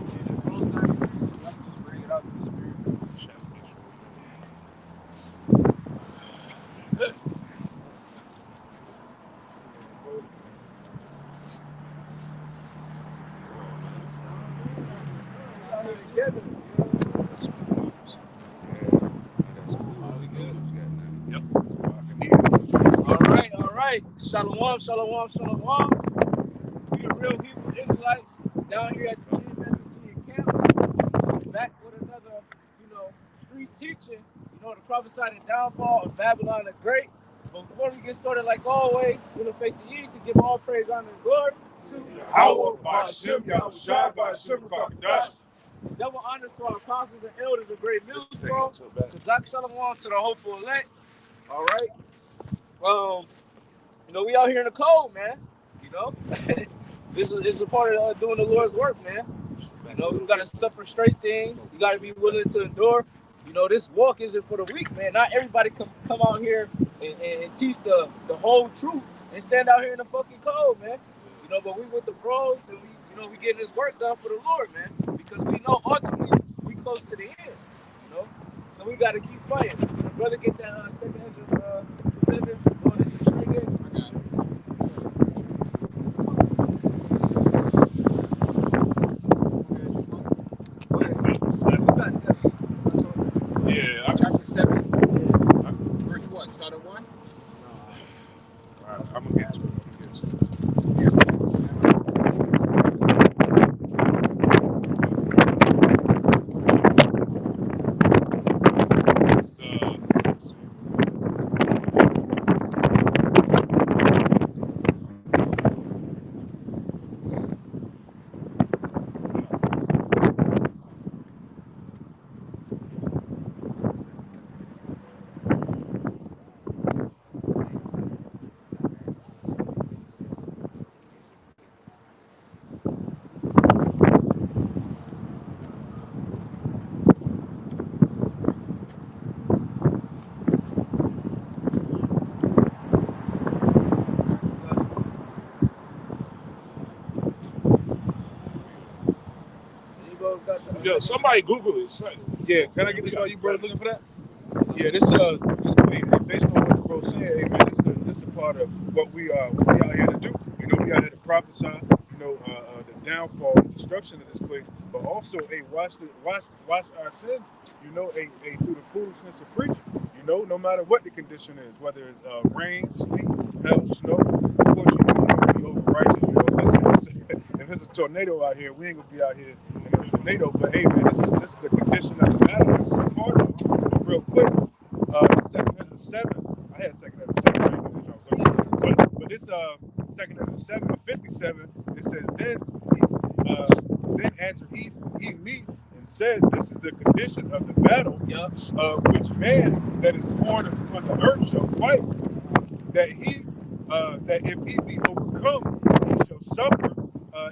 All right. Shalom, shalom, shalom. We are real Hebrew Israelites down here at the Virginia campus, back with another, street teaching, to prophesy the downfall of Babylon the Great. But before we get started, like always, we're going to face the east and give all praise, honor, and glory to Yahweh, Ba'ashem, Yahushua, Ba'ashem, Rakadash. double honors to our apostles and elders of Great Millstone. Zach Shalom to the hopeful elect. All right. We out here in the cold, man. This is a part of doing the Lord's work, man. We gotta suffer straight things. You gotta be willing to endure. This walk isn't for the weak, man. Not everybody can come out here and teach the whole truth and stand out here in the fucking cold, man. But we with the pros and we getting this work done for the Lord, man. Because we know ultimately we close to the end. So we gotta keep fighting. Brother, get that second Ezra 7 going into trade game. I got it. Yeah, chapter 7. Verse what? Start at 1? All right, I'm gonna get you. Yo, somebody Google it. Yeah, can I get this while you brothers looking for that? Yeah, this based on what the bro said, hey man, this a part of what we out here to do. We out here to prophesy, the downfall and destruction of this place, but also wash our sins, through the foolishness of preaching. No matter what the condition is, whether it's rain, sleet, hell, snow. Of course, we over righteous. If it's a tornado out here, we ain't gonna be out here in a tornado. But hey, man, this is the condition of the battle we're part of. But real quick, second Ezra 7. I had second Ezra 7, but this second Ezra 7:57. It says, then answered he me and said, this is the condition of the battle, which man that is born upon the earth shall fight. That if he be overcome, he shall suffer,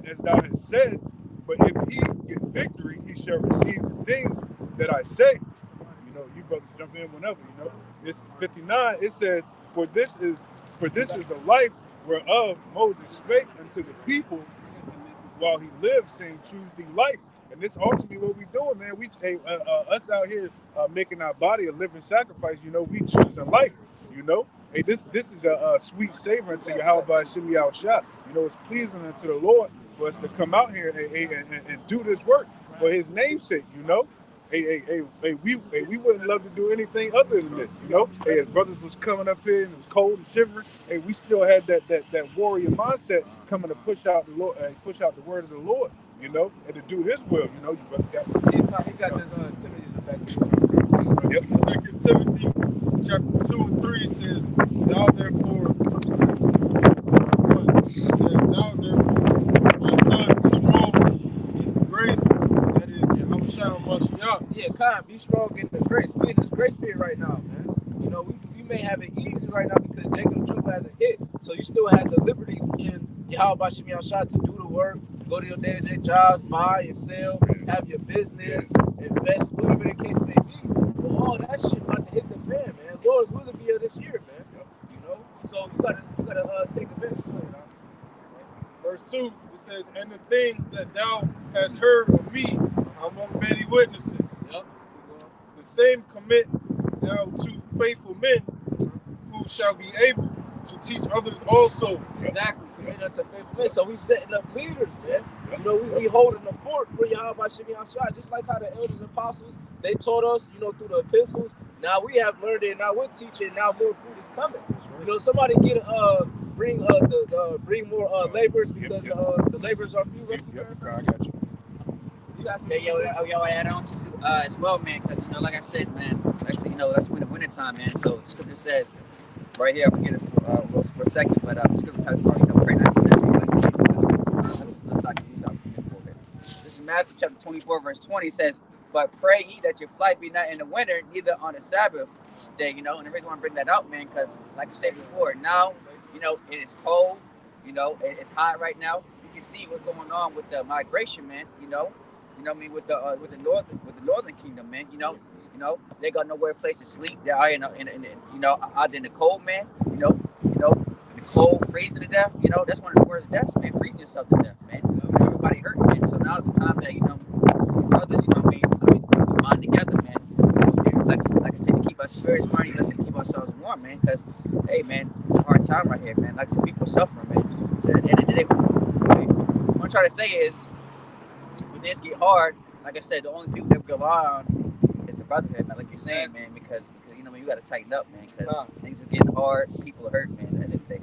as thou hast said. But if he get victory, he shall receive the things that I say. You brothers jump in whenever. This 59. It says, for this is the life whereof Moses spake unto the people while he lived, saying, choose thee life. And this ultimately what we doing, man. We us out here making our body a living sacrifice. We choosing life. Hey, this is a sweet savor unto Yahweh Shem Yahushua. It's pleasing unto the Lord for us to come out here and do this work for His name's sake. We wouldn't love to do anything other than this. Hey, as brothers was coming up here and it was cold and shivering. Hey, we still had that warrior mindset coming to push out the Lord, push out the word of the Lord. And to do His will. You brother got. He got this Timothy in the back. Yep. 2 Timothy chapter 2 and 3 says, thou therefore, your son, be strong in the grace that is Yahushua Mashiach. Yeah, be strong in the grace. We in this grace period right now, man. We may have it easy right now because Jacob trouble hasn't hit. So you still have the liberty in Yahweh Shem Yahushua to do the work, go to your day-to-day jobs, buy and sell, have your business, invest, whatever the case may be. Well, all that shit about to hit the fan, man. Lord's will to be here this year, man. So you gotta take advantage of it. Verse 2, it says, and the things that thou hast heard of me witnesses. Yep. The same commit thou to faithful men who shall be able to teach others also. Exactly. Commit unto faithful men. So we setting up leaders, man. You know, we holding the fort for Yahweh Shemi Hashai, just like how the elders and apostles, they taught us, you know, through the epistles. Now we have learned it, now we're teaching, now more food is coming. You know, somebody bring more laborers because the laborers are few. I got you. Yo, add on to as well, man, because, you know, like I said, man, actually, you know, that's when the winter time, man. So the scripture says, right here, I'm gonna get it for a second, but the scripture tells me, you know, pray not for that. This is Matthew chapter 24, verse 20 says, but pray ye that your flight be not in the winter, neither on the Sabbath day, you know. And the reason why I bring that out, man, because like I said before, now, you know, it is cold, you know, it's hot right now. You can see what's going on with the migration, man, you know what I mean, with the northern kingdom, man, you know, they got nowhere place to sleep. They're out out in the cold, man, you know, in the cold, freezing to death, you know. That's one of the worst deaths, man, freezing yourself to death, man. You know, everybody hurt, man. So now's the time that, you know, brothers, you know what I mean, we bond together, man. Like I said, to keep our spirits burning, let's keep ourselves warm, man, because, hey, man, it's a hard time right here, man. Like I said, people suffering, man. So at the end of the day, what I'm trying to say is, when this get hard, like I said, the only people that go on is the brotherhood, man. Like you're saying, man, because you know, man, you got to tighten up, man, because things are getting hard, people are hurt, man. At the end of the day,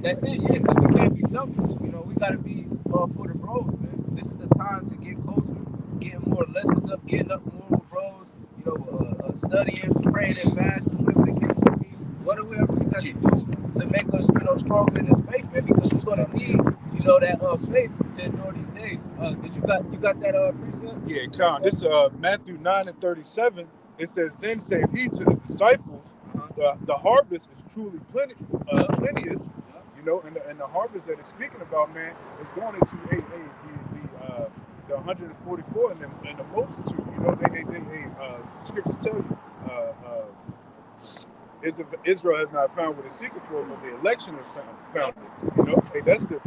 that's it, yeah, because we can't be selfish. You know, we got to be for the bros, man. This is the time to get closer, getting more lessons up, getting up more with bros, you know, studying, praying, and fasting, whatever the case may be. Whatever we got to do to make us, you know, stronger in this faith, man, because we're going to need, you know, that faith to endure these days. You got that precept? Yeah, Con. This Matthew 9:37. It says, then said he to the disciples, the harvest is truly plenteous, you know, and the harvest that it's speaking about, man, is going into the 144 and the multitude. You know, they scriptures tell you, Israel has not found what it's seeking for, but the election has found it. You know, hey, that's the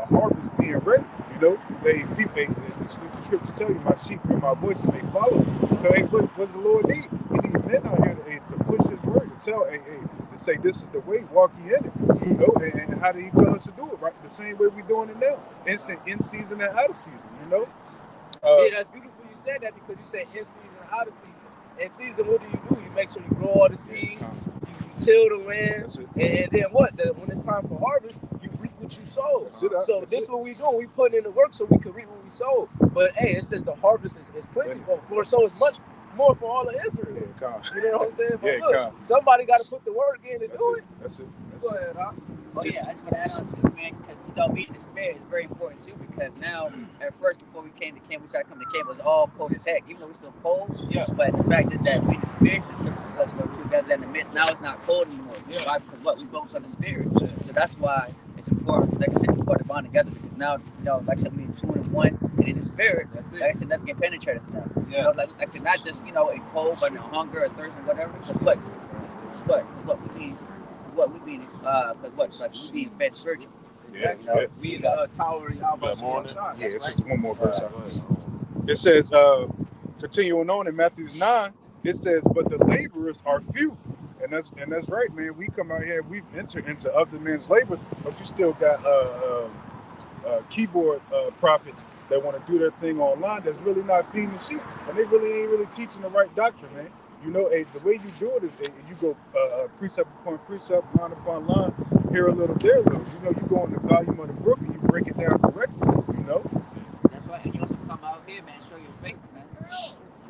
harvest being ready. You know, the scriptures tell you, my sheep hear my voice and they follow. So, hey, what does the Lord need? He needs men out here to push His word, to tell, to say this is the way, walk ye in it. You know, and how did He tell us to do it? Right, the same way we're doing it now, instant in season and out of season. You know. Yeah, that's beautiful. You said that because you said in season and out of season. In season, what do? You make sure you grow all the seeds, you till the land, and then what? When it's time for harvest, you reap what you sow. So this is what we doing. We putting in the work so we can reap what we sow. But hey, it says the harvest is plentiful, so it's much more for all of Israel. You know what I'm saying? But look, somebody got to put the work in to do it. That's it. Go ahead, huh? Oh yeah, I just want to add on to it, man, because, you know, being in the spirit is very important too, because now, at first, before we came to camp, we started coming to camp, it was all cold as heck, even though we're still cold. Yeah. But the fact is that we in the spirit, the scriptures us go together in the midst. Now it's not cold anymore. Yeah. Why? Because what? We focus on the spirit. Yeah. So that's why it's important, like I said, it's important to bond together, because now, you know, like I said, we in 2 and 1, and in the spirit, that's it. Like I said, nothing can penetrate us now. Yeah. You know, like I said, not just, you know, in cold, but in hunger or thirst or whatever. But what we mean. What we mean, because like we being fed spiritual. Yeah, you know? We tower y'all morning. Yeah, it's just one more verse. It says, continuing on in Matthew 9, it says, but the laborers are few. And that's right, man. We come out here, we've entered into other men's labors, but you still got keyboard prophets that want to do their thing online that's really not feeding the sheep. And they really ain't really teaching the right doctrine, man. You know, the way you do it is you go precept upon precept, line upon line, here a little, there a little. You know, you go in the volume of the book and you break it down correctly, you know? That's right. And you also come out here, man, show your faith, man.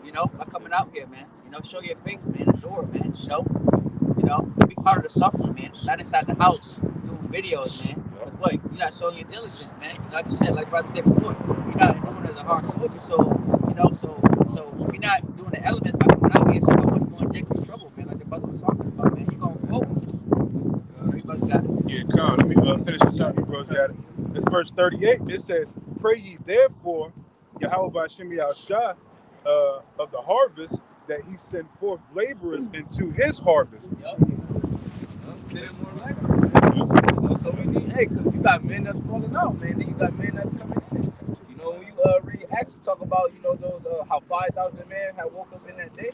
You know, by coming out here, man. You know, show your faith, man. Endure, man. You know, be part of the suffering, man. Not inside the house doing videos, man. Because what? You're not showing your diligence, man. Like you said, like brother said before, you're not doing it as a hard soldier. So, you know, so if you're not doing the elements by coming out here, so how much more Jacob's trouble, man? Like the brother was talking about, man. You're going to float. Everybody's got it. Yeah, come on. Let me finish this out. You bros got it. It's verse 38. It says, pray ye therefore, Yahweh Shemi Hashai, of the harvest, that he send forth laborers into his harvest. So we need, because you got men that's falling out, man. Then you got men that's coming in. You know, when you read actually talk about, those how 5,000 men have woke up in that day.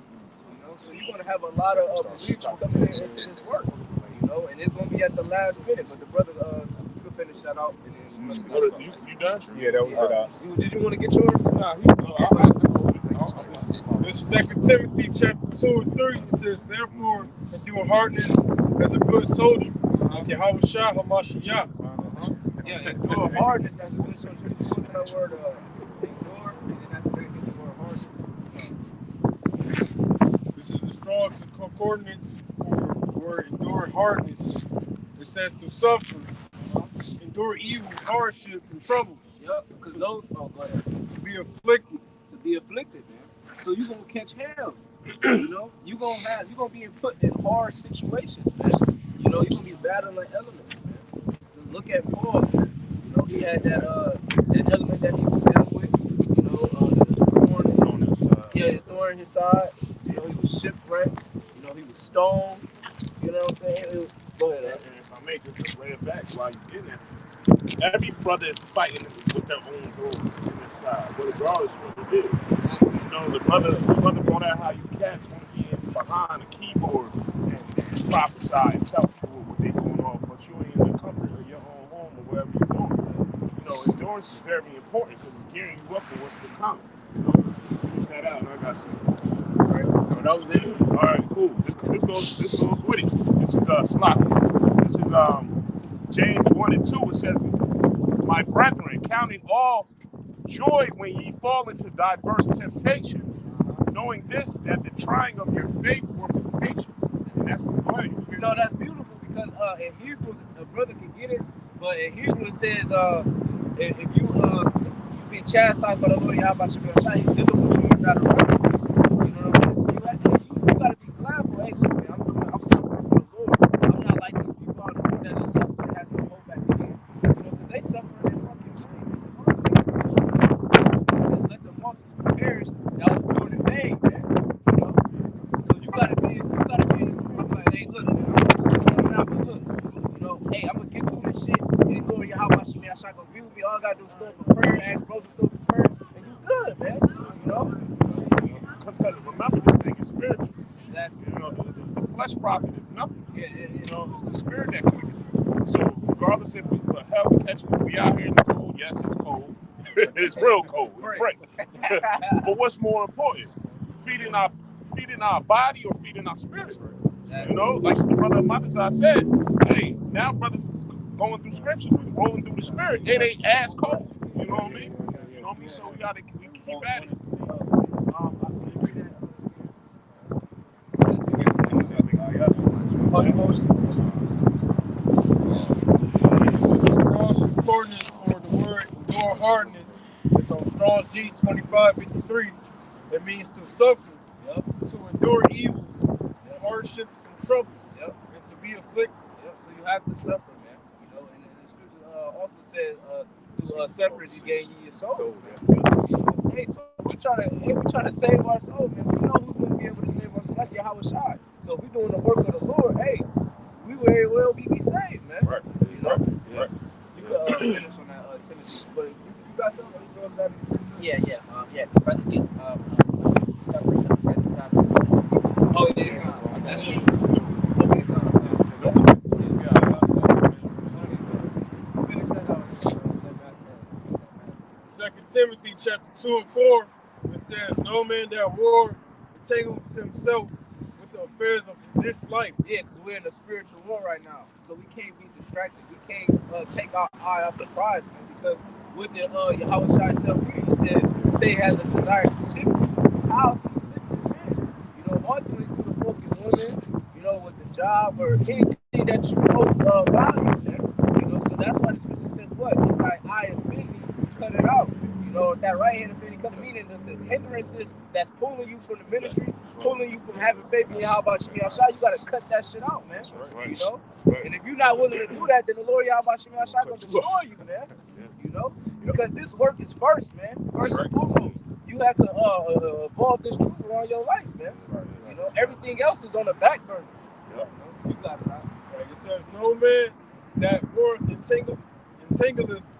So you're gonna have a lot of believers coming into this work, and it's gonna be at the last minute. But the brother, you can finish that out. And then You done? Yeah, that was it. Did you want to get yours? Nah, This 2 Timothy chapter 2 and 3, it says, therefore, endure hardness as a good soldier. Yahweh Shah Hamashiach. Yeah, endure hardness as a good soldier. You look at that word endure, and then after that, get the word hardness. This is the Strong's Concordance for the word endure hardness. It says to suffer, endure evils, hardship, and troubles. Yep, because those, go ahead. To be afflicted. To be afflicted, man. So you're gonna catch hell. You're gonna be put in hard situations, man. You're gonna be battling elements, man. Look at Paul, man. He had that element that he was dealing with, the thorn in his side. He was shipwrecked, he was stoned, you know what I'm saying? Go ahead, and if I may just lay it back while you're in there, every brother is fighting with their own goals in their side, regardless of what it is. The brother brought out how you cats want to be behind a keyboard and prophesy and tell people what they're going on, but you ain't in the comfort of your own home or wherever you're doing. Endurance is very important because it's gearing you up for what's to come. Finish that out, and I got some. All right, that was it. All right, cool. This goes with it. This is Sloppy. This is James 1 and 2. It says, my brethren, counting all joy when ye fall into diverse temptations, knowing this, that the trying of your faith worketh patience. And that's the point. That's beautiful because in Hebrews, a brother can get it, but in Hebrews it says, if you've been chastised by the Lord Yahweh Shemashah, He's dealing with you not around. You know what I'm saying? So you gotta be glad for, hey, look, man, I'm suffering for the Lord. I'm not like these people out there that are suffering has no hope at the end. Because they suffer in their fucking pain. It says, let the multitude perish. That was born in vain, man. So you gotta be in the spirit, like, hey, look, man, I'm out, but look, hey, I'm gonna get through this shit. And Lord Yahweh Shemashah gonna be with me. All I gotta do is go for prayer, ask bros to go for prayer, and you good, man. Because remember, this thing is spiritual. Exactly. The flesh profit is nothing. Yeah. It's the spirit that quickens. So regardless if the hell we catch, we out here in the cold. Yes, it's cold. It's real cold. It's great. But what's more important? Feeding our body or feeding our spirit? Like the brother Matazah said, hey, now brothers going through scriptures, we rolling through the spirit. It ain't as cold. You know what I mean? So we keep at it. This is a Strong's Concordance for the word endure hardness. It's on Strong's G2553. It means to suffer, to endure evils, hardships, and troubles, and to be afflicted. So you have to suffer, man. And the scripture also says, through suffering you gain your soul. Hey, so we trying to save our soul, man. We know who's going to be able to save our soul. That's Yahweh Shai. So if we're doing the work of the Lord, hey, we very well be saved, man. Right. Right. You can finish on that, Timothy. But you got something to go that? Yeah. Brother, suffering at the present time. Oh, yeah. That's it. Timothy chapter 2 and 4, it says, no man that war entangle himself with the affairs of this life. Yeah, because we're in a spiritual war right now. So we can't be distracted. We can't take our eye off the prize, man. Because with the Yahweh Shai tell Peter, he said, say has a desire to shift you. How is he shifting, man? Ultimately through the fucking women, with the job or anything that you most value, man. So that's why the scripture says what? If thy eye offend me, cut it out. That right hand offending, cut it, meaning the hindrances that's pulling you from the ministry, pulling you from having faith in Yahweh Shemashah, you gotta cut that shit out, man. Right. And if you're not willing to do that, then the Lord Yahweh Shemashah gonna destroy you, man. Because this work is first, man. First and foremost, you have to evolve this truth around your life, man. Everything else is on the back burner. You got it, right? It says, no man that warreth entangleth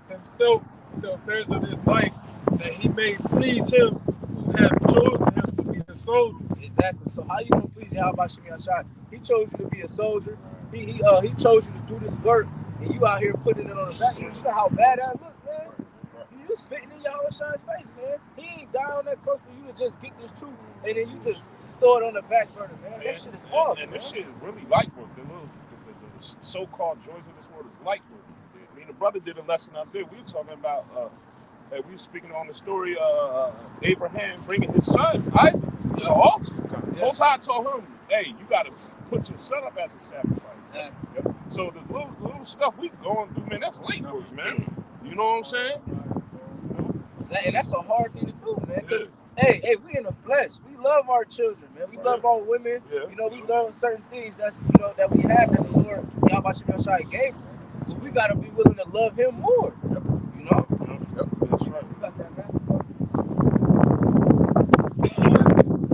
himself with the affairs of this life, that he may please him who have chosen him to be a soldier. Exactly. So how you gonna please Yahweh Shemi Ashai? He chose you to be a soldier. He chose you to do this work, and you out here putting it on the back. You know how bad that look, man. You spitting in Yahweh Shai's face, man. He ain't down that close for you to just get this truth, and then you just throw it on the back burner, man. That shit is awful. And this shit is really light work. The so-called joys of this world is light work. I mean, the brother did a lesson up there. We were talking about, we were speaking on the story of Abraham bringing his son, Isaac, to the altar. Most High told him, hey, you got to put your son up as a sacrifice. Yeah. Yep. So the little stuff we going through, man, that's light work, man. You know what I'm saying? And that's a hard thing to do, man. Because, hey, we in the flesh. We love our children, man. We love our women. Yeah. You know, we love certain things that's, you know, that we have that the Lord Yahweh Shemi Ashai gave us. But we got to be willing to love him more. Yep. You know? Yep. That's right. You got that, man.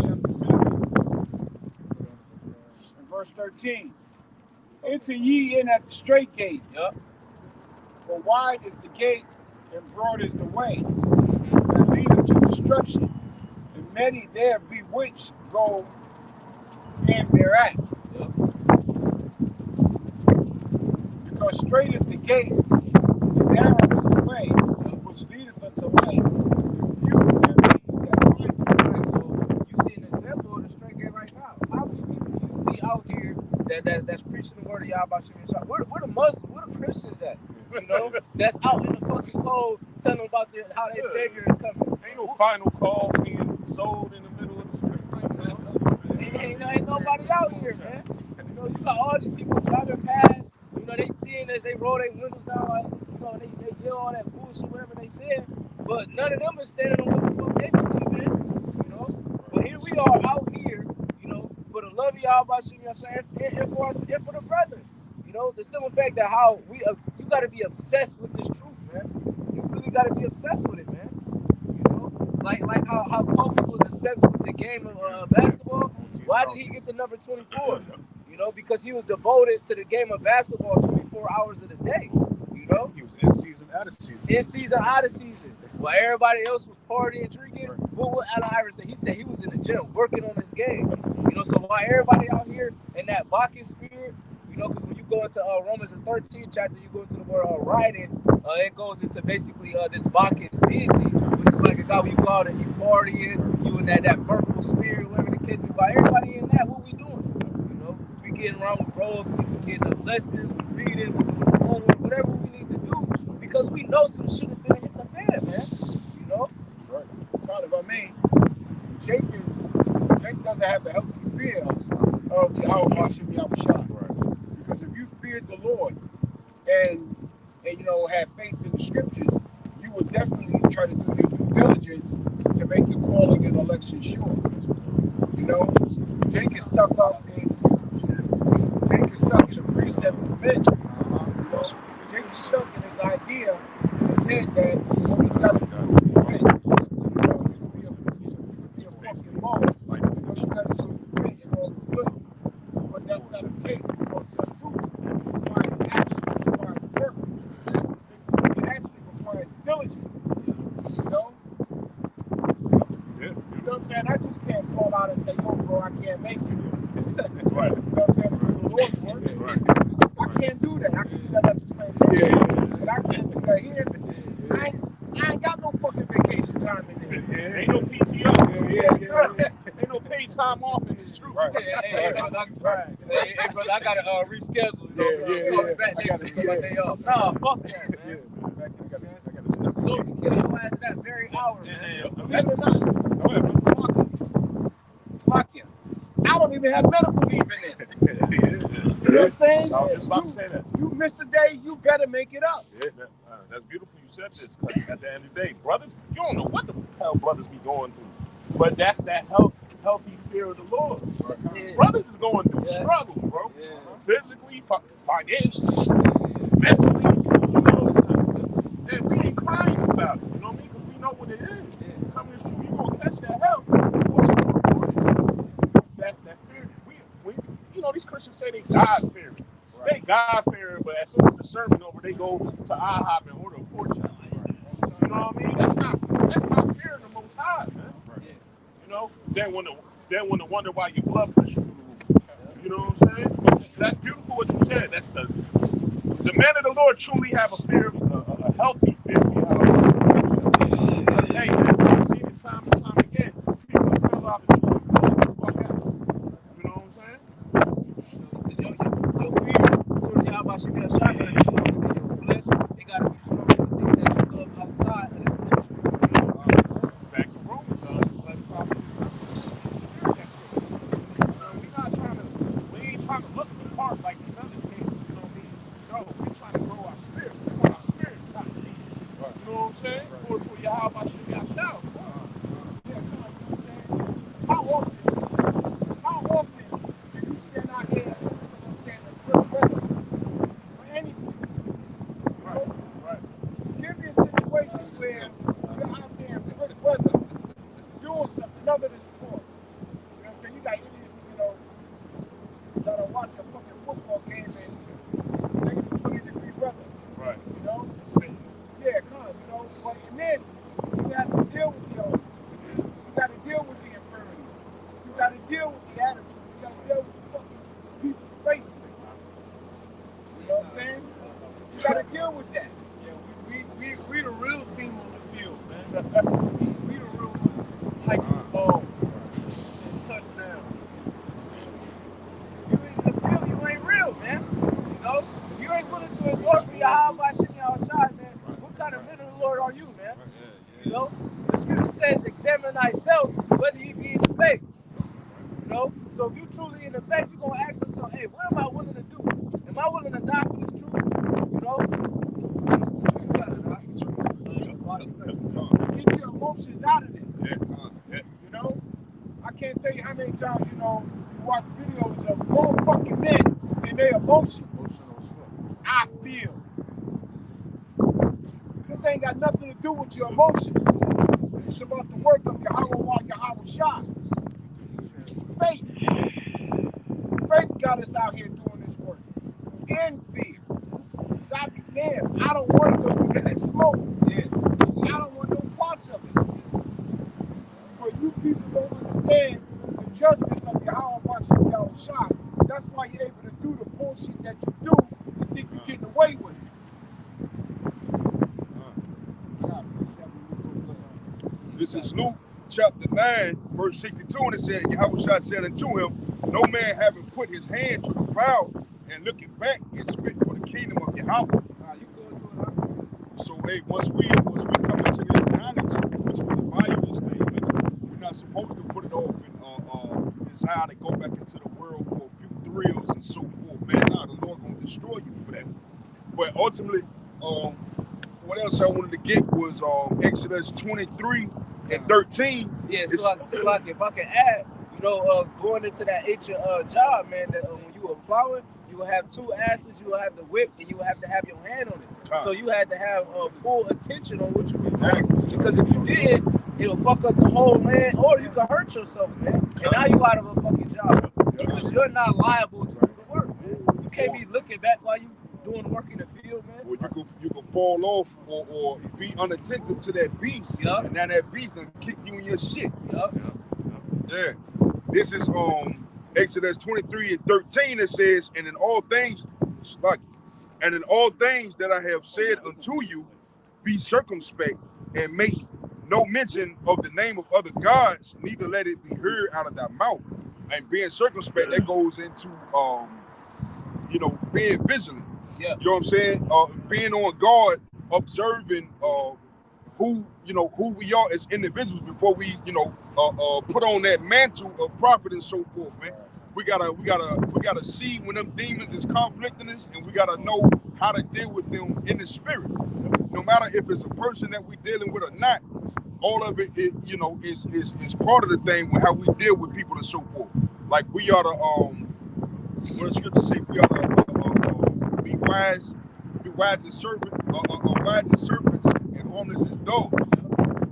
Chapter 7, and verse 13. Enter ye in at the straight gate. Yep. For wide is the gate, and broad is the way that leadeth to destruction, and many there be which go in thereat. Yep. Because straight is the gate, and narrow is the way, which leadeth unto life. And few there be that find it. Right, so you see an example of the straight gate right now. How many people do you see out here that's preaching the word of Yahweh Shemi Ashai? Where the Muslims, where the Christians at? You know, that's out in the fucking cold telling them about how their Savior is coming. Ain't no final calls being sold in the middle of the street right now. Ain't nobody out here, man. You know, you got all these people driving past. You know, they seeing as they roll their windows down, like, you know, they yell all that bullshit, whatever they said. But none of them is standing on what the fuck they believe in. You know, but here we are out here, you know, for the love of Yahweh Shemi Ashai and for us and for the brothers. You know, the simple fact that how you got to be obsessed with this truth, man. You really got to be obsessed with it, man. You know, like how Kobe was obsessed with the game of basketball. Why did he get the number 24? You know, because he was devoted to the game of basketball 24 hours of the day. You know, He was in season, out of season. in season, out of season. While everybody else was partying, drinking, what Allen Iverson? He said he was in the gym working on his game. You know, so while everybody out here in that Bacchus spirit. You know, because when you go into Romans the 13th chapter, you go into the word riding, it goes into basically this Bacchus deity, which is like a guy when you go out and you partying, you in that mirthful spirit, whatever the case be. By everybody in that, what we doing? You know, we getting around with bros, we getting the lessons, we reading, we doing homework, whatever we need to do, because we know some shit is gonna hit the fan, man. You know? Right. Kind of, I mean, Jake doesn't have the healthy fear of Yahweh Shemi Ashai. Because if you feared the Lord and you know have faith in the scriptures, you would definitely try to do your due diligence to make your calling and election sure. You know, Jake is stuck in the precepts of men. You know, Jake is stuck in his idea in his head that what he's got to do is repent. You know, he's be a fucking ball. You know, you got to do repent and all is good. But that's not the case, because the truth requires action, it requires work. It actually requires diligence. You know? Yeah. You know what I'm saying? I just can't call out and say, yo, bro, I can't make it. Right. You know what I'm saying? For the Lord's work. Right. I can't do that. I can do that at the plantation. But I can't do that here. I ain't got no fucking vacation time in there. Ain't no PTO. Yeah. Ain't no paid time off in this truth. Right. Hey, brother, I gotta reschedule. Call me back next week on my day off. Nah, fuck that, man. I gotta step Look, you kill your ass that very hour, man. Believe it or not, Slakia. I don't even have medical leave in this. You know what I'm saying? I was just about to say that. You miss a day, you better make it up. Yeah, that's beautiful you said this, because at the end of the day, brothers, you don't know what the hell brothers be going through. But that's that healthy fear of the Lord. Yeah. Brothers is going through struggles, bro. Yeah. Physically, financially, mentally. You know, and we ain't crying about it. You know what I mean? Because we know what it is. I mean, it's true. You gonna catch that help. That fear. We you know, these Christians say they God fearing. Right. They God fearing, but as soon as the sermon over, they go to IHOP and order a pork chop. You know what I mean? That's not then want to wonder why your blood pressure through the roof. You know what I'm saying? But that's beautiful what you said. That's the men of the Lord truly have a fear, a healthy fear. Hey, man, I see it time and time again. People feel out the truth. Fuck out. You know what I'm saying? Because your fear towards Yahweh Shem Yahshua gotta be stronger than your flesh. It gotta be stronger than the things that you love outside of this ministry. Back to Romans, like probably we ain't trying to look the part like these other things. You know what I mean? No, we're trying to grow our spirit. We want our spirit to kind of lead. You know what I'm saying? For Yahweh Shem Yahshua. Yeah, come on, you know what I'm saying? How often do you stand out here, you know what I'm saying, in good weather for anything? Right. Give me a situation where you're out there in good weather doing something other than sports. You know what I'm saying? You got idiots, you know, that'll watch a fucking football game in negative 20-degree weather. Right. You know? Yeah, come, you know, but in this, you have to deal with you got to deal with the infirmity. You got to deal with the attitude. You got to deal with the fucking people's faces. You know what I'm saying? You got to deal with that. Yeah, we the real team on the field, man. We the real ones. Like the ball. Touchdown. You ain't in the field, you ain't real, man. You know? If you ain't willing to endorse me, Yahweh Shem Yahshua, man, what kind of men of the Lord are you, man? You know? The scripture says, examine thyself whether you be in the faith. You know? So if you truly in the faith, you're going to ask yourself, hey, what am I willing to do? Am I willing to die for this truth? You know? Get your emotions out of this. Yeah. You know? I can't tell you how many times, you know, you watch videos of grown fucking men and their emotions. I feel. This ain't got nothing to do with your emotions. This is about the work of Yahweh Shah. This is faith. Faith got us out here doing this work. In fear. I be damned. I don't want to go through that smoke. Yeah. I don't want no parts of it. But you people don't understand the judgments of Yahweh Shah. That's why you're able to do the bullshit that you do and think you're getting away with it. This is Luke chapter 9, verse 62, and it said, Yahweh said unto him, no man having put his hand to the plow and looking back is fit for the kingdom of Yahweh. So hey, once we come into this knowledge, which we value this thing, man, we're not supposed to put it off and desire to go back into the world for a few thrills and so forth, man. Nah, the Lord gonna destroy you for that. But ultimately, what else I wanted to get was Exodus 23 and 13. Yeah, so like if I can add, you know, going into that job, man, that when you were plowing, you will have two asses, you will have the whip, and you will have to have your hand on it. So you had to have full attention on what you were doing. Because if you didn't, it'll fuck up the whole land, or you can hurt yourself, man. And now you out of a fucking job. Because you're not liable to do the work, man. You can't be looking back while you doing the work in the field, man. Well, you can fall off or be unattentive to that beast. Yep. And now that beast done kick you in your shit. Yep. Yeah. This is Exodus 23 and 13. It says, and in all things that I have said unto you, be circumspect and make no mention of the name of other gods, neither let it be heard out of thy mouth. And being circumspect, that goes into being vigilant. Yeah. You know what I'm saying? Being on guard, observing who we are as individuals before we, put on that mantle of prophet and so forth, man. We gotta see when them demons is conflicting us, and we gotta know how to deal with them in the spirit. No matter if it's a person that we're dealing with or not, all of it is part of the thing with how we deal with people and so forth. Like we ought to what the scripture say, we ought to be wise as serpents and harmless as dogs.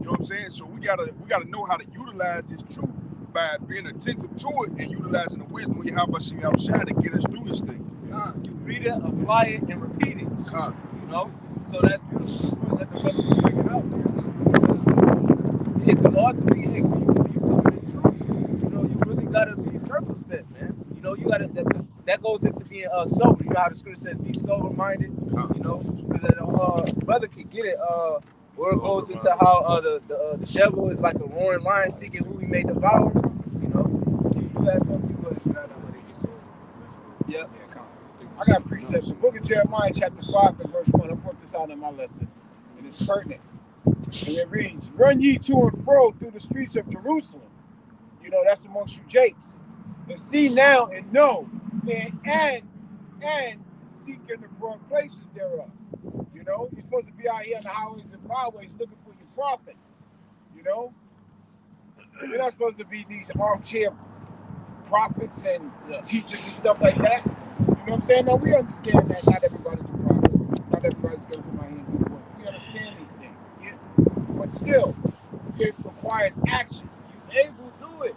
You know what I'm saying? So we gotta know how to utilize this truth by being attentive to it and utilizing the wisdom of Yahweh Shem Yahshua to get us through this thing. You read it, apply it, and repeat it. You know? So that's beautiful. That the brother was bringing out. Yeah, because ultimately, hey, when you come in the truth, gotta be circumspect, man. You know, you gotta that goes into being sober. You know how the scripture says, be sober minded. You know, because brother can get it. Where it goes into how the devil is like a roaring lion seeking who he may devour. You know, you have some people that's not what they get sober. Yeah. I got precepts. The book of Jeremiah, chapter 5, and verse 1. I brought this out in my lesson, and it's pertinent. And it reads, run ye to and fro through the streets of Jerusalem. You know, that's amongst you Jakes. And see now and know, and seek in the broad places thereof. You know, you're supposed to be out here on the highways and byways looking for your prophets. You know, you're not supposed to be these armchair prophets and teachers and stuff like that. You know what I'm saying? No, we understand that not everybody's a prophet. Not everybody's going to come out here and do the work. We understand these things. Yeah. But still, it requires action. You're able to do it.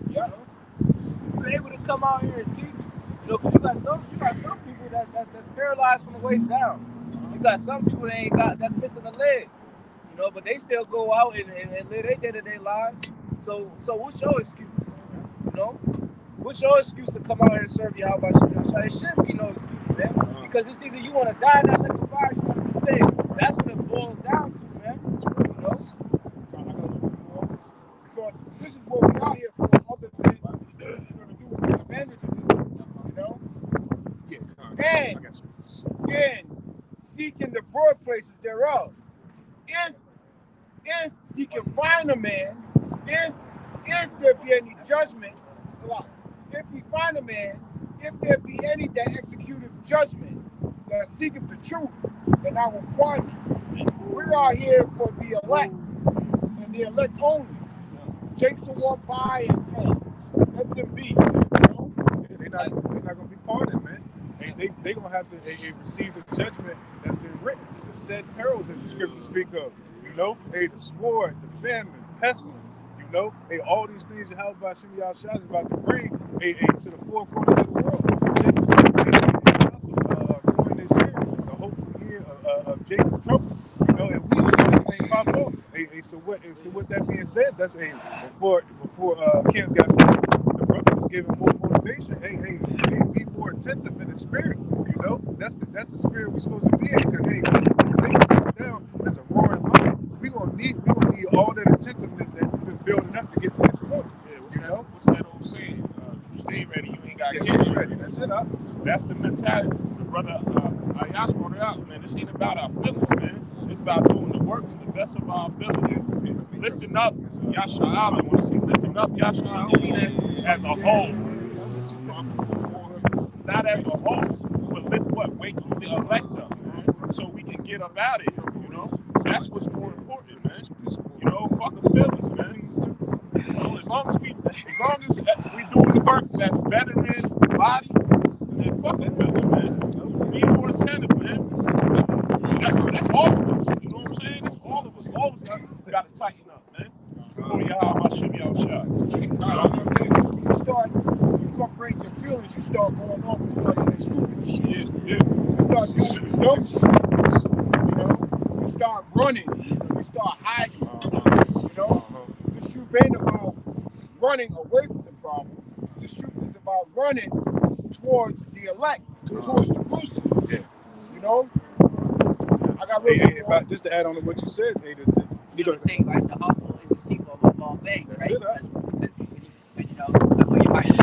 Yeah. You're able to come out here and teach. You know, because you got some people that's paralyzed from the waist down. You got some people that's missing a leg. You know, but they still go out and live their day-to-day lives. So what's your excuse? You know? What's your excuse to come out here and serve Yahweh? It shouldn't be no excuse, man. Because it's either you want to die in that lake of fire, or you want to be saved. That's what it boils down to, man. You know? Because this is what we're out here for, other than we're going to do what we're commanded to do. You know? Yeah, and seeking the broad places thereof. If he can find a man, if there be any judgment, if we find a man, if there be any that executed judgment, that seeketh the truth, then I will pardon you. We're out here for the elect, and the elect only. Jakes will walk by and let them be. You know? They're not going to be pardoned, man. They going to have to receive the judgment that's been written. The said perils that the scriptures speak of. You know, the sword, the famine, pestilence. You know, all these things that Yahweh Shem Yahshua is about to bring to the four corners of the world. During this year, the hopeful year of Jacob's trouble. You know, and we don't know this thing pop up. So with that being said, that's before Kim got started, the brother was giving more motivation. Hey, be more attentive in the spirit. You know, that's the spirit we're supposed to be in. Because Satan comes down as a roaring lion. We gonna need all that attentiveness that we've been building up to get to this point. Yeah, what's that old saying? Stay ready, you ain't got to get ready. That's it. That's the mentality. The brother Ayash brought it out, man. This ain't about our feelings, man. It's about doing the work to the best of our ability. Lifting up Yasha Allah. When I say lifting up Yasha Allah, I mean as a whole. Not as a whole, but lift what? Wake the elect up, man. So we can get up out of here, you know? That's what's more important, man. You know, fuck the feelings, man. You know, as long as we doing the work that's bettering the body, then fuck the feeling, man. Be more attentive, man. That's all of us. You know what I'm saying? That's all of us. All of us got to tighten up, man. Before Yahweh Shem Yahshua. You start incorporating your feelings, you start going off and start getting stupid shit. Yeah. You start doing dumb shit. You know? You start running. You start hiding. You know? This truth ain't about running away from the problem. This truth is about running towards the elect, towards Jerusalem. Yeah. You know? I got just to add on to what you said, You know, saying like the hustle is a sequel of all things, right? Because you know, that's what you're fighting.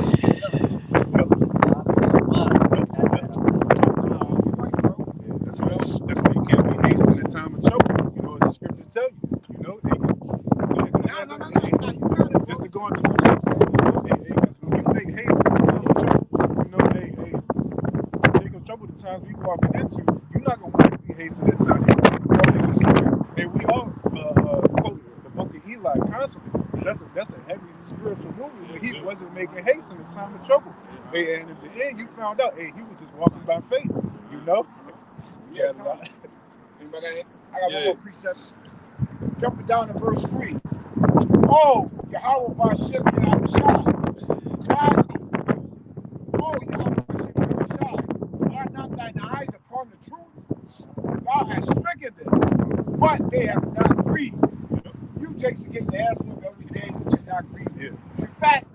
That's why you can't be hasty in the time of trouble. You know, as the scriptures tell you. You know, just to go into what you said. Because when you make haste in the time of trouble, you know, Jacob's trouble, the times we walking into, you're not gonna want to be hasty that time. And we all quote the book of Eli constantly. That's a heavy spiritual movement where he wasn't making haste in the time of trouble. And in the end, you found out, he was just walking by faith. You know. Yeah, I got one more precept. Jumping down to verse 3. Oh, Yahweh Ba'Shem Yahushua. Oh, Yahweh Ba'Shem Yahushua. Are not thine eyes upon the truth? Thou hast stricken them, but they have not grieved. You takes to get your ass whooped every day, but you're not grieved. In fact,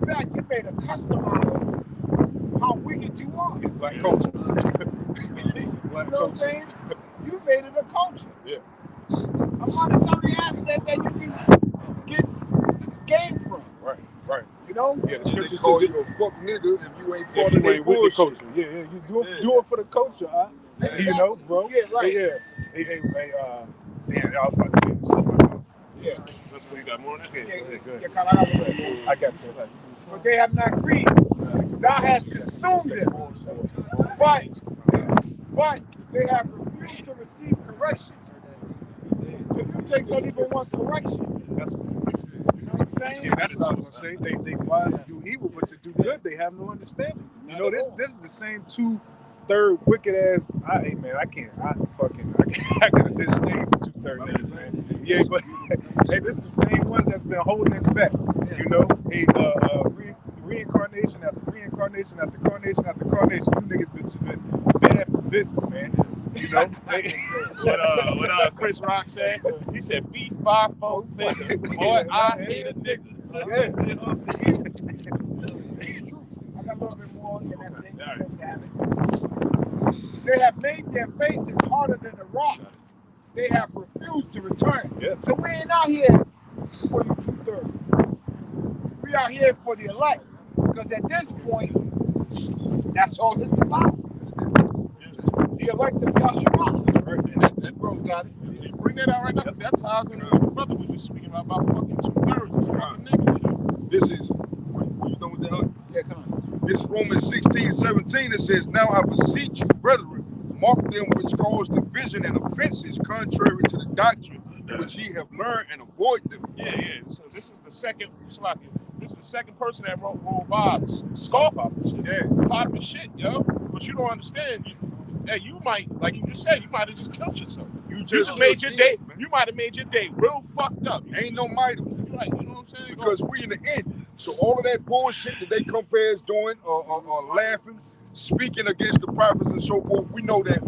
of fact, you made a custom out of how wicked you are. Black culture. You know what I'm saying? You made it a culture. Yeah. A monetary asset that you can get gain from. Right. You know? Yeah, the They scriptures call to you a fuck nigga if you ain't if part you of their ain't with the bullshit. culture. Yeah, you do it for the culture, you know, bro. Yeah, right. Yeah. Hey, damn, I was about to say this. Yeah. That's what you got more than that? Yeah, Good. yeah, kind of I got you. but they have not agreed. Thou hast consumed them. But they have refused to receive correction. So you take some even want correction. That's You know what I'm saying? Yeah, that's what I was gonna say. They wise to do evil, but to do good, they have no understanding. You know, this is the same 2/3 wicked ass. Hey man, I got a disdain for 2/3 niggas, man. Yeah, but hey, this is the same ones that's been holding us back. You know, hey, reincarnation after reincarnation after carnation after carnation. You niggas been bad for business, man. You know, what Chris Rock said? He said, "Feet 5 4 figure." Boy, I hate a nigga. I got a little bit more and that's it. They have made their faces harder than the rock. They have refused to return. Yeah. So we ain't out here for you 2/3. We out here for the elect. Because at this point, that's all it's about. The elect of Yahshua. Right. And that Bro's got it. you bring that out right now. That ties into what your brother was just speaking about fucking 2/3 of fucking niggas. Yo. This is, when you done with that? Yeah, come on. This is Romans 16:17. It says, "Now I beseech you, brethren, mark them which cause division and offenses contrary to the doctrine which ye have learned, and avoid them." Yeah. So this is the second person that rolled by scoff off this shit. Yeah. Popping shit, yo. But you don't understand. You might, like you just said, you might have just killed yourself. You just made your day. You might have made your day real fucked up. Ain't no might. Right, you know what I'm saying? Because we in the end. So all of that bullshit that they compares doing, or laughing, speaking against the prophets and so forth, we know that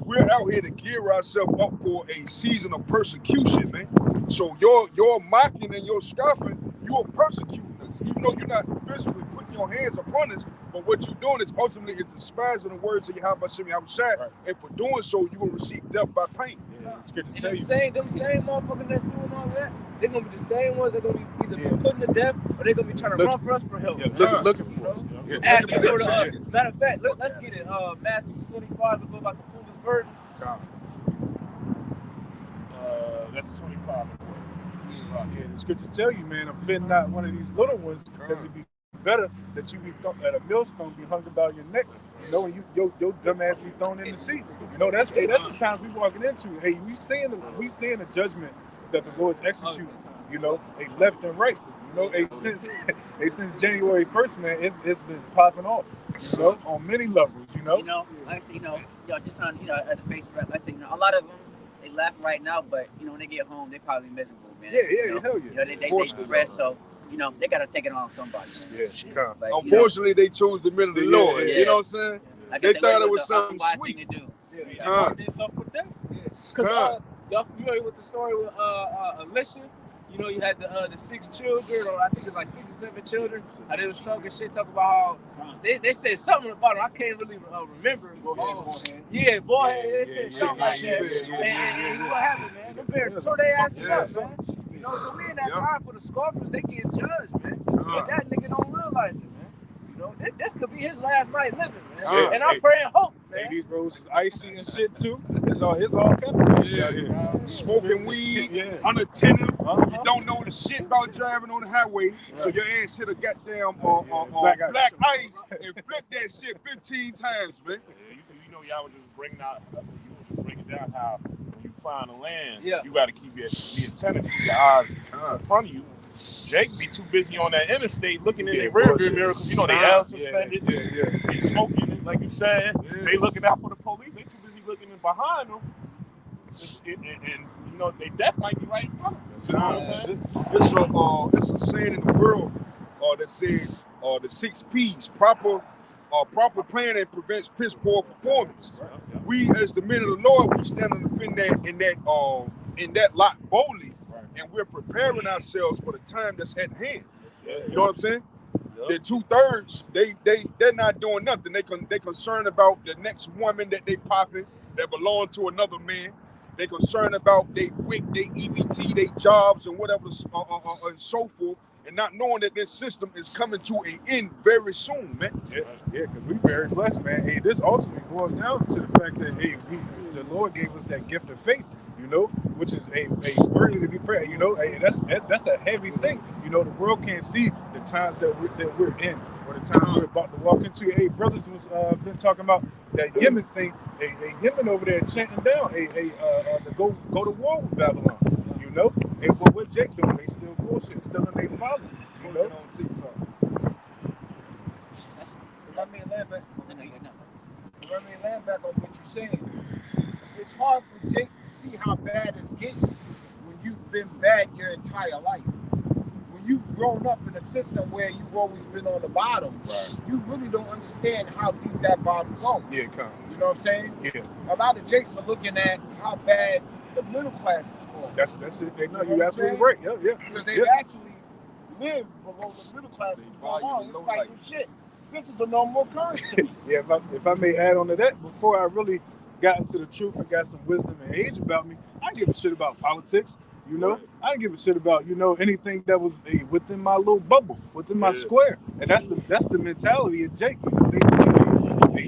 we're out here to gear ourselves up for a season of persecution, man. So your mocking and your scoffing, you are persecuting us, even though you're not physically putting your hands upon us. But what you're doing is ultimately is despising the words of Yahweh Shem Yahushua, right. And for doing so, you will receive death by pain. Yeah, it's good to And tell you. them same motherfuckers that's doing all that, they're gonna be the same ones that gonna be either putting to death or they're gonna be trying to run for us for help. Yeah, looking for us. Yeah. Asking for the matter of fact, let's get it. Matthew 25 and go about the foolish virgin. That's 25. Yeah, the scriptures tell you, man, offend not one of these little ones, because it'd be better that you be at a millstone, be hung about your neck, you know, and your dumb ass be thrown in the sea. You know, that's the times we walking into. Hey, we seeing the judgment that the Lord's executing, you know, hey, left and right. You know, hey, since January 1st, man, it's been popping off, you know, on many levels, you know. You know, like I said, just on, as a base rep, like I said, a lot of them, they laugh right now, but, when they get home, they probably miserable, man. Yeah, hell yeah. They depressed, so, they got to take it on somebody. Yeah, But, unfortunately, they chose the middle of the Lord. yeah. You know what I'm saying? Like They I said, thought what it was the something unwise sweet. thing to do. Did something with them. Because you know with the story with Alicia, you had the 6 children, or I think it's like 6 or 7 children. And they was talking about how they said something about it. I can't really remember. Yeah, boy, they said something like that. And what happened, man? Them parents tore their asses up, man. So we in that time for the scoffers. They getting judged, man. But that nigga don't realize it, man. This could be his last night living, man. And I'm praying hope, man. These roads is icy and shit too. It's all capital. Yeah. Smoking weed, unattentive. You don't know the shit about driving on the highway, so your ass hit a goddamn black ice and flip that shit 15 times, man. Y'all was just bringing down how when you find a land, Yeah. you got to keep your attentive, keep your eyes in front of you. Jake be too busy on that interstate looking in their rearview mirror because they held suspended. They smoking, like you said. They looking out for the police. They too busy looking in behind them. And they death might be right in front of them. You know what I'm saying? It's a saying in the world that says the 6 P's: proper planning prevents piss poor performance. We, as the men of the Lord, we stand and defend in that lot boldly, and we're preparing ourselves for the time that's at hand. You know what I'm saying? The 2/3, they're not doing nothing. They concerned about the next woman that they popping that belong to another man. They concerned about they WIC, they EBT, they jobs and whatever and so forth, and not knowing that this system is coming to an end very soon, man. Yeah, because we very blessed, man. Hey, this ultimately boils down to the fact that hey, the Lord gave us that gift of faith, you know, which is a worthy to be praised. You know, hey, that's a heavy thing. You know, the world can't see the times that we're in, or the times we're about to walk into. Hey, brothers was been talking about that Yemen thing. Hey, Yemen over there chanting down, to go to war with Babylon. You know, hey, but what Jake doing? They still bullshit, still in their father. You know, on TikTok. If I may land back on what you're saying, it's hard for Jake to see how bad it's getting when you've been bad your entire life. When you've grown up in a system where you've always been on the bottom, you really don't understand how deep that bottom goes. Yeah, come. You know what I'm saying? Yeah. A lot of Jakes are looking at how bad the middle class is going. That's it. They know you're absolutely right. Yeah. Because they've actually lived below the middle class for so long. It's like, shit, this is a normal currency. Yeah, if I may add on to that, before I really got into the truth and got some wisdom and age about me, I didn't give a shit about politics. You know, I didn't give a shit about anything that was within my little bubble, within my square, and that's the mentality of Jake. You know,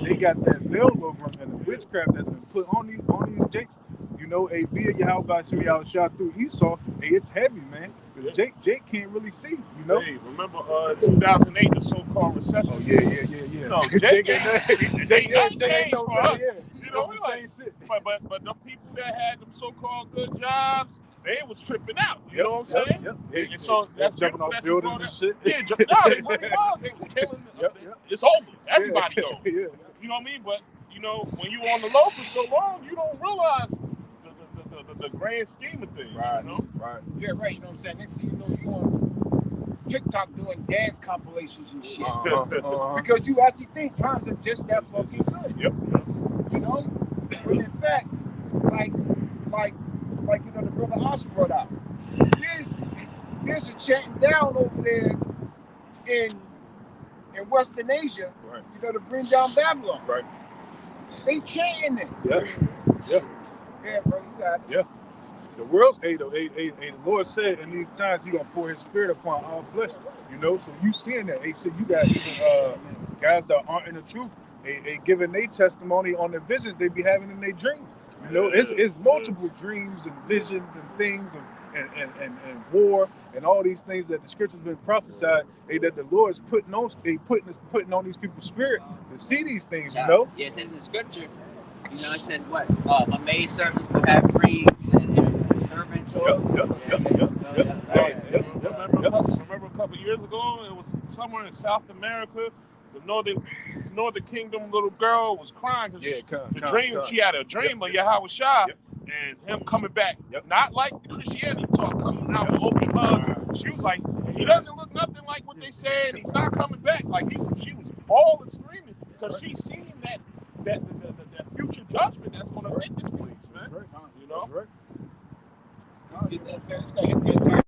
they got that veil over them and the witchcraft that's been put on these Jakes. You know, via Yahweh Shemi shot through Esau. It's heavy, man. Because Jake can't really see. You know. Hey, remember 2008, the so-called recession? Oh yeah. You know, Jake ain't changed for us. You know, the same shit. But the people that had them so-called good jobs, they was tripping out. You know what I'm saying? Yep. And so that's jumping off buildings and shit. Yeah, they really was. They was killing. It's over. Everybody knows. You know what I mean? But you know, when you on the low for so long, you don't realize the grand scheme of things. Right. You know? Right. Yeah, right. You know what I'm saying? Next thing you know, you on TikTok doing dance compilations and shit. Because you actually think times are just that fucking good. Yep. You know? But in fact, like you know, the brother Osh brought out, there's a chanting down over there in Western Asia, you know, to bring down Babylon. Right. They chanting this. Yeah, bro, you got it. Yeah. The world's the Lord said in these times He gonna pour His Spirit upon all flesh. You know, so you seeing that? So you got even guys that aren't in the truth, giving their testimony on the visions they be having in their dreams. You know, it's multiple dreams and visions and things and war and all these things that the scriptures been prophesied. That the Lord is putting on these people's spirit to see these things. You know. Yeah, it says in the scripture. You know, it says what? My maid servants will have dreams and servants. Remember a couple of years ago, it was somewhere in South America. The Northern Kingdom little girl was crying because she had a dream of Yahweh Shah and him coming back. Not like the Christianity talk, coming out with open hugs. She was like, he doesn't look nothing like what they said. He's not coming back. Like she was bawling, screaming because she seen that future judgment that's going to hit this place, man. Right. You know? That's right. You know what I'm saying? It's going to hit that time.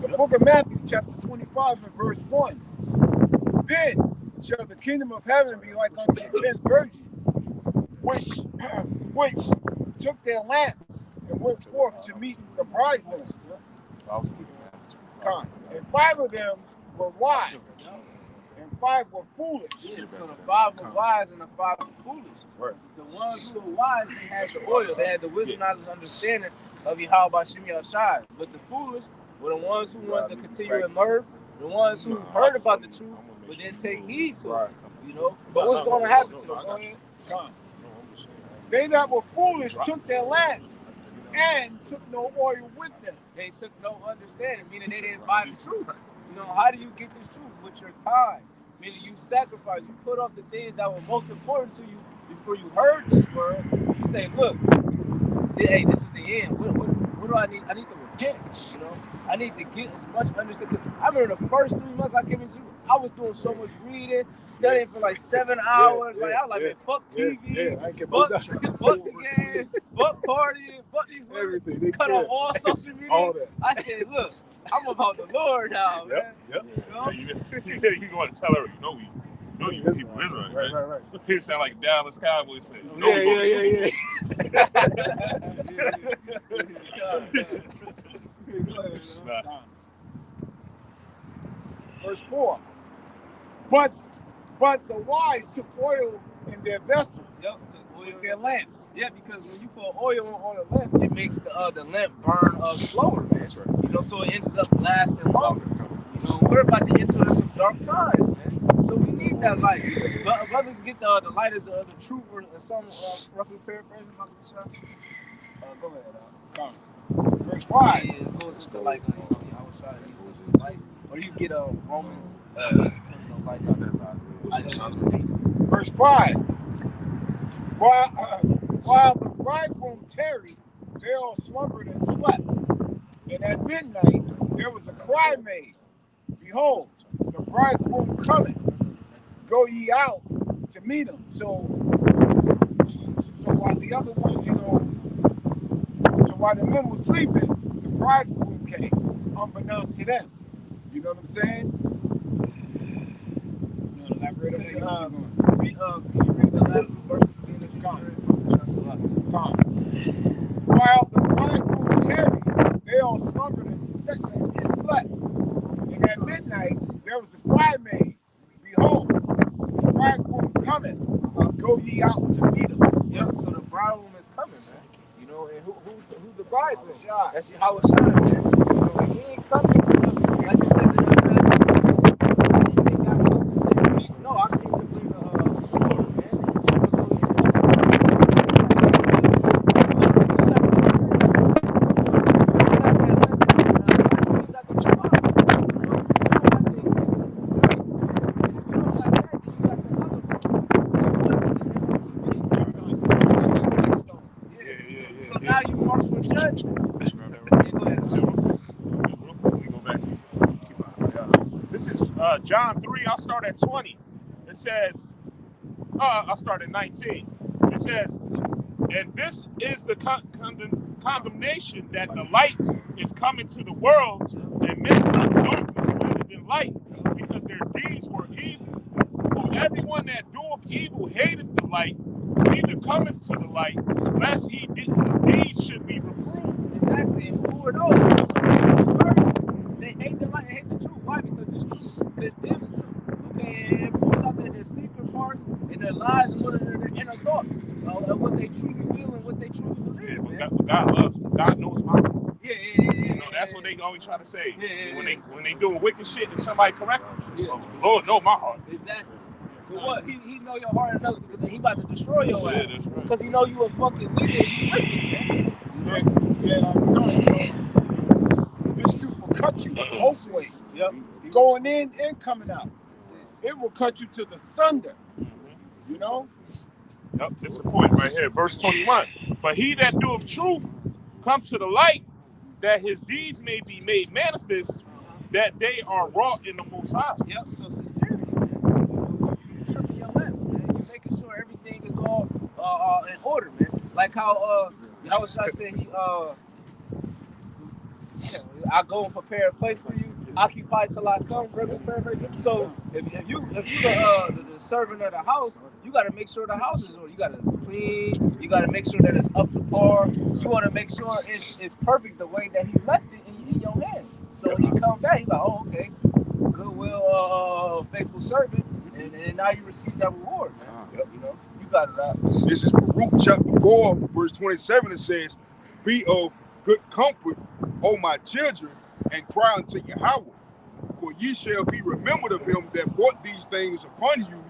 The book of Matthew, chapter 25 and verse 1. Then shall the kingdom of heaven be like unto 10 virgins, which took their lamps and went forth to meet the bridegroom. And 5 of them were wise, and 5 were foolish. Yeah, so the 5 were wise and the 5 were foolish. Right. The ones who were wise, they had the oil, they had the wisdom, knowledge, understanding of Yahweh Shemi Shai. But the foolish were the ones who wanted to continue in murder, the ones who heard about the truth, but didn't take heed to it. You know? But what's going to happen to them? They that were foolish took their lamps and took no oil with them. They took no understanding, meaning they didn't buy the truth. You know, how do you get this truth? With your time. Meaning you sacrifice, you put off the things that were most important to you before you heard this word. You say, look, hey, this is the end. What do I need? I need to repent, you know? I need to get as much understanding. Because I remember the first 3 months I came into, I was doing so much reading, studying for like 7 hours. I was like, man, fuck TV, fuck the game. fuck partying, fuck these women, Everything. They cut care. off all social media. All that. I said, look, I'm about the Lord now, man. Yep. You know? You going to tell her, you know you people Israel, Right. He sound like Dallas Cowboys fan. You know Yeah. Nah. Verse 4. But the wise took oil in their vessels Yep. So oil, with their lamps. yeah, because when you put oil on the lamp, it makes the lamp burn slower, man. You know, so it ends up lasting longer. You know, we're about to enter some dark times, man. So we need that light. But brother, get the light of the truth or some roughly paraphrasing about this stuff. Go ahead. Verse 5. Yeah, it goes into like I was trying to use light, or you get Romans turn the light down. Verse 5. While the bridegroom tarried, they all slumbered and slept. And at midnight there was a cry made, behold, the bridegroom cometh. Go ye out to meet him. So while the other ones, while the men were sleeping, the bridegroom came, unbeknownst to them. You know what I'm saying? You want to elaborate on that? Can you read the last verse? While the bridegroom tarried, they all slumbered and slept. And at midnight there was a cry made, behold, the bridegroom cometh. Go ye out to meet him. Yep. So the bridegroom is coming, man. You know, and who's the bridegroom? That's how it shines, man. You know, he ain't coming to us. Like you said, no, I came to bring the sword, man. So now you march for judgment. This is John 3. I'll start at 20. It says, I'll start at 19. It says, and this is the condemnation that the light is coming to the world, and men love darkness rather than light, because their deeds were evil. For everyone that doeth evil hateth the light, neither cometh to the light, lest his deeds should be reproved. Exactly. And who are those? They hate the light, they hate the truth. Why? Because it's true. Because them the truth. Okay, and it proves out that their secret parts and their lies and what are their inner thoughts, of what they truly feel and what they truly believe. Yeah, man. but God loves, God knows my heart. Yeah. You know, that's what they always try to say. Yeah. When they doing wicked shit and somebody correct them, Lord know my heart. Exactly. But what? He know your heart enough because he about to destroy your Yeah, ass. that's right. Because he know you a fucking nigga and you wicked, man. This truth will cut you both ways. Yep. Going in and coming out. It will cut you to the sunder. You know? Yep, this is the point right here, verse 21. But he that doeth truth come to the light, that his deeds may be made manifest, that they are wrought in the Most High. Yep. So sincerity, man. You tripping your lips, man. You making sure everything is all in order, man. Like how I said I go and prepare a place for you, occupy till I come. So if you the servant of the house, you got to make sure the house is ordered. You got to clean. You got to make sure that it's up to par. You want to make sure it's perfect the way that he left it in your hands. So when you come back, you like, oh, okay, goodwill, faithful servant, and now you receive that reward, man. You know, you got it out. This is Baruch chapter 4, verse 27. It says, be of good comfort, O my children, and cry unto Yahweh. For ye shall be remembered of him that brought these things upon you.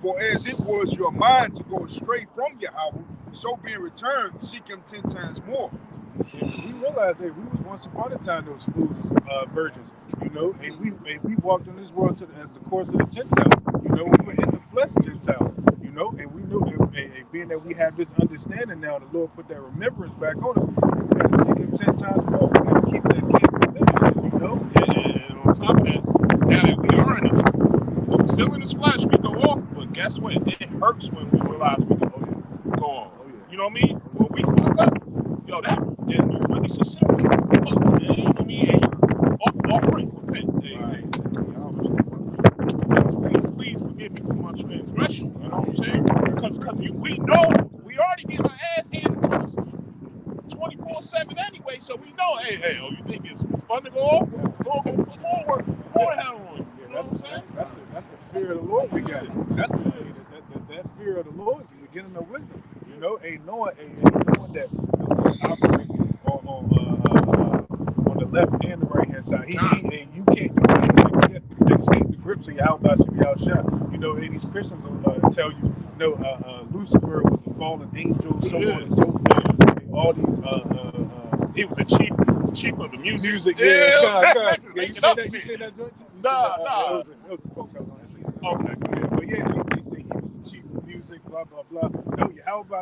For as it was your mind to go astray from Yahweh, so being returned, seek him 10 times more. We realize that we was once upon a time those foolish virgins, you know, and we walked in this world as the course of the Gentiles. You know, we were in the flesh Gentiles, you know, and we knew, and being that we have this understanding now, the Lord put that remembrance back on us. We got to seek him 10 times more. We got to keep that kingdom living, you know. And on top of that, now that we are in the truth, we're still in this flesh, we go off, but guess what? It hurts when we realize we can go off. You know what I mean? When we fuck up, yo, that and you really sincere. You know what I mean? And offer it for pay. Please forgive me for my transgression. You know what I'm saying? Because we know we already get our ass handed to us 24/7 anyway. So we know, hey, oh, you think it's fun to go off? Lord gonna put more work, more hell on you. You know what I'm saying? That's the fear of the Lord we got. That's that fear of the Lord is the beginning of wisdom. You know, knowing that the Lord operates on the left and the right hand side. And you can't escape the grips of Yahweh Shah. You know, and these Christians will tell you, Lucifer was a fallen angel, so on and so forth. And all these he was the chief of the music. Yeah, You say that joint too? Nah. It was a post I was on Instagram. Okay. Yeah, but yeah, they say he was the chief of music, blah blah blah. No, Yahweh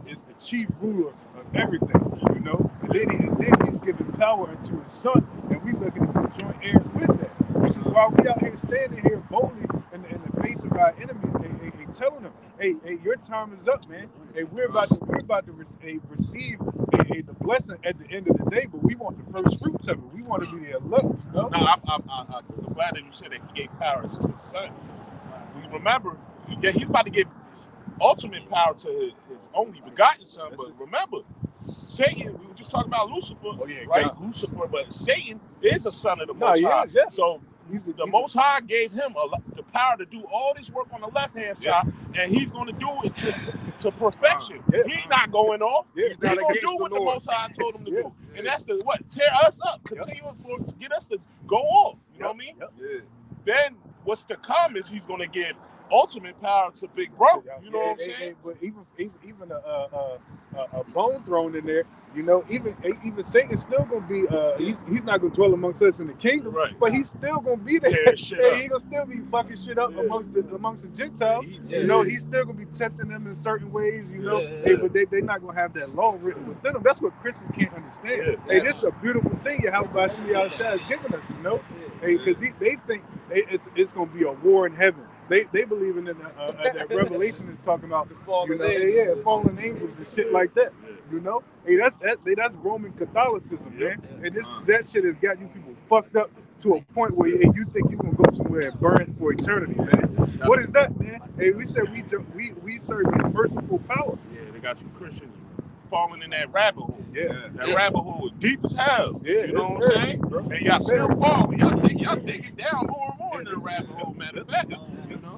is the chief ruler of everything, you know. And then he's giving power unto his son, and we looking to be joint heirs with that. Which is why we out here standing here boldly in the face of our enemies and telling them, hey, your time is up, man. Hey, we're about to receive the blessing at the end of the day, but we want the first fruits of it. We want to be the elect, you know. No, I'm glad that you said that he gave power to his son. We remember, he's about to give ultimate power to his only begotten son. But remember, Satan, we were just talking about Lucifer, right? God. Lucifer, but Satan is a son of the Most High. Yeah. So the Most High gave him the power to do all this work on the left-hand side, and he's going to do it to perfection. He's not going off. He's going to do what the Most High told him to do. And that's tear us up, continue to get us to go off. You know what I mean? Yeah. Then what's to come is he's going to give ultimate power to Big Bro. You know what I'm saying? But even a bone thrown in there, you know, even Satan's still gonna be he's not gonna dwell amongst us in the kingdom, right? But he's still gonna be there. He's gonna still be fucking shit up amongst the Gentiles. You know, he's still gonna be tempting them in certain ways. You know, but they're not gonna have that law written within them. That's what Christians can't understand. Hey, this is a beautiful thing Yahweh Shah has given us. You know, because they think it's gonna be a war in heaven. They believe in that Revelation is talking about the fallen angels and shit like that. You know, hey, that's Roman Catholicism, man. And that shit has got you people fucked up to a point where you think you're gonna go somewhere and burn for eternity, man. What is that, man? Hey, we said we serve a merciful power. Yeah, they got you Christians falling in that rabbit hole. That rabbit hole is deep as hell. You know what I'm saying? Deep, and y'all still falling. Y'all digging down more and more into the rabbit hole, matter of fact.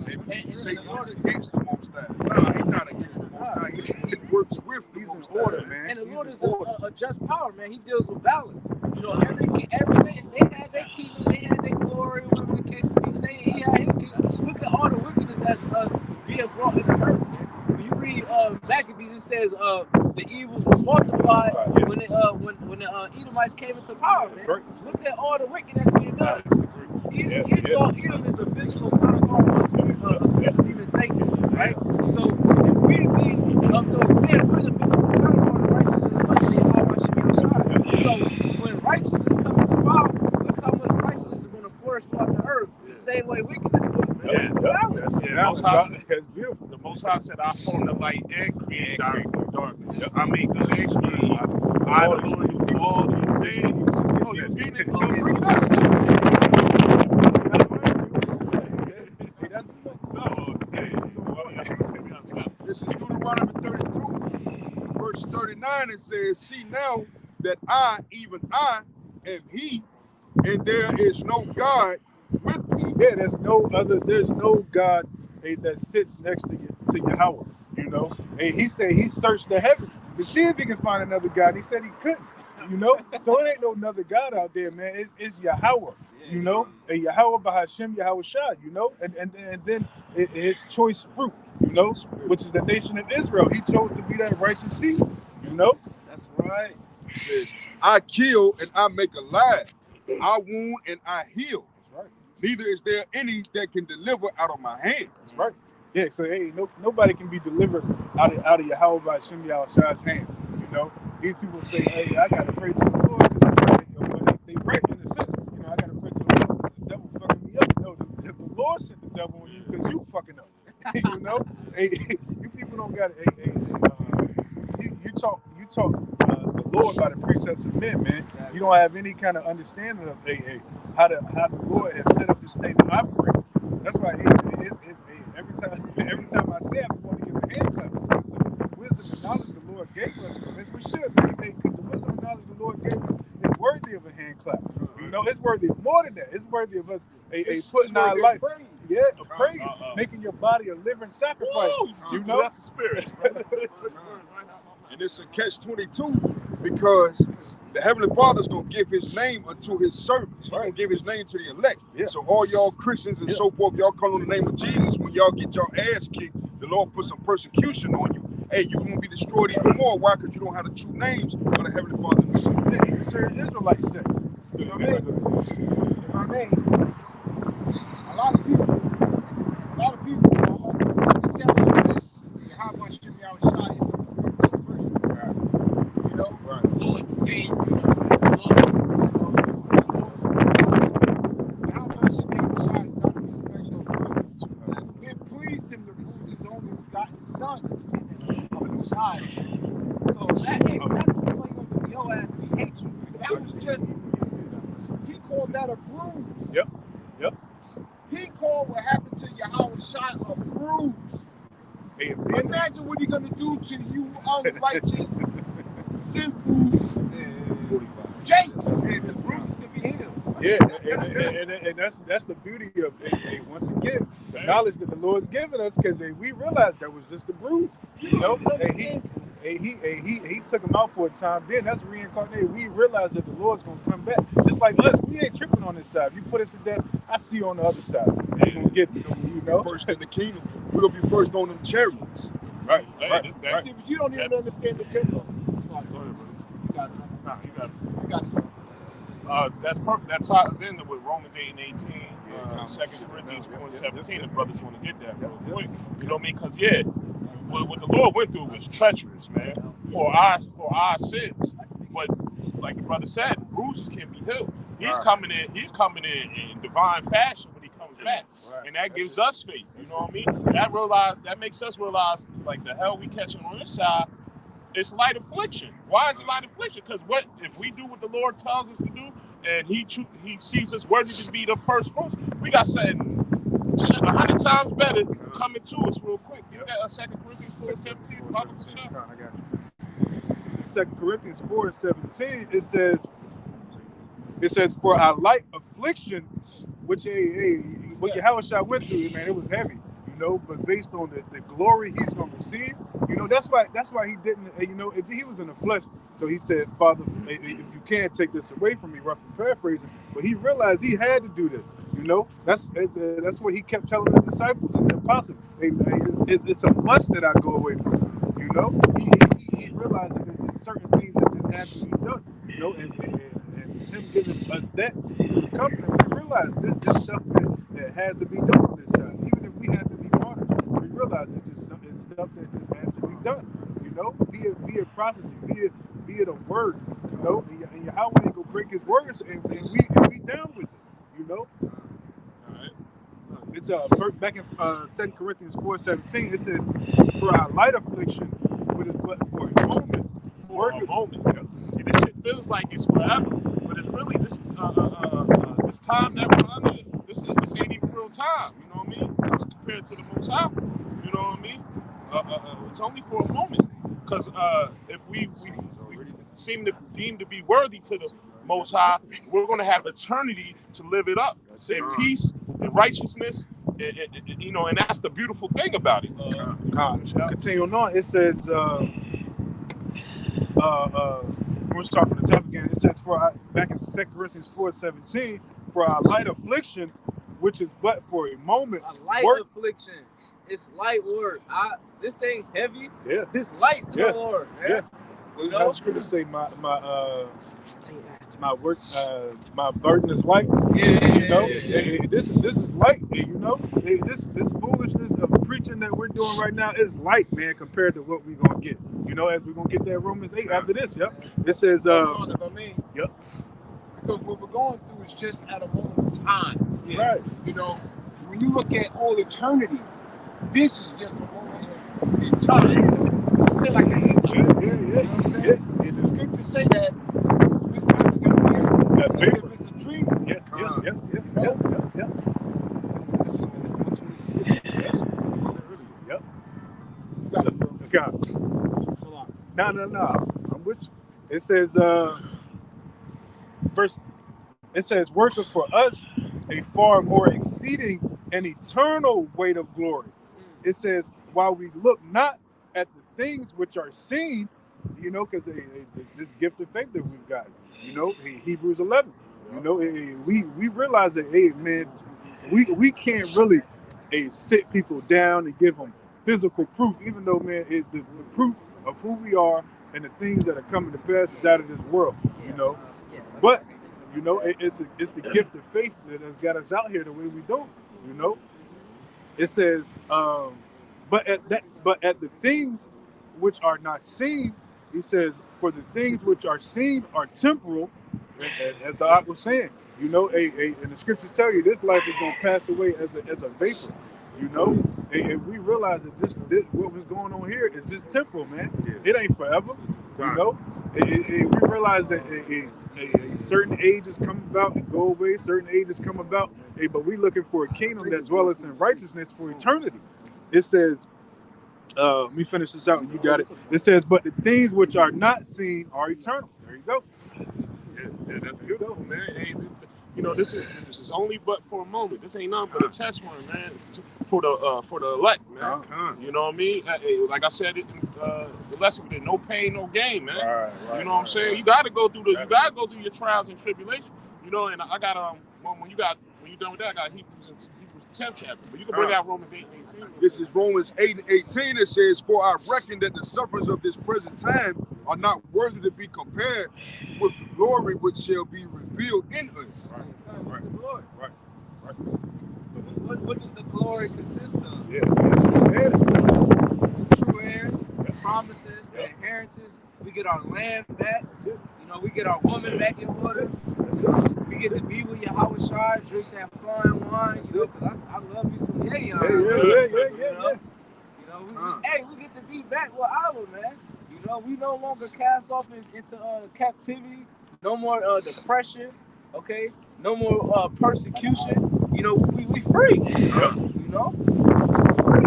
And Satan is against the Most High. No, he's not against the Most High. He works with the Most High. Order, man. And the Lord is a just power, man. He deals with balance. You know, every man, they had their kingdom, they had their glory, whatever the case may be. Saying he had his kingdom. Look at all the wickedness that's being brought in the earth, man. When you read Maccabees, it says the evils was multiplied when the Edomites came into power, man. Right. Look at all the wickedness being done. Esau, Edom is the physical counterpart of a spiritual demon Satan, right? So if we be of those men, we're the physical counterpart of righteousness and so when righteousness comes into power, look how much righteousness is going to flourish throughout the earth, the same way wickedness was, man. The Most High said, I form the light and create darkness. I make good and evil. I, the Lord, do all these things. Oh, you're reading it? Bring it up. This is Deuteronomy 32, verse 39. It says, see now that I, even I, am he, and there is no God with me. Yeah, there's no God that sits next to Yahweh, you know. And he said he searched the heavens to see if he can find another God. He said he couldn't, you know. So it ain't no another God out there, man. It's Yahweh, you know. And Yahweh Bahashem Yahweh Shah, you know. And then his choice fruit, you know, which is the nation of Israel. He chose to be that righteous seed, you know. That's right. He says, I kill and I make alive. I wound and I heal. That's right. Neither is there any that can deliver out of my hand. That's right. Yeah, so hey, nobody can be delivered out of Yahweh by Shem Shah's hand. You know, these people say, hey, I gotta pray to the Lord because they right in a sense. You know, I gotta pray to the Lord because the devil fucking me up. No, the Lord sent the devil on you because you fucking up. You know, hey, you people don't got taught the Lord by the precepts of men, man. You don't have any kind of understanding of how the Lord has set up this thing to operate. That's why every time I say it, I want to give a hand clap. The wisdom and knowledge the Lord gave us, as we should, because the wisdom and knowledge the Lord gave us is worthy of a hand clap. You know, it's worthy of more than that. It's worthy of us putting our life, praise, making your body a living sacrifice. You know, that's the spirit. And it's a catch-22 because the Heavenly Father's gonna give His name unto His servants. He's gonna give His name to the elect. Yeah. So all y'all Christians and so forth, y'all call on the name of Jesus. When y'all get your ass kicked, the Lord put some persecution on you. Hey, you gonna be destroyed even more. Why? Because you don't have the true names of the Heavenly Father and the Son. Yeah, sir, Israelite sense. You know what I mean? If I may, a lot of people are misconceptions that how much Jimmy outside is a respectful person. You know, Lord saying, how much Jimmy outside is not a respectful person. It pleased him to lose his only begotten son of the child. So that ain't nothing over your ass. We hate you. That was just. He called that a bruise. Yep. He called what happened to Yahweh Shai a bruise. Hey, imagine what he's gonna do to you unrighteous, sinful Jakes. The bruises could be healed. Yeah, and that's the beauty of it. Once again, the knowledge that the Lord's given us, because we realized that was just a bruise. You know, he took him out for a time. Then that's reincarnated. We realized that the Lord's gonna come back. Just like us, we ain't tripping on this side. You put us to death, I see you on the other side. You gonna get it, you know. First in the kingdom, we're gonna be first on them chariots. Right. See, but you don't even understand the kingdom. It's like, go ahead, brother. You got it. That's perfect. That ties in with Romans 8:18, 2 Corinthians 4:17. The brothers want to get that real quick. You know what I mean? Because what the Lord went through was treacherous, man, for our sins. But like the brother said, bruises can be healed. He's coming in divine fashion when he comes back, and that gives us faith. You know what I mean? That makes us realize, like, the hell we catching on this side. It's light affliction. Why is it light affliction? Because what if we do what the Lord tells us to do, and He sees us worthy to be the first fruits, we got something 100 times better coming to us real quick. Give that 2 Corinthians 4:17. I got you. 2 Corinthians 4:17. It says, for our light affliction, which what Yahweh went through, man, it was heavy. You know, but based on the glory he's going to receive, you know, that's why he didn't, you know, he was in the flesh. So he said, Father, if you can't take this away from me, roughly paraphrasing, but he realized he had to do this. You know, that's what he kept telling the disciples and the apostles. It's a must that I go away from him. You know, he realized that there's certain things that just have to be done. You know, and him giving us that covenant, we realize this stuff that has to be done on this side. Even if we have to be martyred, we realize it's stuff that just has to be done. You know, via prophecy, via the word. You know, and Yahweh ain't gonna break His words, and we down with it. You know. It's back in 2 Corinthians 4:17. It says, "For our light affliction, which is but for a moment." For a moment. See, this shit feels like it's forever, but it's really this time that we're under. This ain't even real time. You know what I mean? Just compared to the Most High. You know what I mean? It's only for a moment. Because if we seem to deem to be worthy to the Most High, we're going to have eternity to live it up in peace, in righteousness, you know, and that's the beautiful thing about it. Continuing on, it says, we'll start from the top again. It says, back in 2 Corinthians 4:17, for our light affliction, which is but for a moment. A light affliction. It's light work. This ain't heavy. Yeah. This light to the Lord. Man. Yeah. You know? I was going to say my work, my burden is light. You know, this is light. You know, this foolishness of preaching that we're doing right now is light, man, compared to what we're gonna get. You know, as we're gonna get that Romans 8 after this. Yep. It says, Yep. Because what we're going through is just at a moment of time. Yeah. Right. You know, when you look at all eternity, this is just a moment in time. Say like a hiccup. Yeah. God. No. I'm with you. It says, worketh for us a far more exceeding and eternal weight of glory. It says, while we look not at the things which are seen, you know, because this gift of faith that we've got, you know, Hebrews 11, you know, we realize that, hey, man, we can't really sit people down and give them physical proof, even though, man, the proof of who we are and the things that are coming to pass is out of this world, you know. But, you know, it's the gift of faith that has got us out here the way we don't, you know. It says, but at the things which are not seen, he says, for the things which are seen are temporal, as the Ak was saying. You know, and the scriptures tell you this life is going to pass away as a vapor. You know, and we realize that this what was going on here is just temporal, man. It ain't forever. You know, we realize that a certain ages come about and go away. Certain ages come about, but we looking for a kingdom that dwelleth in righteousness for eternity. It says, let me finish this out and you got it. It says, but the things which are not seen are eternal. There you go. Yeah, that's beautiful, man. Hey, you know, this is only but for a moment. This ain't nothing but a test run, man, for the elect, man. You know what I mean? Like I said, the lesson did no pain, no gain, man. Right, you know what I'm saying? You got to go through you got to go through your trials and tribulations. You know, and I got when you're done with that, I got Hebrews 10th chapter. But you can bring out Romans 8:18. This is Romans 8:18. It says, "For I reckon that the sufferings of this present time are not worthy to be compared with the glory which shall be revealed in us." Right. What does the glory consist of? Yeah. True heirs, the promises, the inheritance. We get our land back. That's it. You know, we get our woman back in order. That's it. We get to be with Yahweh Shai, drink that fine wine. You know, because I love me some Yayon. You know, we get to be back with Abba, man. You know, we no longer cast off into captivity. No more depression. Okay, no more persecution. You know, we free. You know, free.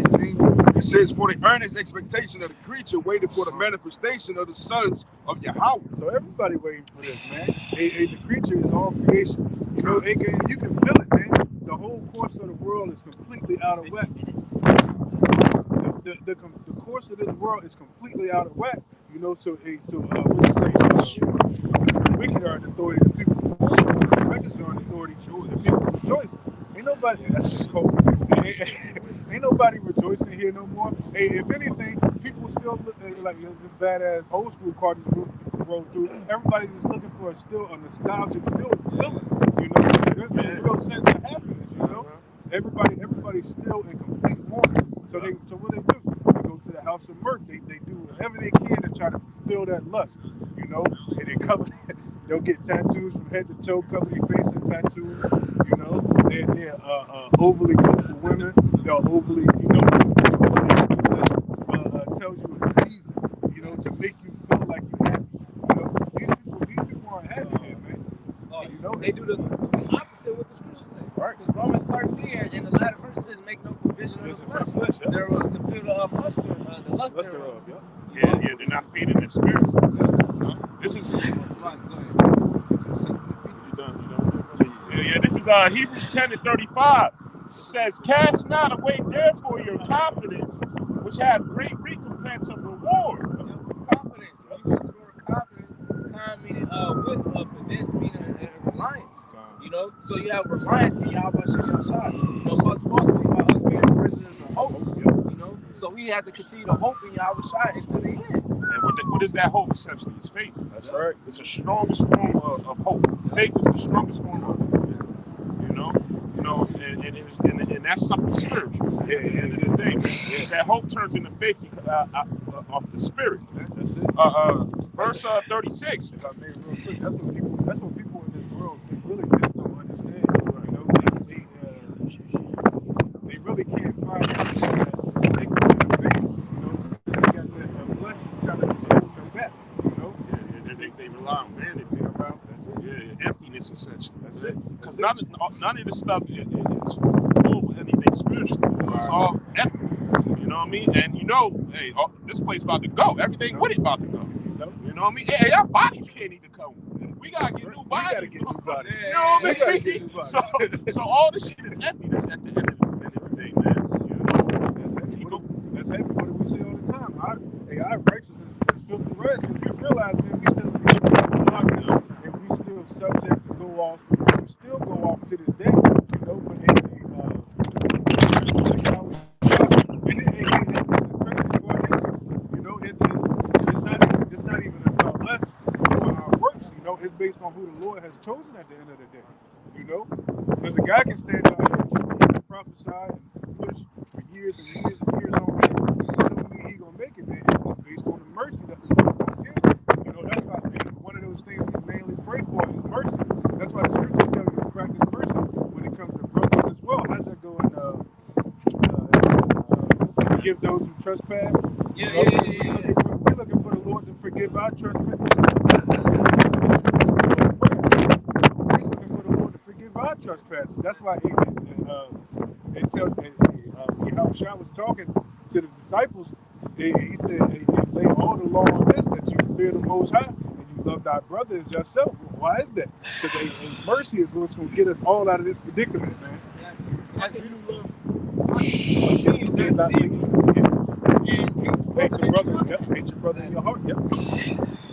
19. It says, "For the earnest expectation of the creature waited for the manifestation of the sons of Yahweh." So everybody waiting for this, man. The creature is all creation. You know, you can feel it, man. The whole course of the world is completely out of whack. The course of this world is completely out of whack. You know, so what you say? The wicked are in authority. The people the righteous are in authority. The people rejoice. Ain't nobody. That's just cold. Ain't nobody rejoicing here no more. Hey, if anything, people still look like this badass old school car just roll through. Everybody's just looking for a nostalgic feeling. You know, there's no real sense of happiness. You know, everybody's still in complete mourning. So what they do? They go to the house of mirth. They do whatever they can to try to fulfill that lust. You know, and they cover. They'll get tattoos from head to toe, cover their face in tattoos. You know, they're overly good for women. They'll overly, you know, tells you a reason, you know, to make you feel like you're happy. You know, these people aren't happy here, man. You know, they do the opposite of what the scriptures say. Right. Because Romans 13 in the latter verse says, "Make no provision of the flesh." They're to feel the lust thereof. Yeah, they're not feeding their spirits. This is. This is Hebrews 10:35. It says, "Cast not away therefore your confidence, which have great recompense of reward." Confidence. When you get to the word confidence, con meaning with, finesse meaning reliance. You know, so you have reliance in Yahweh Shai. You know, what's supposed to be about us being prisoners of hope. You know, so we have to continue to hope in Yahweh Shai until the end. And what is that hope essentially? It's faith. That's right. It's the strongest form of hope. Faith is the strongest form of hope. And that's something spiritual. At the end of the day, man. That hope turns into faith off the spirit. That's it. Verse 36. If I may, real quick, that's what people in this world they really just don't understand. You know, they really can't find anything that they can do faith. You know, so they got that flesh is kind of just holding them back. You know, they rely on vanity. That's it. Yeah, emptiness essentially. That's it. Because none of this stuff is full of anything spiritual. It's all empty. You know what I mean? And hey, this place about to go. Everything with it about to go. You know what I mean? Hey, our bodies can't even come. We gotta get new bodies. You know what I mean? So all this shit is emptiness at the end of the day, man. You know? That's heavy. What do we say all the time? Our righteousness is filthy rags because we realize, man, we still locked up and we still subject to go off. We still go off to this day, but it's not even about us doing our works. It's based on who the Lord has chosen at the end of the day. Because a guy can stand out here and prophesy and push for years and years and years on end. Don't mean he gonna make it, man. It's based on the mercy that the Lord gonna give. That's why one of those things we mainly pray for is mercy. That's why the scriptures tell you to practice mercy when it comes to brothers as well. How's that going? Forgive those who trespass. We're looking for the Lord to forgive our trespasses. We're looking for the Lord to forgive our trespasses. That's why it said Yahushua was talking to the disciples. He said, lay all the law on this, that you fear the Most High and you love thy brother as yourself. Why is that? Because mercy is what's going to get us all out of this predicament, man. How can you love hate your brother in your heart? Yep.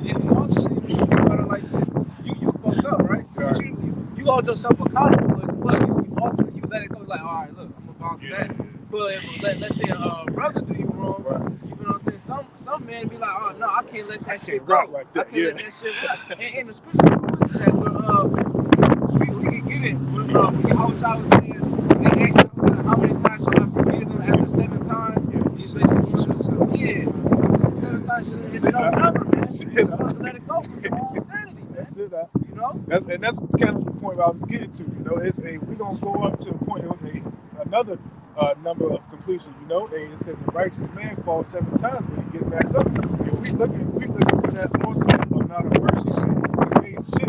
It's also like you fucked up, right? You hold yourself accountable, but you ultimately you let it go. Like, all right, look, I'm gonna bounce that. But let's say a brother do you wrong, you know what I'm saying? Some men be like, oh no, I can't let that shit go. Like that. I can't let that shit go. And the scripture goes that, we can get it. When Yahushua was saying, they asked him, how many times shall I forgive them? After 7 times. Yeah. 7 times is no number, man. You're supposed to let it go for your own sanity, man. That's it. That's kind of the point I was getting to. We're gonna go up to a point of another number of completion. It says a righteous man falls 7 times, but he gets back up. We looking for that ultimate amount of mercy, man. Because shit.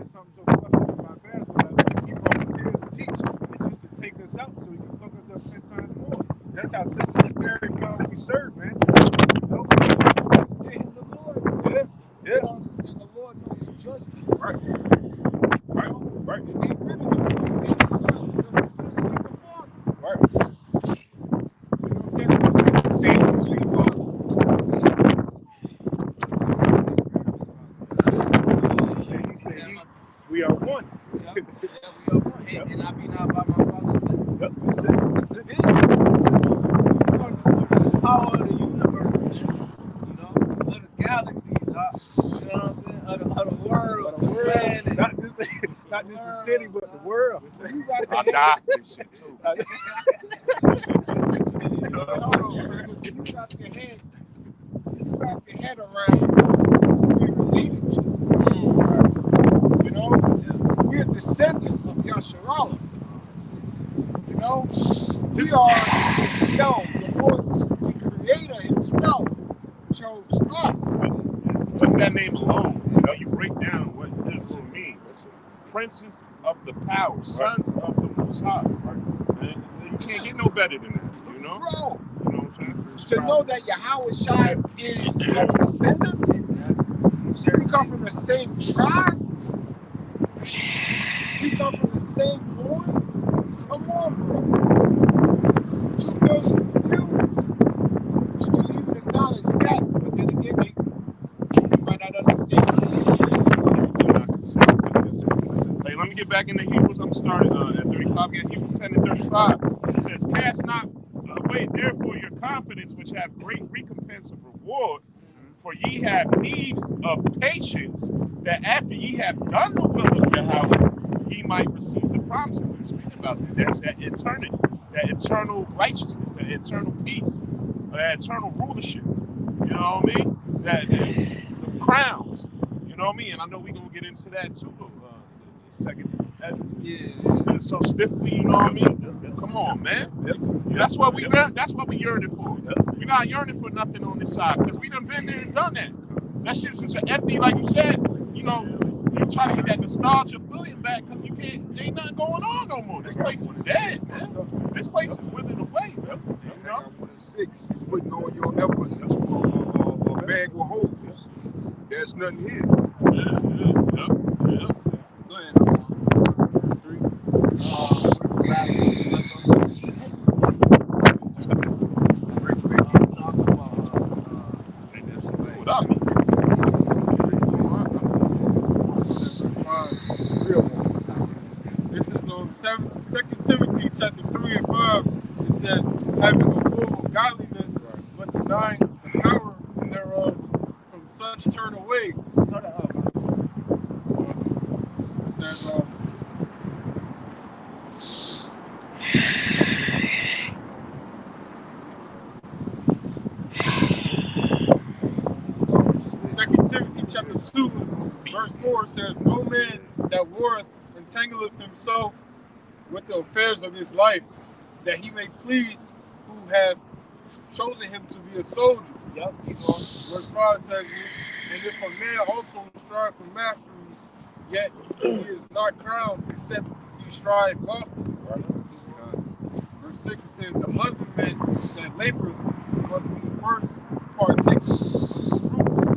Something so fucked up in my past when he brought us here to teach. It's just to take us out so he can fuck us up 10 times more. That's the scary God we serve, man. Understand the Lord. Yeah. Understand the Lord knows your judgment. Right. And they really don't understand the Son because the Son is the Father. Right. You know what I'm saying? Same Father. He said we are one. We are one. And I be not by my Father's business. Yep. That's it. The power of the universe, of the galaxies, you know what I'm saying? Of the world. Not just the city, but the world. I died for this shit too. You wrap your head around who we related to. We're descendants of Yasharallah. We are, the Lord, the Creator Himself chose us. Just that name alone, you break down what this means. Princes of the power, sons of the Most High. And you can't get no better than that, Bro, You know what I'm saying? to know that Yahushua is your descendant, we come from the same tribe. We come from the same loins. Come on, bro. Too girls confused to even acknowledge that, but then again, they might not understand. Hey, let me get back into Hebrews. I'm starting at 35 again. Hebrews 10 and 35. It says, cast not away therefore your confidence, which have great recompense of reward. For ye have need of patience, that after ye have done the will of Yahweh, ye might receive the promises. We're speaking about that. That's that eternity, that eternal righteousness, that eternal peace, that eternal rulership. You know what I mean? That the crowns. You know what I mean? And I know we're going to get into that too. Second. Yeah. So stiffly, you know what I mean? Come on, man. That's what we yearning for. We're not yearning for nothing on this side because we done been there and done that. That shit's just empty, like you said. You try to get that nostalgia feeling back because you can't. Ain't nothing going on no more. This place is dead, man. This place is withering away, man. You know? 6, putting all your efforts into a bag with holes. There's nothing here. Yeah. Go ahead. Verse 3. This is on 2 Timothy chapter 3 and 5. It says, having a form of godliness, but denying the power thereof, from such turn away. It says, Second Timothy chapter 2, verse 4 says, no man that warreth entangleth himself with the affairs of this life, that he may please who have chosen him to be a soldier. Yep. Verse 5 says, and if a man also strive for masteries, yet he is not crowned except he strive lawfully. Right? Verse 6 it says, the husbandman that laboreth must be first partaker of the fruits.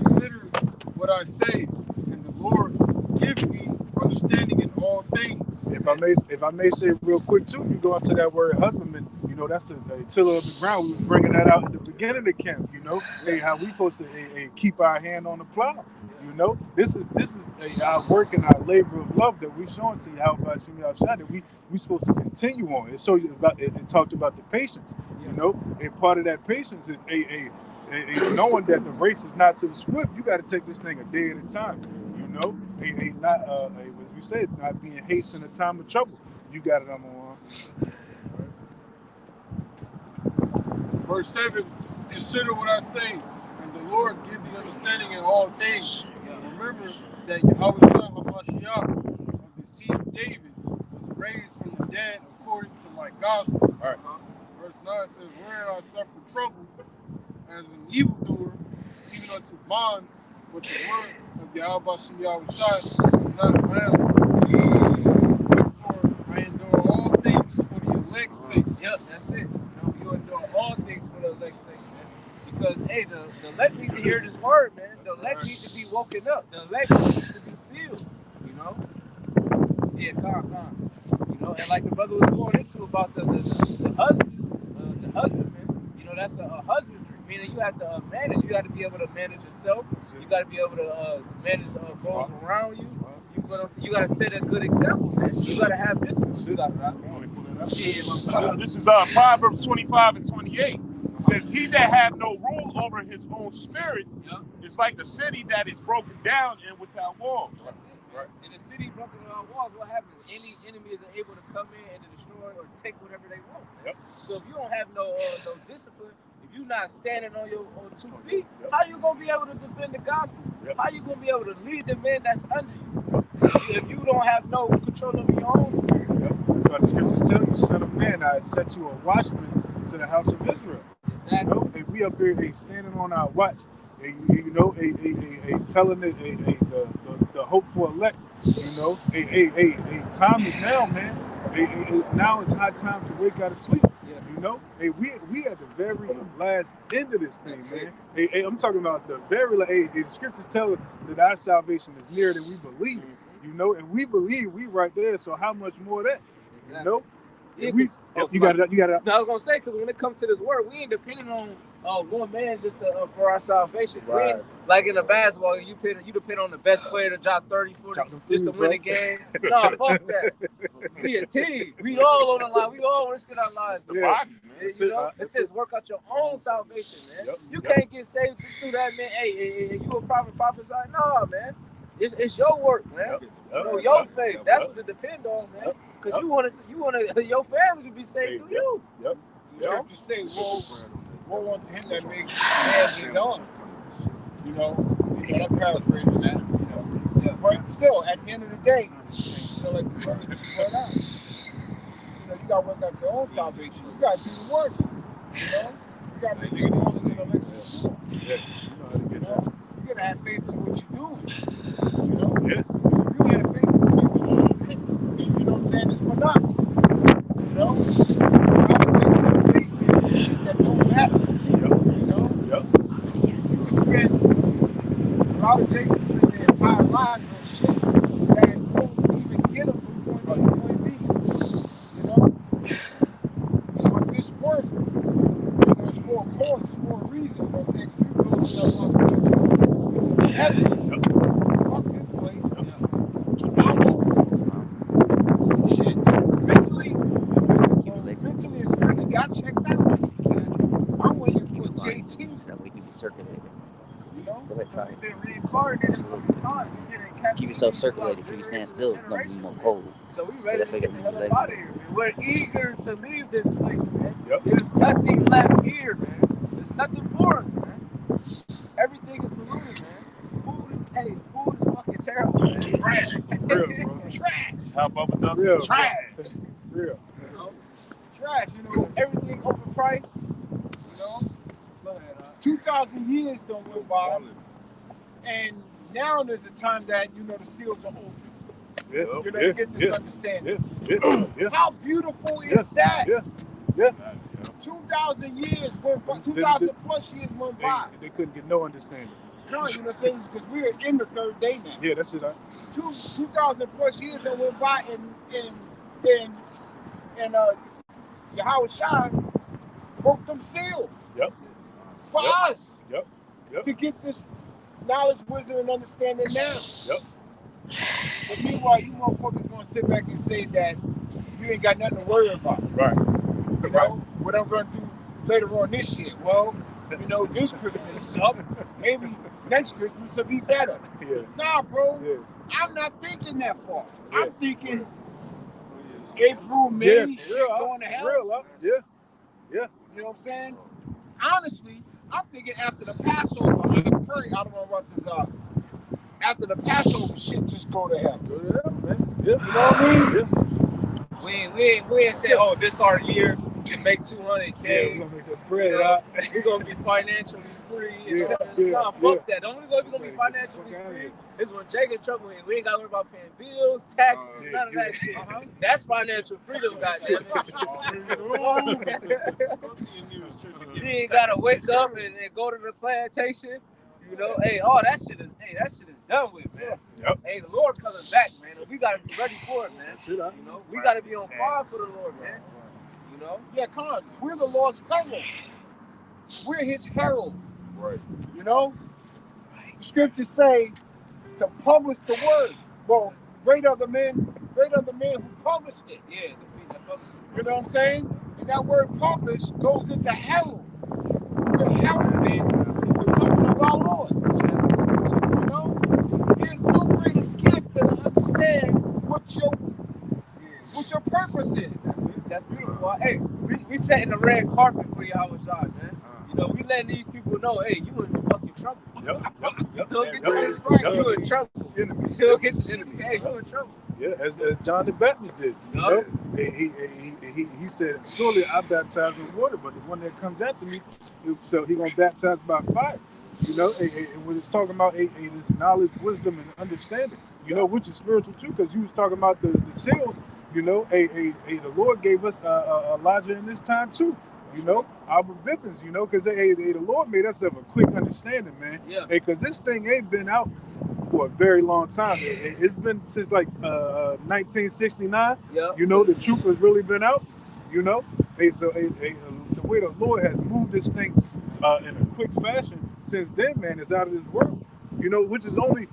Consider what I say, and the Lord give thee understanding in all things. If I may say real quick too, you go into that word husbandman, you know, that's a tiller of the ground. We was bringing that out at the beginning of the camp, you know, how we supposed to keep our hand on the plow. You know, this is our work and our labor of love that we showing to Yahweh Shemi outside that we supposed to continue on. It showed you about it talked about the patience, you know, and part of that patience is a knowing that the race is not to the swift. You got to take this thing a day at a time, you know, not as you said, not being hasty in a time of trouble. You got it on the one. Verse 7, consider what I say, and the Lord give thee understanding in all things. Remember that Yahweh HaMashiach of the seed of David was raised from the dead according to my gospel. All right. Verse 9 says, wherein I suffer trouble as an evildoer, even unto bonds, but the word of Yahweh Shemi is not bound. Therefore I endure all things for the elect's sake. Yep, that's it. You know, you endure all things for the elect's sake, man. Because, hey, the elect need to hear this word, man. The elect need to be woken up. The elect needs to be sealed, you know? Yeah, calm. You know, and like the brother was going into about the husbandman, you know, that's a husbandry. Meaning you have to manage. You got to be able to manage yourself. You got to be able to manage those around you. You got to set a good example, man. You got to have discipline. This is Proverbs 25 and 28. It says, he that hath no rule over his own spirit is like the city that is broken down and without walls. Right. In a city broken without walls, what happens? Any enemy is able to come in and destroy or take whatever they want. Yep. So if you don't have no discipline, if you're not standing on your 2 feet, how you gonna be able to defend the gospel? How you gonna be able to lead the men that's under you? If you don't have no control over your own spirit. That's why the scriptures tell you, son of man, I have set you a watchman to the house of Israel. Exactly. You know, and we up here standing on our watch, you know, telling the hopeful elect, you know, time is now, man. Now it's high time to wake out of sleep. You know, we at the very last end of this thing, man. I'm talking about the very the scriptures tell us that our salvation is nearer than we believe. You know, and we believe we right there. So how much more of that? You know, yeah, you got it. No, I was gonna say, because when it comes to this word, we ain't depending on one man just for our salvation. Right. We ain't, like in the basketball, you depend on the best player to drop 30, 40 just to win the game. No, fuck that. We a team. We all on the line. We all risking our lives. The body, man. You know, it says work out your own salvation, man. You can't get saved through that, man. Hey, you a prophet prophesy? No, man. It's your work, man. You know, your faith. That's what it depends on, man. Because you want your family to be saved through you. Yep. You know? You say, woe unto him that makes man his own. You know, that paraphrasing that. You know, but still, at the end of the day, you know, like the brother just brought out, you know, you got to work out your own salvation. You got to do the work. You know, you got to make your own election. You know, you get gotta have faith in what you're doing. You know? Yeah. If you have faith in what you're doing, you know what I'm saying? It's for nothing. You know? I would take some faith in shit that don't matter. You know? You can spend Robert Jackson spent their entire lives on shit that won't even get them from point A to point B. You know? But this work, you know, it's for a cause, it's for a reason. You know what I'm saying? You build yourself up, which is heaven. Fuck this place. Shit, mentally and spiritually, I checked out. I'm waiting for JT. So we can be circulated. You know? Go ahead, try it. You've been reincarnated so many times. Keep yourself circulated. If you stand still, it's going to be more cold. So we ready that's to why get you the gotta hell move up out of here, man. We're eager to leave this place, man. Yep. There's nothing left here, man. There's nothing for us, man. Everything is polluted, man. Food is fucking terrible, man. Trash. Real, bro. Trash. How Bubba does Real. it? Trash. Real. You know? Trash, you know. Everything open price. You know? Go ahead, 2,000 years don't go by. And now there's a time that, you know, the seals are open. Yeah. You know, you get this understanding. Yeah. How beautiful is that? Yeah. 2,000 years went by, 2,000 plus years went by. They couldn't get no understanding. No, you know what I'm saying? Because we're in the third day now. Yeah, that's it. 2,000 plus years that went by, and Yahweh Shai broke them seals. Yep. For us. Yep. To get this knowledge, wisdom, and understanding now. Yep. But meanwhile, you motherfuckers gonna sit back and say that you ain't got nothing to worry about. Right. You know what I'm gonna do later on this year? Well, you know, this Christmas sucked. Maybe next Christmas will be better. Yeah. Nah, bro. Yeah. I'm not thinking that far. Yeah. I'm thinking April, May, shit going to hell. Yeah. You know what I'm saying? Honestly, I'm thinking after the Passover, I pray, I don't know what this are. After the Passover, shit just go to hell. Go to hell, man. Yeah. You know what I mean? Yeah. We ain't say, oh, this our year to make 200K. Yeah, we're gonna make that bread, right? We're gonna be financially free. Yeah, Nah, fuck that. The only way we're gonna be financially free is when Jake in trouble and we ain't gotta worry about paying bills, taxes, none of that shit. That's financial freedom, goddamn it. You ain't gotta wake up and go to the plantation. You know, that shit is done with, man. Yep. Hey, the Lord coming back, man. We gotta be ready for it, man. That's it, huh? You know, we gotta be on fire for the Lord, man. You know? Yeah, come on. We're the Lord's herald. We're his herald. Right. You know? The scriptures say to publish the word. Well, great are the men who published it. Yeah, You know what I'm saying? And that word publish goes into herald. We're heralding the coming of our Lord. You know? There's no greater gift than to understand what your purpose is. That's beautiful. Hey, we setting the red carpet for Yahweh Shai, man. You know, we letting these people know, hey, you in fucking trouble. Yep. You don't get Yep. this right. Yep. You in trouble. Enemy. You don't get your enemy. Hey, you in trouble. Yeah, as John the Baptist did. You know? He said, surely I baptize with water, but the one that comes after me, so he gonna baptize by fire. You know, and when it's talking about this knowledge, wisdom, and understanding, you know, which is spiritual too, because you was talking about the seals. You know, the Lord gave us Elijah in this time too. You know, Albert Biffins. You know, because the Lord made us have a quick understanding, man. Yeah. Because this thing ain't been out for a very long time. It's been since like 1969. Yeah. You know, the truth has really been out. You know, the way the Lord has moved this thing in a quick fashion since then, man, is out of this world. You know, which is only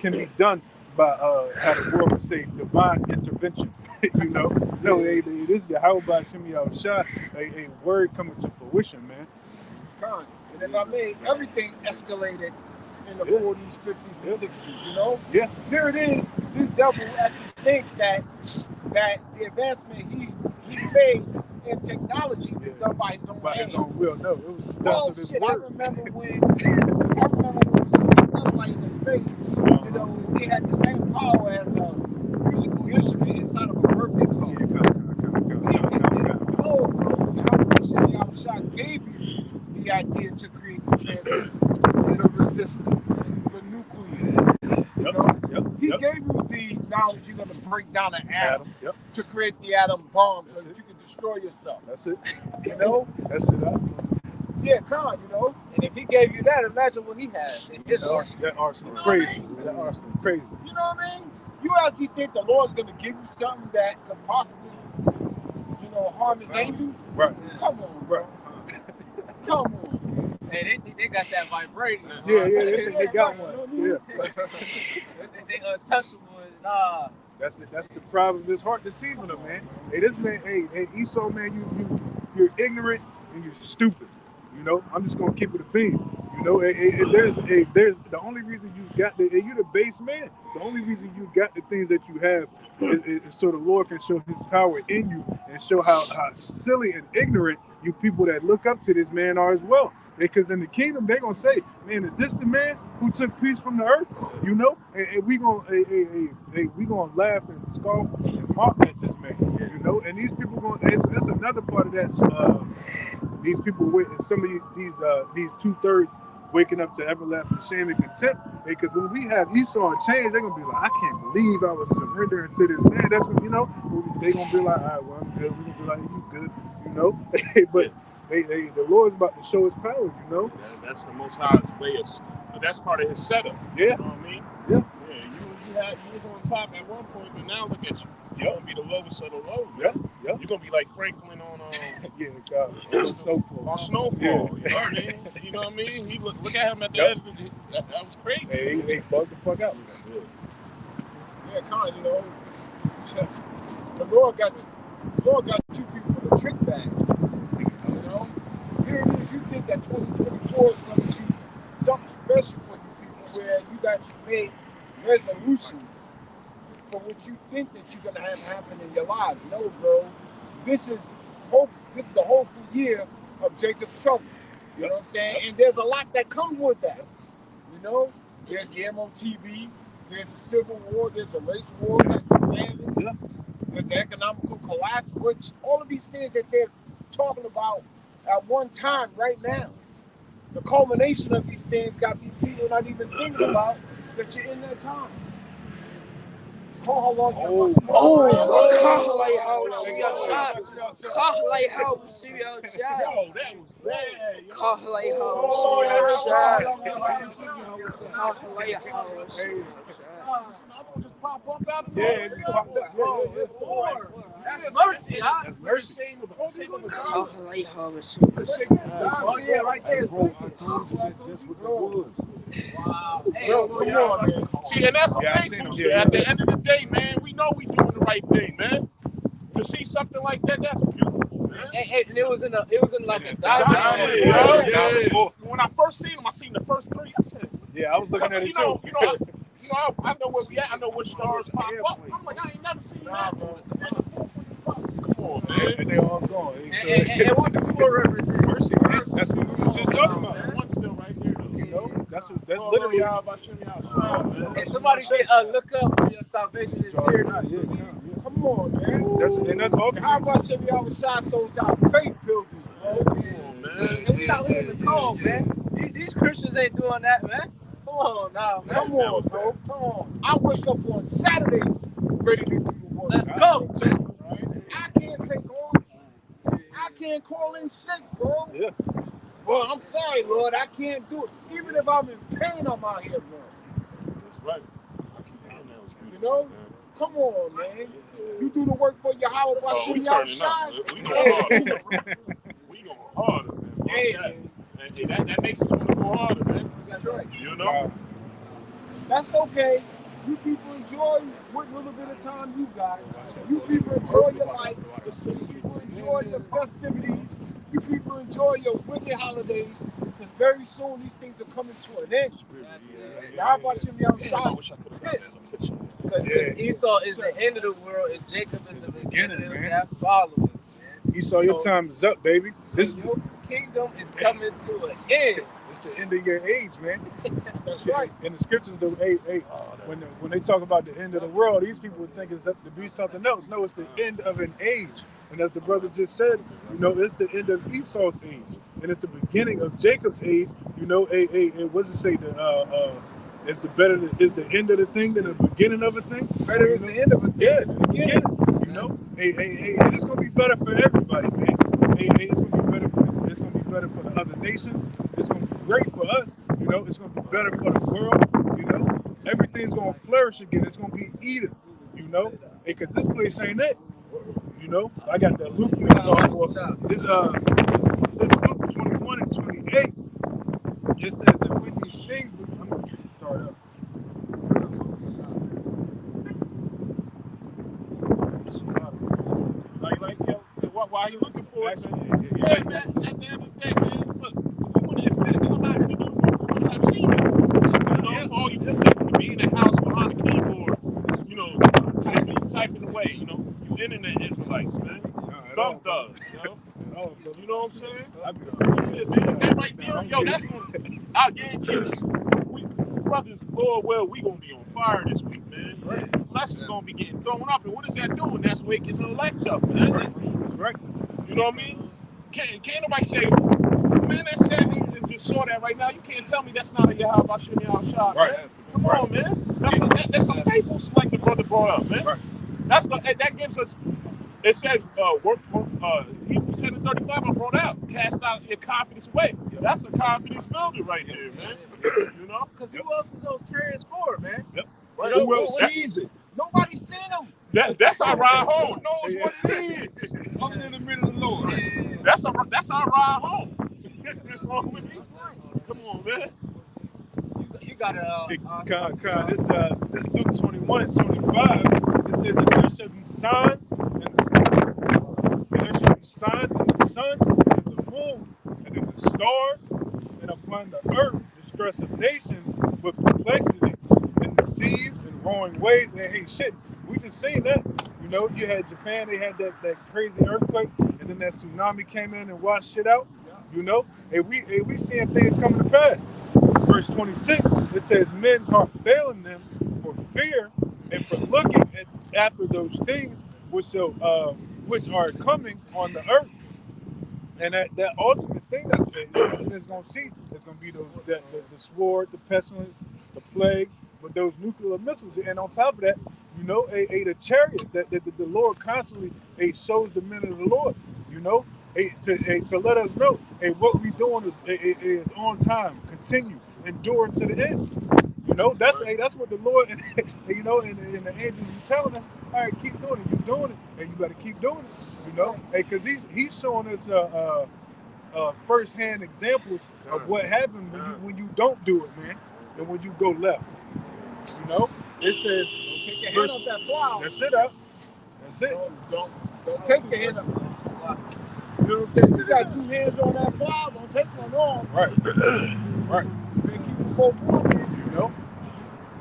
can be done by how the world would say divine intervention. You know, no, it is Yahweh by Shemi Yahushua, a word coming to fruition, man. And if I made everything escalated in the 40s, 50s, and 60s, you know? Yeah. Here it is. This devil actually thinks that the advancement he made in technology was done by his own By hand. his own will. No, it was done Oh to this shit! word. I remember when we shot a satellite into space. You know, it had the same power as a musical instrument inside of a birthday card. Oh, bro, Yahweh Shai gave you the idea to create the transistor and the resistor. knowledge you're going to break down an atom Yep. to create the atom bomb That's so that it. you can destroy yourself. That's it. You know? That's it. Yeah, Con, you know? And if he gave you that, imagine what he has in his arsenal. That arsenal You know crazy. what I mean? That arsenal crazy. You know what I mean? You actually think the Lord's going to give you something that could possibly, you know, harm his angels? Right. Come on, bro. Come on. Hey, they got that vibrating. Yeah, they got one. Yeah. They untouchable. Nah. That's the problem. His heart deceiving him, man. Hey, this man, hey, Esau, man, you're ignorant and you're stupid. You know, I'm just gonna keep it a beam. You know, there's the only reason you got you're the base man. The only reason you got the things that you have is so the Lord can show His power in you and show how silly and ignorant you people that look up to this man are as well. Because in the kingdom, they're gonna say, "Man, is this the man who took peace from the earth?" You know, and we gonna laugh and scoff and mock at this man. You know, and these people that's another part of that. These people with some of these 2/3 waking up to everlasting shame and contempt. Because when we have Esau and chains, they're gonna be like, "I can't believe I was surrendering to this man." That's when, you know, they gonna be like, "All right, well, I'm good." We gonna be like, "You good?" You know, but. The Lord's about to show His power, you know. That's the Most High's way of. That's part of His setup. Yeah. You know what I mean? Yeah. You was on top at one point, but now look at you. You're gonna be the lowest of the low. Yeah. Yeah. You're gonna be like Franklin on on Snowfall. On Snowfall. Yeah. You know what I mean? You know what I mean? He look at him at the end of the, that was crazy. Hey, he bugged the fuck out. Yeah, Con, you know, the Lord got two people in the trick bag. You know, here it is. You think that 2024 is going to be something special for you people, where you actually made resolutions for what you think that you're going to have happen in your lives. No, bro. This is the hopeful year of Jacob's trouble. You know what I'm saying? And there's a lot that comes with that. You know, there's the MOTV, there's the Civil War, there's the race war, there's the famine, there's the economical collapse, which all of these things that they're talking about at one time right now. The culmination of these things got these people not even thinking about that you're in that time. Mercy, huh? That's mercy. Oh, yeah, right there. Wow. Hey, Bro, come on, man. See, and that's the Yeah, I thing. seen him. Boosie. Yeah, At the end of the day, man, we know we doing the right thing, man. To see something like that, that's beautiful, man. And it was in like a diamond. Yeah. When I first seen him, I seen the first 3. I said, Yeah, I was looking at it too. I know where we at. I know what stars pop up. I'm like, I ain't never seen that. Come on, man. And they all gone. And what the 4 represent? Mercy, man. That's what we were just talking about. One's still right here, though. You know, that's literally. And somebody get look up for your salvation is here. Come on, man. That's all. How about some of y'all side those out faith buildings, bro? And we out here in the cold, man. These Christians ain't doing that, man. Come on now, man. Come on, bro. Come on. I wake up on Saturdays ready to do the work. Let's go. I can't take off. I can't call in sick, bro. Yeah. Well, I'm sorry, Lord. I can't do it. Even if I'm in pain, I'm out here, bro. That's right. You know? Come on, man. You do the work for Yahweh by We sitting turning up. outside. We going harder. We going harder, man. Yeah. That makes us want to go harder, man. That's right. You know? That's okay. You people enjoy what little bit of time you got. You people enjoy your lights. You people enjoy your festivities. You people enjoy your wicked holidays. Because very soon these things are coming to an end. Y'all watch me outside. Pissed. Because Esau is the end of the world and Jacob is the beginning of that following, man. Esau, your time is up, baby. Your kingdom is coming to an end. It's the end of your age, man. That's right. In the scriptures, when they talk about the end of the world, these people would think it's up to be something else. No, it's the end of an age. And as the brother just said, you know, it's the end of Esau's age. And it's the beginning of Jacob's age. You know, what does it say? Is the end of the thing than the beginning of a thing? Better is the end of it. Yeah, the beginning. You know, hey, it's gonna be better for everybody, man. Hey, it's gonna be better for the other nations. It's gonna be great for us. You know, it's gonna be better for the world. You know, everything's gonna flourish again. It's gonna be Eden. You know, because this place ain't it. You know, I got that Luke for this. This Luke 21 and 28. It says that with these things, I'm gonna start up. Like, yo, why are you looking for it? Yeah. Man, at the end of the day, man, look, if we didn't come out here to do it, we wouldn't have seen it. You know, for all you to be in the house behind the keyboard, you know, typing away, you know, you internet Israelites, man. Thumb thugs, you know? You know what I'm saying? That right there, yo, that's gonna, I guarantee you, we brothers, Lord, well, we gonna be on fire this week, man. Right. Lessons gonna be getting thrown up, and what is that doing? That's waking the elect up, man. That's right. You know what I mean? Can't nobody say, man, that sat here and just saw that right now. You can't tell me that's not a Yahweh Hashem Yahshua, Right. man. Come on, man. That's a faithful like the brother brought up, man. Right. That gives us. It says, Hebrews 10 and 35, I brought out, cast out your confidence away. That's a confidence builder right there, man. You know? Because who else is those chariots for, man? Yep. Right. Who else sees it? Nobody seen them. That's our ride home. Who knows what it is? Other than the middle of the Lord. That's our ride home. Come on, man. You gotta. This Luke 21 and 25. It says that there shall be signs in the sun, and there shall be signs in the sun, and the moon, and in the stars, and upon the earth distress of nations with perplexity, and the seas and roaring waves. And hey, shit, we just seen that. You know, you had Japan, they had that crazy earthquake, and then that tsunami came in and washed shit out. You know, and we seeing things coming to pass. Verse 26, it says, men's heart failing them for fear and for looking after those things which are coming on the earth. And that ultimate thing that's going to see is going to be the sword, the pestilence, the plagues, but those nuclear missiles. And on top of that, you know, the chariots that the Lord constantly shows the men of the Lord, you know, to let us know, what we doing is on time, continue, endure to the end. You know, that's what the Lord, you know, and the angels you telling them, all right, keep doing it. You're doing it, and you got to keep doing it. You know, because he's showing us first-hand examples of what happens when you don't do it, man, and when you go left. You know, it says, Take your hand off that plow. That's it out. That's it. Don't take your hand up. You know what I'm saying? You got two hands on that plow, don't take one off. Right. Right. You better keep them both on. You know.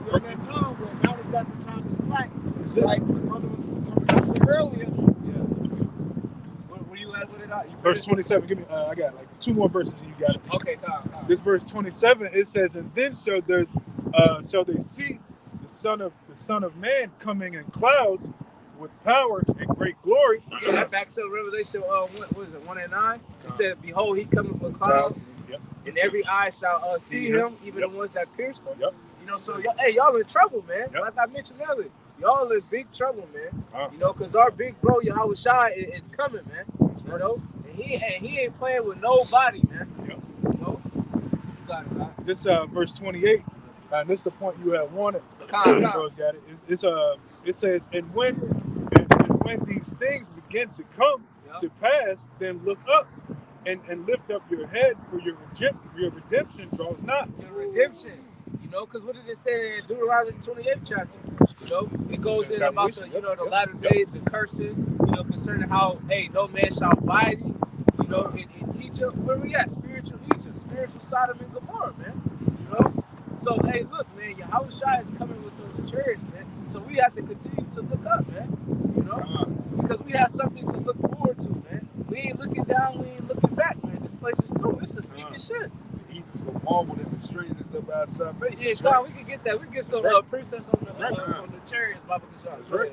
During that time where now is not the time to slack. It's like the brother was coming out with earlier. Where you at with it out? Verse 27. Give me. I got like two more verses, and you got it. Okay, calm. This verse 27. It says, and then shall they see the Son of Man coming in clouds with power and great glory. Yeah, that's back to Revelation. What was it? 1 and 9. It said, "Behold, he cometh with clouds, Yep. and every eye shall see him, even Yep. the ones that pierced him." Yep. You know, so y'all in trouble, man. Yep. Like I mentioned earlier, y'all in big trouble, man. Uh-huh. You know, because our big bro Yahweh Shai is coming, man. You know, and he ain't playing with nobody, man. Yep. You know, you got it, man. This verse 28. And this is the point you had wanted. Calm. Got it. It says, and when these things begin to come to pass, then look up and lift up your head, for your redemption draws not. Your redemption. You know, because what did it say in Deuteronomy 28th chapter? You know, it goes in about the latter days, the curses, you know, concerning how, no man shall buy thee. You know, in Egypt, where we at? Spiritual Egypt, spiritual Sodom and Gomorrah, man. You know? So, look, man, Yahweh Shai is coming with those chariots, man. So we have to continue to look up, man. You know? Because we have something to look forward to, man. We ain't looking down, we ain't looking back, man. This place is new. It's a sinking ship. He will marvel and the strangers of our salvation. Yeah, Sean, we can get that. We can get some precepts on the chariots, Baba Kashan. That's right.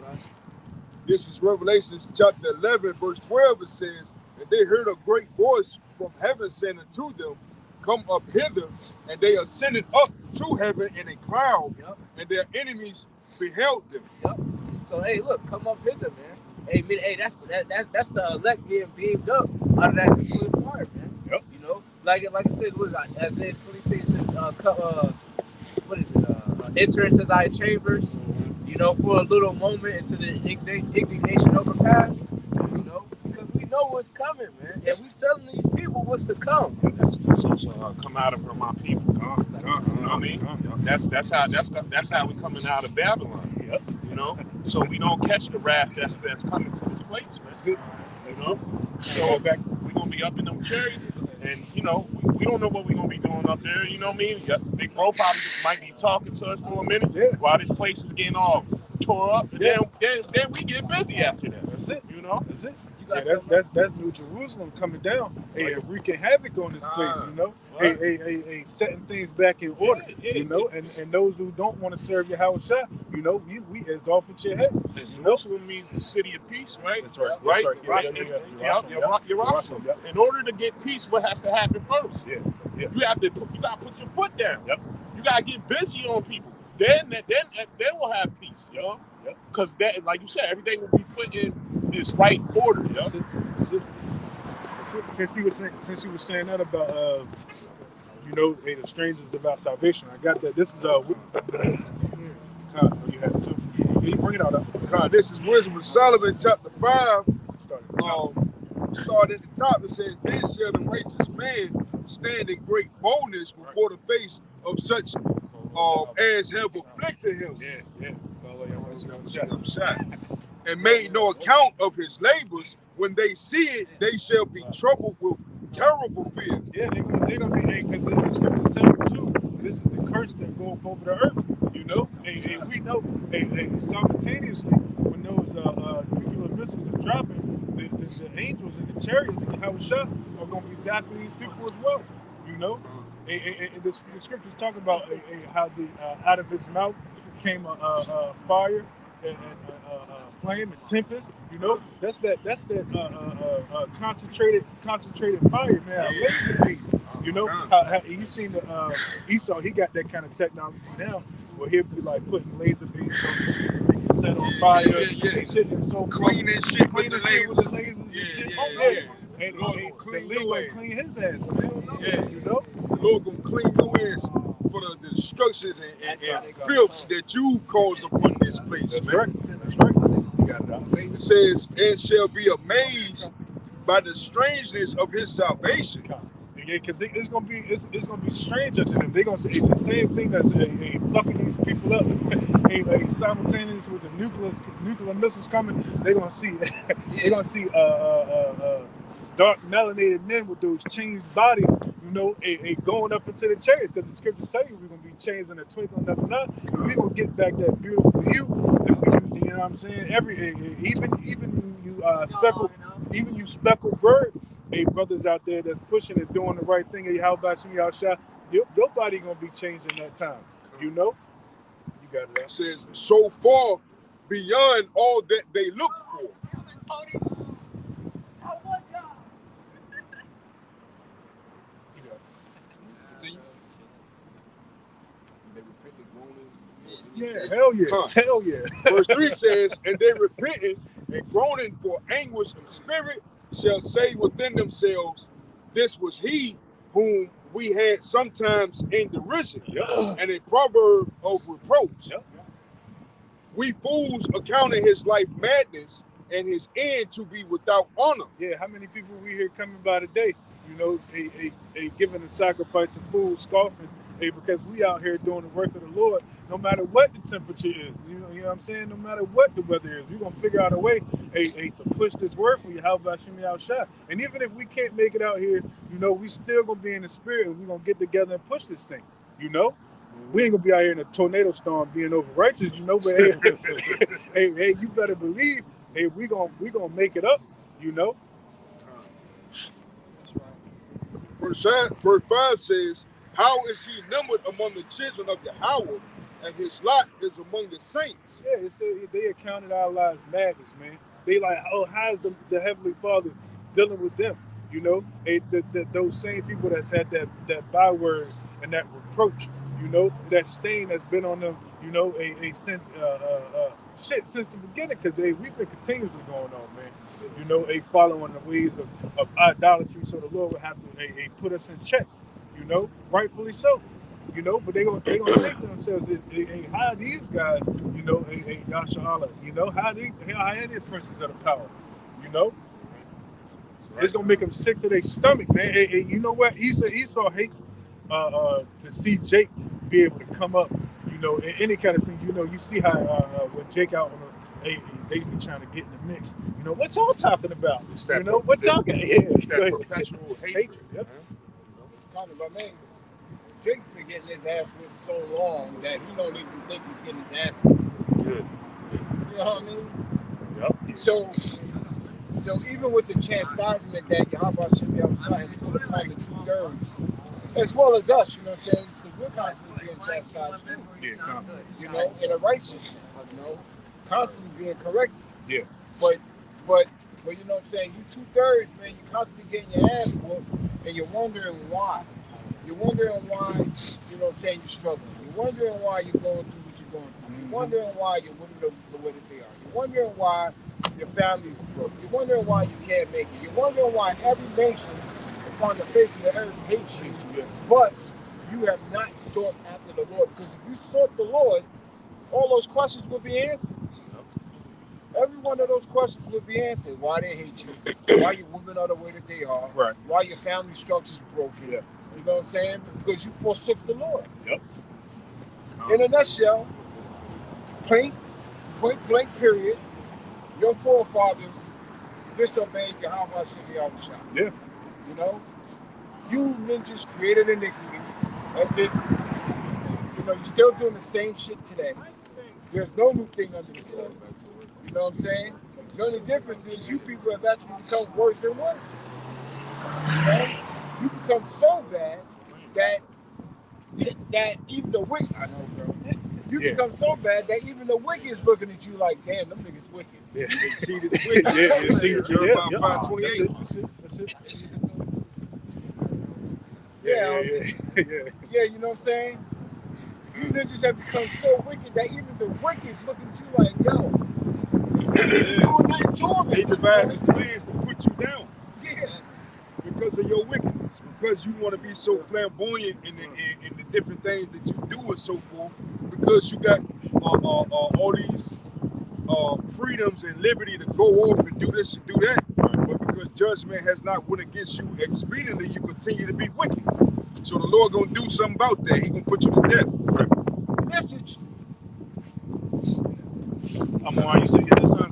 This is Revelation chapter 11, verse 12. It says, and they heard a great voice from heaven saying unto them, come up hither, and they ascended up to heaven in a cloud, and their enemies beheld them. Yep. So hey, look, come up hither, man. Hey, that's the elect getting beamed up out of that nuclear fire, man. Yep. You know, like I said, what is that? Isaiah 26 says, what is it? Enter into thy chambers, you know, for a little moment into the indignation overpass, you know, because we know what's coming, man, and we telling these people what's to come. That's also come out of my people. You know what I mean? That's how we coming out of Babylon. Yep. You know, so we don't catch the wrath that's coming to this place, man. You know, so we're gonna be up in them chariots, and you know, we don't know what we're gonna be doing up there. You know what I mean? Big Bro probably might be talking to us for a minute while this place is getting all tore up, and then we get busy after that. That's it. You know, that's it. Yeah, that's New Jerusalem coming down, and wreaking havoc on this place, you know, setting things back in order, you know, and those who don't want to serve Yahushua, you know, we is off with your head. Jerusalem means the city of peace, right? That's right. Right? Jerusalem. In order to get peace, what has to happen first? Yeah. You gotta put your foot down. Yep. You gotta get busy on people. Then we'll have peace, you know? Because that, like you said, everything will be put in this right order. That's it. Since you were saying that about you know, the strangers about salvation, I got that. This is you had it too. Yeah, you bring it out up. This is Wisdom of Solomon, chapter 5. Start at the top. It says, "Then shall the righteous man stand in great boldness before the face of such as have afflicted him." And made no account of his labors. When they see it, they shall be troubled with terrible fear. Yeah, they're gonna be, because the scripture says too, this is the curse that goes over the earth, you know. And we know, simultaneously, when those nuclear missiles are dropping, the angels and the chariots and Yahushua are gonna be zapping these people as well, you know. The scriptures talk about how out of his mouth came a fire and flame and tempest, you know. That's that concentrated fire, man. Laser beam, you know. How you seen the Esau? He got that kind of technology now, where he'll be like putting laser beams on make it set on fire, and shit, and so cleaning shit with the lasers and shit. And Lord the clean Lord your gonna ass. clean his ass. So they don't know, you know. The Lord gonna clean your ass for the destructions and filth that you caused upon this place, That's man. right. That's right. You got it. It says, "And shall be amazed by the strangeness of his salvation." Yeah, because it's gonna be strange to them. They're gonna say the same thing as fucking these people up. Simultaneous with the nuclear missiles coming, they're gonna see dark melanated men with those changed bodies, you know, going up into the chariots, because the scriptures tell you we're gonna be changed in a twinkling of an eye. We're gonna get back that beautiful hue that we used to, you know what I'm saying? Even you speckled bird. Hey, brothers out there that's pushing and doing the right thing, how about some y'all shot? Your body gonna be changed in that time, you know. You got it. It says, "So far beyond all that they look for." Yeah, hell yeah, hell yeah. Verse 3 says, "And they repented and groaning for anguish of spirit shall say within themselves, this was he whom we had sometimes in derision and a proverb of reproach. We fools accounted his life madness and his end to be without honor." Yeah, how many people we hear coming by today, you know, giving a sacrifice of food, scoffing, because we out here doing the work of the Lord, no matter what the temperature is, you know what I'm saying? No matter what the weather is, we're gonna figure out a way, to push this word for you. How about Shimmy Al Shah? And even if we can't make it out here, you know, we still gonna be in the spirit, and we're gonna get together and push this thing, you know? We ain't gonna be out here in a tornado storm being over righteous, you know, but hey, you better believe, we gonna make it up, you know? Verse 5 says, "How is he numbered among the children of Yahweh, and his lot is among the saints?" Yeah, they accounted our lives madness, man. They like, oh, how is the Heavenly Father dealing with them? You know, those same people that's had that byword and that reproach, you know, that stain that's been on them, you know, since since the beginning, because we've been continuously going on, man. You know, following the ways of idolatry, so the Lord would have to put us in check, you know, rightfully so. You know, but they gonna think to themselves, how these guys, you know, Yasha Allah, you know, how are they princes of the power, you know? It's gonna make them sick to their stomach, man. You know what? Esau hates to see Jake be able to come up, you know, in any kind of thing. You know, you see how when Jake out on they be trying to get in the mix. You know, what y'all talking about? You know, what y'all got? Yeah, it's that perpetual hatred. Yep. It's kind of, I mean, Jake's been getting his ass whipped so long that he don't even think he's getting his ass whipped. Good. You know what I mean? Yep. So even with the chastisement that Yahweh has put upon the 2/3, as well as us, you know what I'm saying? Because we're constantly being chastised too. Yeah, you know, in a righteous sense, you know, constantly being corrected. Yeah. But you know what I'm saying? You 2/3, man, you're constantly getting your ass whooped, and you're wondering why. You're wondering why, you know what I'm saying, you're struggling. You're wondering why you're going through what you're going through. You're wondering why you're with the way that they are. You're wondering why your family's broke. You're wondering why you can't make it. You're wondering why every nation upon the face of the earth hates you. But you have not sought after the Lord. Because if you sought the Lord, all those questions would be answered. Every one of those questions would be answered. Why they hate you. Why your women are the way that they are. Right. Why your family structure's broken. Yeah. You know what I'm saying? Because you forsook the Lord. Yep. In a nutshell, point blank period, your forefathers disobeyed Yahweh Hashem Yahushua. Yeah. You know? You ninjas created iniquity. That's it. You know, you're still doing the same shit today. There's no new thing under the sun. You know what I'm saying? The only difference is you people have actually become worse and worse. You know? You become so bad that even the wicked, I know, bro. You become so bad that even the wicked is looking at you like, damn, them niggas wicked. Yeah. They exceeded the wicked. Yeah, they exceeded Jeremiah yeah. 5:28. That's it. Yeah, Yeah. you know what I'm saying? You ninjas have become so wicked that even the wicked is looking at you like, yo, you're doing nothing to them. They devised plans to put you down. Yeah. Because of your wickedness, because you want to be so flamboyant in the different things that you do and so forth, because you got all these freedoms and liberty to go off and do this and do that, but because judgment has not went against you expediently, you continue to be wicked. So the Lord gonna do something about that. He gonna put you to death. Message. I'm on. You say this, son?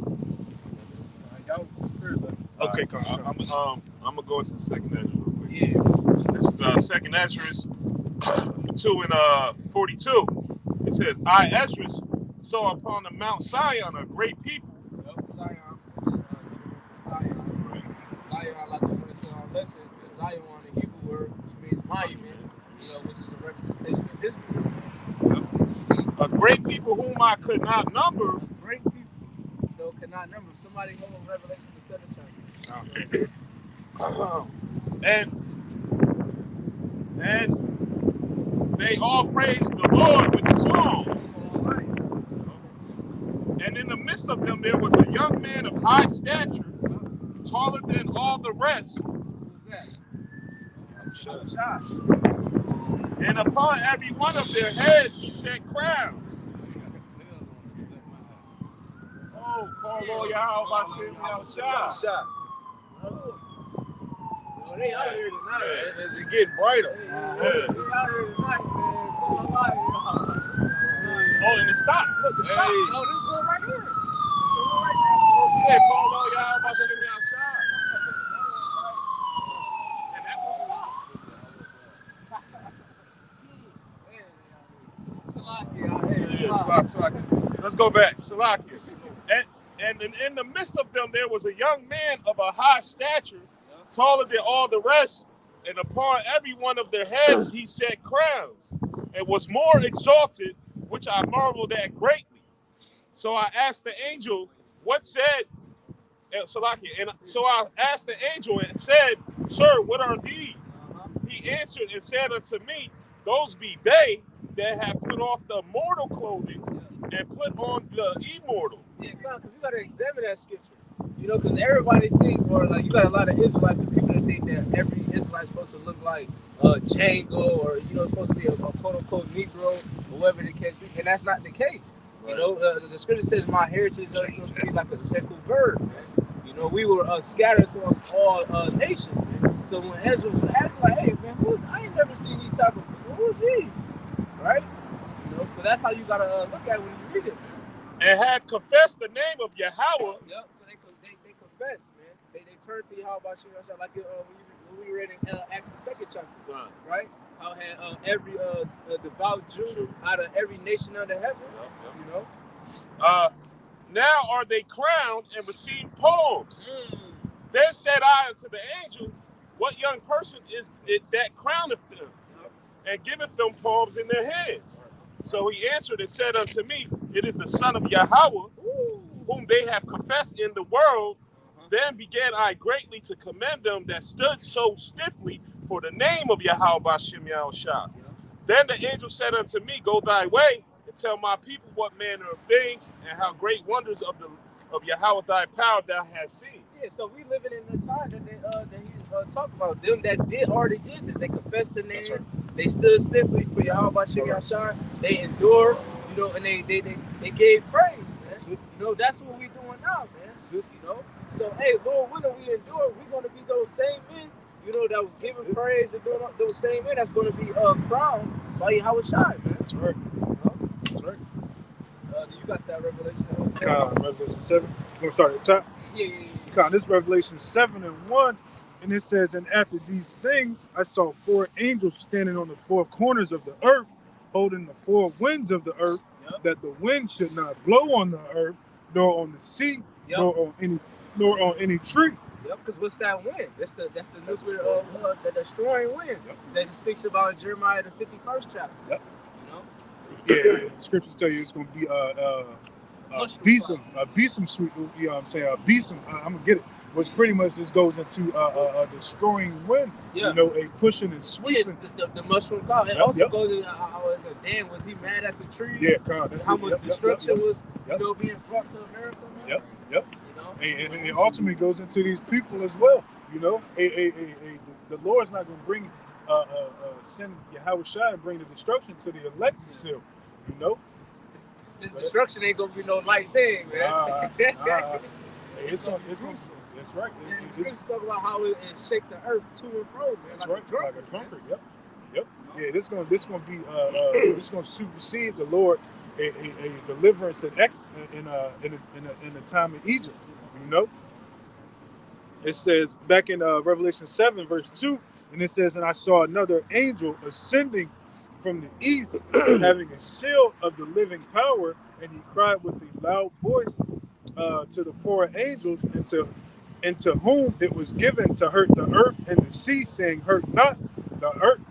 Okay, I'm gonna go into the second Ezra real quick. Yeah. This is second Ezra 2 and 42. It says, I Ezra saw upon the Mount Zion a great people. Zion, like we went to our lesson, to Zion, the Hebrew word, which means monument, you know, which is a representation of Israel. A great people whom I could not number. Great people, you know, cannot number. Somebody go in Revelation the 7th chapter. And they all praised the Lord with songs. And in the midst of them there was a young man of high stature, taller than all the rest. Who's that? And upon every one of their heads he set crowns. Oh, call Lord Yahweh Shot. Oh, they out here tonight. As it getting brighter. They out here tonight, man. Oh, and it stopped. Look, it stopped. Hey. Oh, this one right here. This one right there. Yeah, call Lord Yahweh outside. And that one stopped. Salakia. Let's go back. Salakia. And in the midst of them there was a young man of a high stature, taller than all the rest, and upon every one of their heads he set crowns, and was more exalted, which I marveled at greatly. So I asked the angel, what said, Salakia, and so I asked the angel and said, Sir, what are these? He answered and said unto me, those be they that have put off the mortal clothing and put on the immortal. Yeah, because you got to examine that scripture. You know, because everybody think, or like you got a lot of Israelites and people that think that every Israelite's supposed to look like Django, or you know, supposed to be a quote unquote Negro, or whatever the case be, and that's not the case. Right. You know, the scripture says, "My heritage is supposed to be like a speckled bird." Man. You know, we were scattered through all nations. Man. So when Ezra was asking, like, "Hey, man, I ain't never seen these type of people. Who is these?" Right? You know, so that's how you gotta look at it when you read it. And have confessed the name of Yahweh. Yep. So they confess, man. They turn to Yahweh by Shema, like when we read in Acts the 2nd chapter, right? How had every devout Jew out of every nation under heaven, you know. Now are they crowned and received palms. Then said I unto the angel, what young person is it that crowneth them, and giveth them palms in their hands? So he answered and said unto me, it is the Son of Yahweh, whom they have confessed in the world. Then began I greatly to commend them that stood so stiffly for the name of Yahweh B'Shem Yahushua. Then the angel said unto me, go thy way and tell my people what manner of things and how great wonders of Yahweh thy power thou hast seen. Yeah, so we living in the time that he talked about. Them that already did this. They confessed the names. Right. They stood stiffly for Yahweh B'Shem Yahushua. They endured, you know, and they gave praise, man. You know, that's what we doing now, man. You know. So, hey, Lord willing, we endure. We're going to be those same men, you know, that was giving praise, and those same men that's going to be crowned by Yahweh Shai, man. That's right. That's right. You got that Revelation 7? Revelation 7. We're going to start at the top. Yeah. This Revelation 7:1, and it says, and after these things, I saw 4 angels standing on the 4 corners of the earth, holding the 4 winds of the earth, that the wind should not blow on the earth, nor on the sea, nor on any tree. Yep, because what's that wind? That's the nuclear the destroying wind that it speaks about in Jeremiah the 51st chapter. Yep. You know? Yeah, the scriptures tell you it's going to be a besom sweet. You know what I'm saying? A besom. I'm gonna get it. Which pretty much just goes into a destroying wind. Yeah. You know, a pushing and sweeping. Yeah, the mushroom cloud. It also goes into Dan, was he mad at the trees? Yeah, that's how much destruction was you know being brought to America, man? Yep. And it ultimately goes into these people as well. You know, the Lord's not going to bring send Yahweh Shai and bring the destruction to the elected still. You know, this destruction ain't going to be no light thing, man. It's going. That's right. It's talk about how it shake the earth to and fro, man. That's like right. Like a drunkard. Yep. Yeah. This going to supersede the Lord a deliverance in the time of Egypt. You know, it says back in Revelation 7 verse 2, and it says, and I saw another angel ascending from the east, having a seal of the living power, and he cried with a loud voice to the 4 angels, into whom it was given to hurt the earth and the sea, saying, hurt not the earth,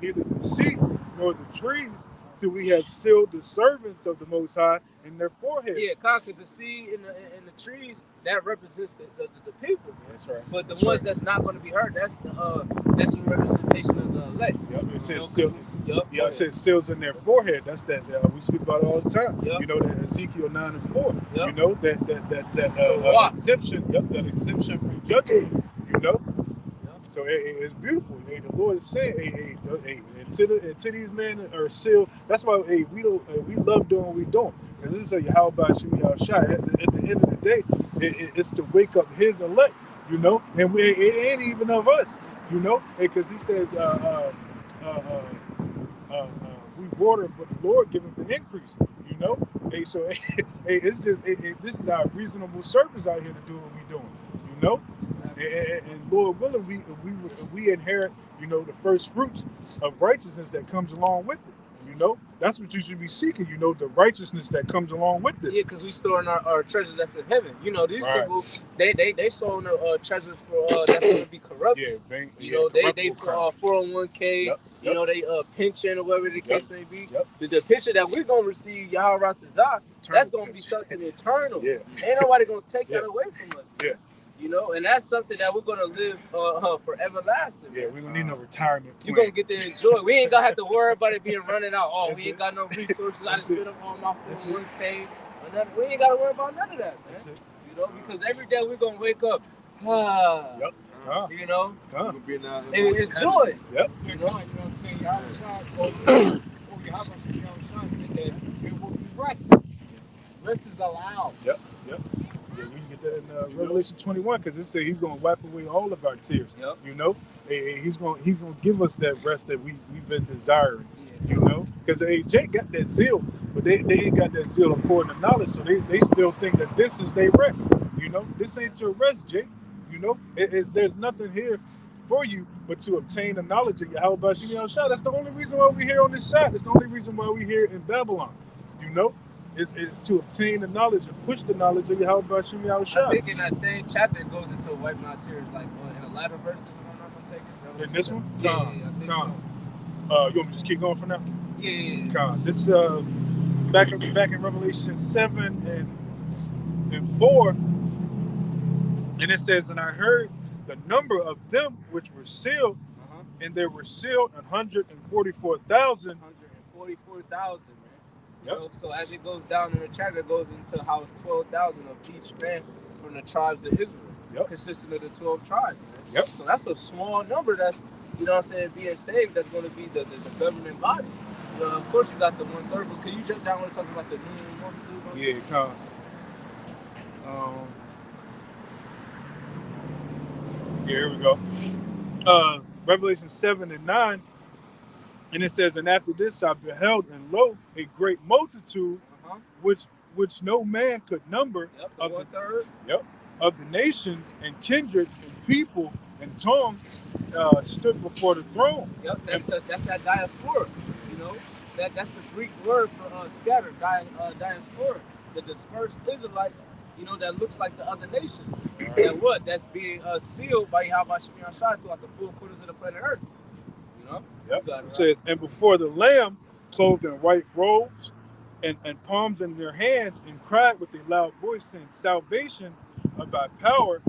neither the sea nor the trees, till we have sealed the servants of the Most High in their foreheads. Yeah, because the sea and the trees, that represents the people. Man. That's right. But the ones that's not going to be hurt, that's the representation of the elect. Yep. It says seal. It says seals in their forehead. That's that we speak about all the time. Yep. You know, that Ezekiel 9:4. Yep. You know that exemption. Yep. That exemption from judgment. You know. So it's beautiful. The Lord is saying, to these men are sealed. That's why we love doing what we're doing. Because this is a Yahweh B'Shem Yahushua. At the end of the day, it's to wake up His elect. You know, and it ain't even of us. You know, because He says, we water, but the Lord giveth the increase. You know, so it's just this is our reasonable service out here to do what we're doing. You know. And Lord willing, we inherit, you know, the first fruits of righteousness that comes along with it. You know, that's what you should be seeking. You know, the righteousness that comes along with this. Yeah, because we storing our treasures that's in heaven. You know, these people, they sowing their treasures for that's going to be corrupt. Yeah, you know, they for 401k. Yep. You know, they pension or whatever the case may be. Yep. The pension that we're gonna receive, Yahweh Ratazah, that's gonna be something eternal. Yeah. Ain't nobody gonna take that away from us. Yeah. You know, and that's something that we're gonna live for everlasting. Yeah, we don't need no retirement plan. You're gonna get to enjoy. We ain't gonna have to worry about it being running out. Oh, That's we ain't it. got no resources. I That's just it. spent up all my That's 401k. We ain't gotta worry about none of that, man. That's it. You know, because every day we're gonna wake up. Yep. You know, it's joy. Yep. You know what I'm saying? Y'all said that it will be rest. Rest is allowed. Yep. Yeah, you can get that in Revelation 21 because it says he's going to wipe away all of our tears. Yep. You know, he's going to give us that rest that we've been desiring. You know, because Jake got that zeal, but they ain't got that zeal according to knowledge, so they still think that this is their rest. You know, this ain't your rest, Jake. You know, there's nothing here for you but to obtain the knowledge of Yahweh Shem Yahushua. That's the only reason why we're here on this side. That's the only reason why we're here in Babylon. You know, is to obtain the knowledge and push the knowledge of Yahweh Shem Yahushua. I think in that same chapter it goes into wiping out tears, like in the latter verses, if I'm not mistaken. In this one? Yeah, I think so. You want me to just keep going for now? Yeah. This back in Revelation 7 and 4, and it says, and I heard the number of them which were sealed, and there were sealed 144,000. 144,000, man. Yep. You know, so as it goes down in the chapter, it goes into how it's 12,000 of each man from the tribes of Israel, consisting of the 12 tribes, man. Yep. So that's a small number that's, you know what I'm saying, being saved. That's going to be the governing body. You know, of course, you got the 1/3, but can you jump down when we're talking about the new multitude? Yeah, come. Here we go. Revelation 7 and 9, and it says, and after this I beheld, and lo, a great multitude, which no man could number, of the nations and kindreds and people and tongues stood before the throne. Yep, that's that diaspora. You know, that's the Greek word for scattered, diaspora. The dispersed Israelites, you know, that looks like the other nations. That's being sealed by Yahweh Shem Yahushua throughout the four quarters of the planet Earth. You know? Yep. You got it, It says, and before the Lamb, clothed in white robes and palms in their hands, and cried with a loud voice, saying, salvation of thy power,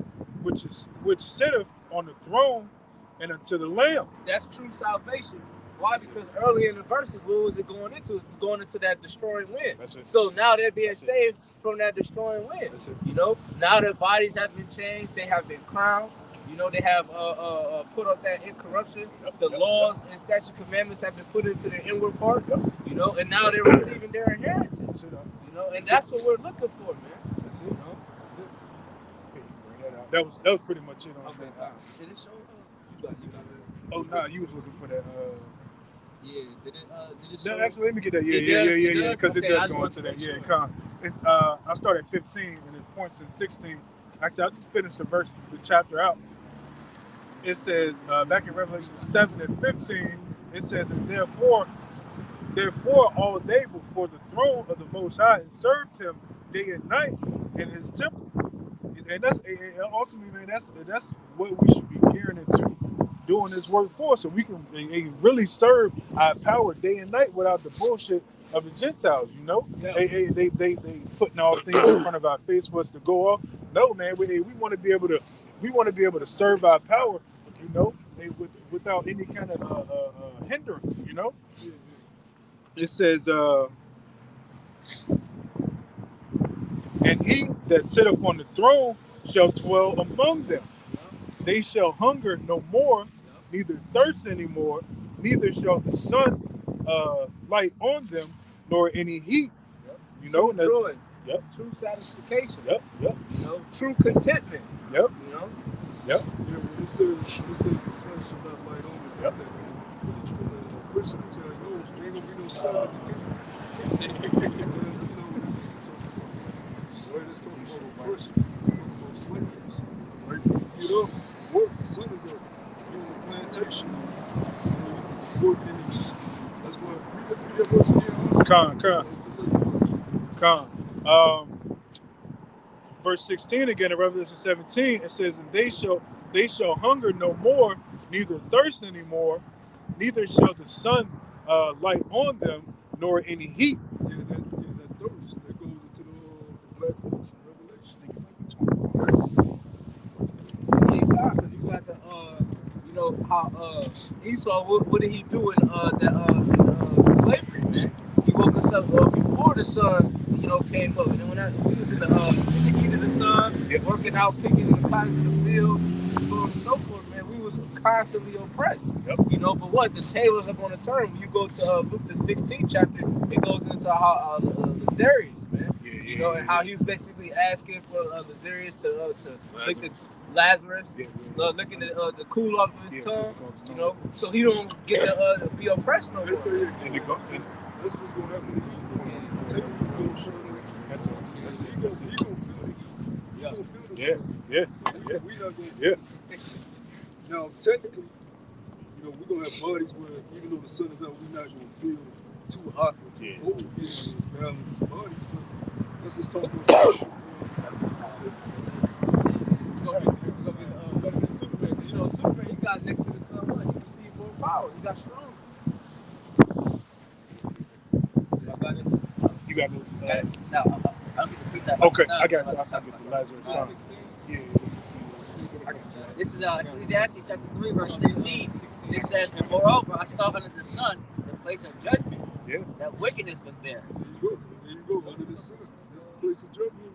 which sitteth on the throne, and unto the Lamb. That's true salvation. Why? Because early in the verses, what was it going into? It's going into that destroying wind. That's it. So now they're being saved from that destroying wind. That's it. You know, now their bodies have been changed. They have been crowned. You know, they have put up that incorruption. The laws and statute commandments have been put into their inward parts. You know, and now they're receiving their inheritance. You know, and that's what we're looking for, man. That's it. You know? That's it. Okay, bring that out. That was pretty much it on that. Did it show? You got it. Oh no, you was looking for that. Yeah, did it show? Actually, let me get that. Yeah. Because it does go into that. Yeah, come. It's I start at 15 and it points in 16. Actually, I'll just finish the chapter out. It says back in Revelation 7 and 15, it says, and therefore all day before the throne of the Most High, and served him day and night in his temple. And that's ultimately, man, that's what we should be gearing into doing this work for, so we can really serve our power day and night without the bullshit of the Gentiles. You know, they putting all things in front of our face for us to go off. No, man, we want to be able to serve our power. You know, without any kind of hindrance. You know, it says, and he that sitteth on the throne shall dwell among them. They shall hunger no more, neither thirst anymore, neither shall the sun light on them, nor any heat. You know, joy. Yep. True satisfaction. Yep. You know, true contentment. Yep. You know. Yep. Yeah, when it says the sun shall not light on them. Yep. Because a Christian will tell you, there ain't gonna be no sun in the kingdom. That's not what this is talking about. Right? It's talking about a person. It's talking about slaves. Right? You get up, work, the sun is up. You're on a plantation. You're working in the heat. That's why read that verse again. It says verse 16 again in Revelation 17, it says, and they shall hunger no more, neither thirst anymore, neither shall the sun light on them, nor any heat. Yeah, that thirst that goes into the black books in Revelation. know how Esau, what did he do in slavery, man? He woke us up before the sun, you know, came up. And then when we was in the heat of the sun, working out, picking the cotton in the field, and so on and so forth, man, we was constantly oppressed. You know, but what? The tables are going to turn. When you go to Luke the 16th chapter, it goes into how Lazarus, man. You know, and how he was basically asking for Lazarus to lick the Lazarus, licking the cool off of his tongue, you know, so he don't get to be oppressed no more. And that's what's going to happen. The table is going to show them. That's it. He going to feel it. He going to feel the sun. We not going to feel it. Now, technically, you know, we're going to have bodies where, even though the sun is out, we're not going to feel too hot or too cold. We're going to balance bodies. Let's just talk about spiritual. That's it. Go to the Superman. You know, Superman, he got next to the sun, what? He received more power. He got strong. You got me. No, I don't get the precept. Okay, I got you. I got the Lazarus. Yeah. This is Ecclesiastes chapter 3, verse 16. It says, and moreover, I saw under the sun the place of judgment. That wickedness was there. There you go. Under the sun. That's the place of judgment.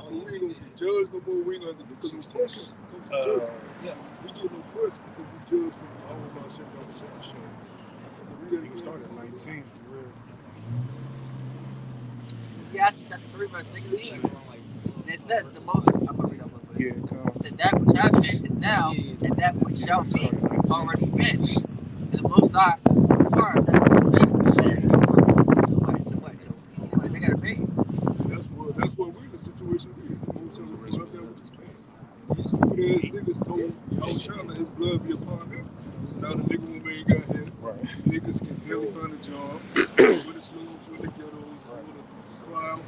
So we ain't going to be judged no more. We ain't going to because the oppression comes from judgment. We get oppressed because we judge from all of our shit. We got to start at 19. Ecclesiastes chapter 3, verse 16. And it says, the most, I'm going to read up a little bit. It said, that which has been is now, and that which shall be already been. And the most high required that which has been. So they got to pay. That's what we're in the situation we're in. Most of us up there with his pants. These stupid ass niggas told Yahushua his blood be upon him. So now the nigga woman ain't got him. Niggas can barely find a job. With the slums, with the ghettos, with the crowd.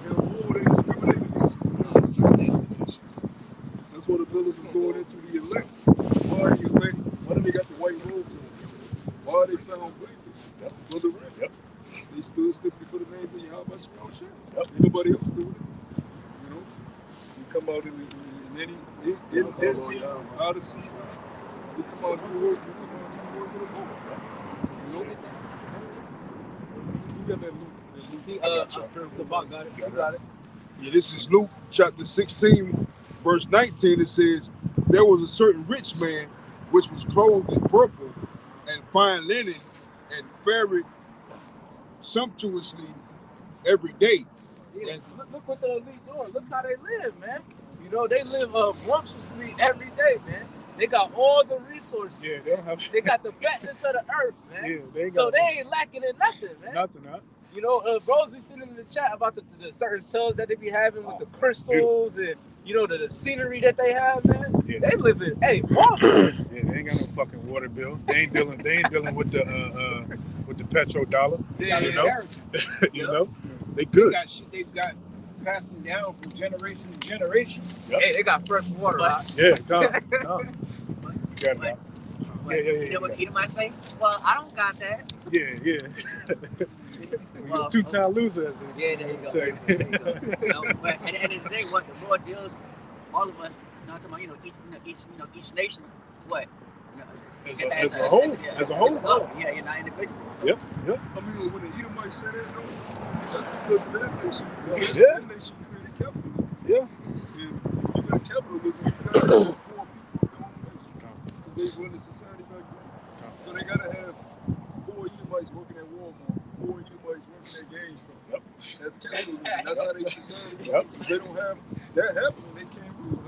They discriminated against us. That's what the village was going into the elect. Why are the elect? Why do they got the white robes on? Why are they found blameless? For the red. They stood stiffly for the name of Yahweh Shemel. Ain't nobody else doing it. You know, you come out in this season, out of season. We come out and work. We come out and work with a boat. You know, you got that Luke. You got it. Yeah, this is Luke chapter 16, verse 19. It says, there was a certain rich man which was clothed in purple and fine linen and fared sumptuously every day. Yeah, look what the elite doing. Look how they live, man. You know, they live voluptuously every day, man. They got all the resources. Yeah, they don't have. They got the fatness of the earth, man. Yeah, they ain't lacking in nothing, man. Nothing, huh? You know, bros be sitting in the chat about the certain tubs that they be having with the crystals and, you know, the scenery that they have, man. Yeah. They live in, voluptuous. Yeah, they ain't got no fucking water bill. They ain't dealing with the petrodollar. Yeah, you know. you know, they good. They've got passing down from generation to generation. Hey, they got fresh water. Yeah, come. You got that. You know what Edom might say? Well, I don't got that. Yeah. You're a two-time loser, as there you go. say. You know, but at the end of the day, what the Lord deals, all of us, I'm talking about, each nation, what? As a whole. Yeah, you're not individual. Yep. I mean, when the Edomites say that, though, that's because of that nation. Yeah. That nation created capitalism. Yeah. And you got capitalism, you got to have poor people in the nation. They run the society back then. So they got to have poor Edomites working at Walmart, poor Edomites working at GameStop. That's capitalism. That's how they society works. If they don't have that happening, they can't rule.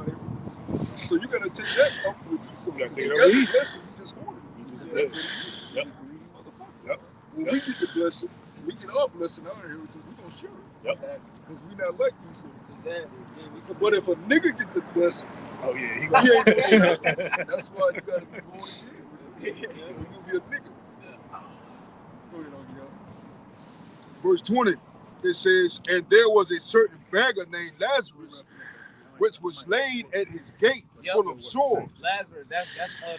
So you got to take that up with Esau. You got to take it up with Esau. You just hoard it. When we get the blessing, we get our blessing, our heritage, we're going to share it. Because we're not like Esau. But if a nigga get the blessing, he that's why you got to be born again. You'll be a nigga. Go ahead, verse 20, it says, and there was a certain beggar named Lazarus, which was laid at his gate full of sores. Lazarus, that's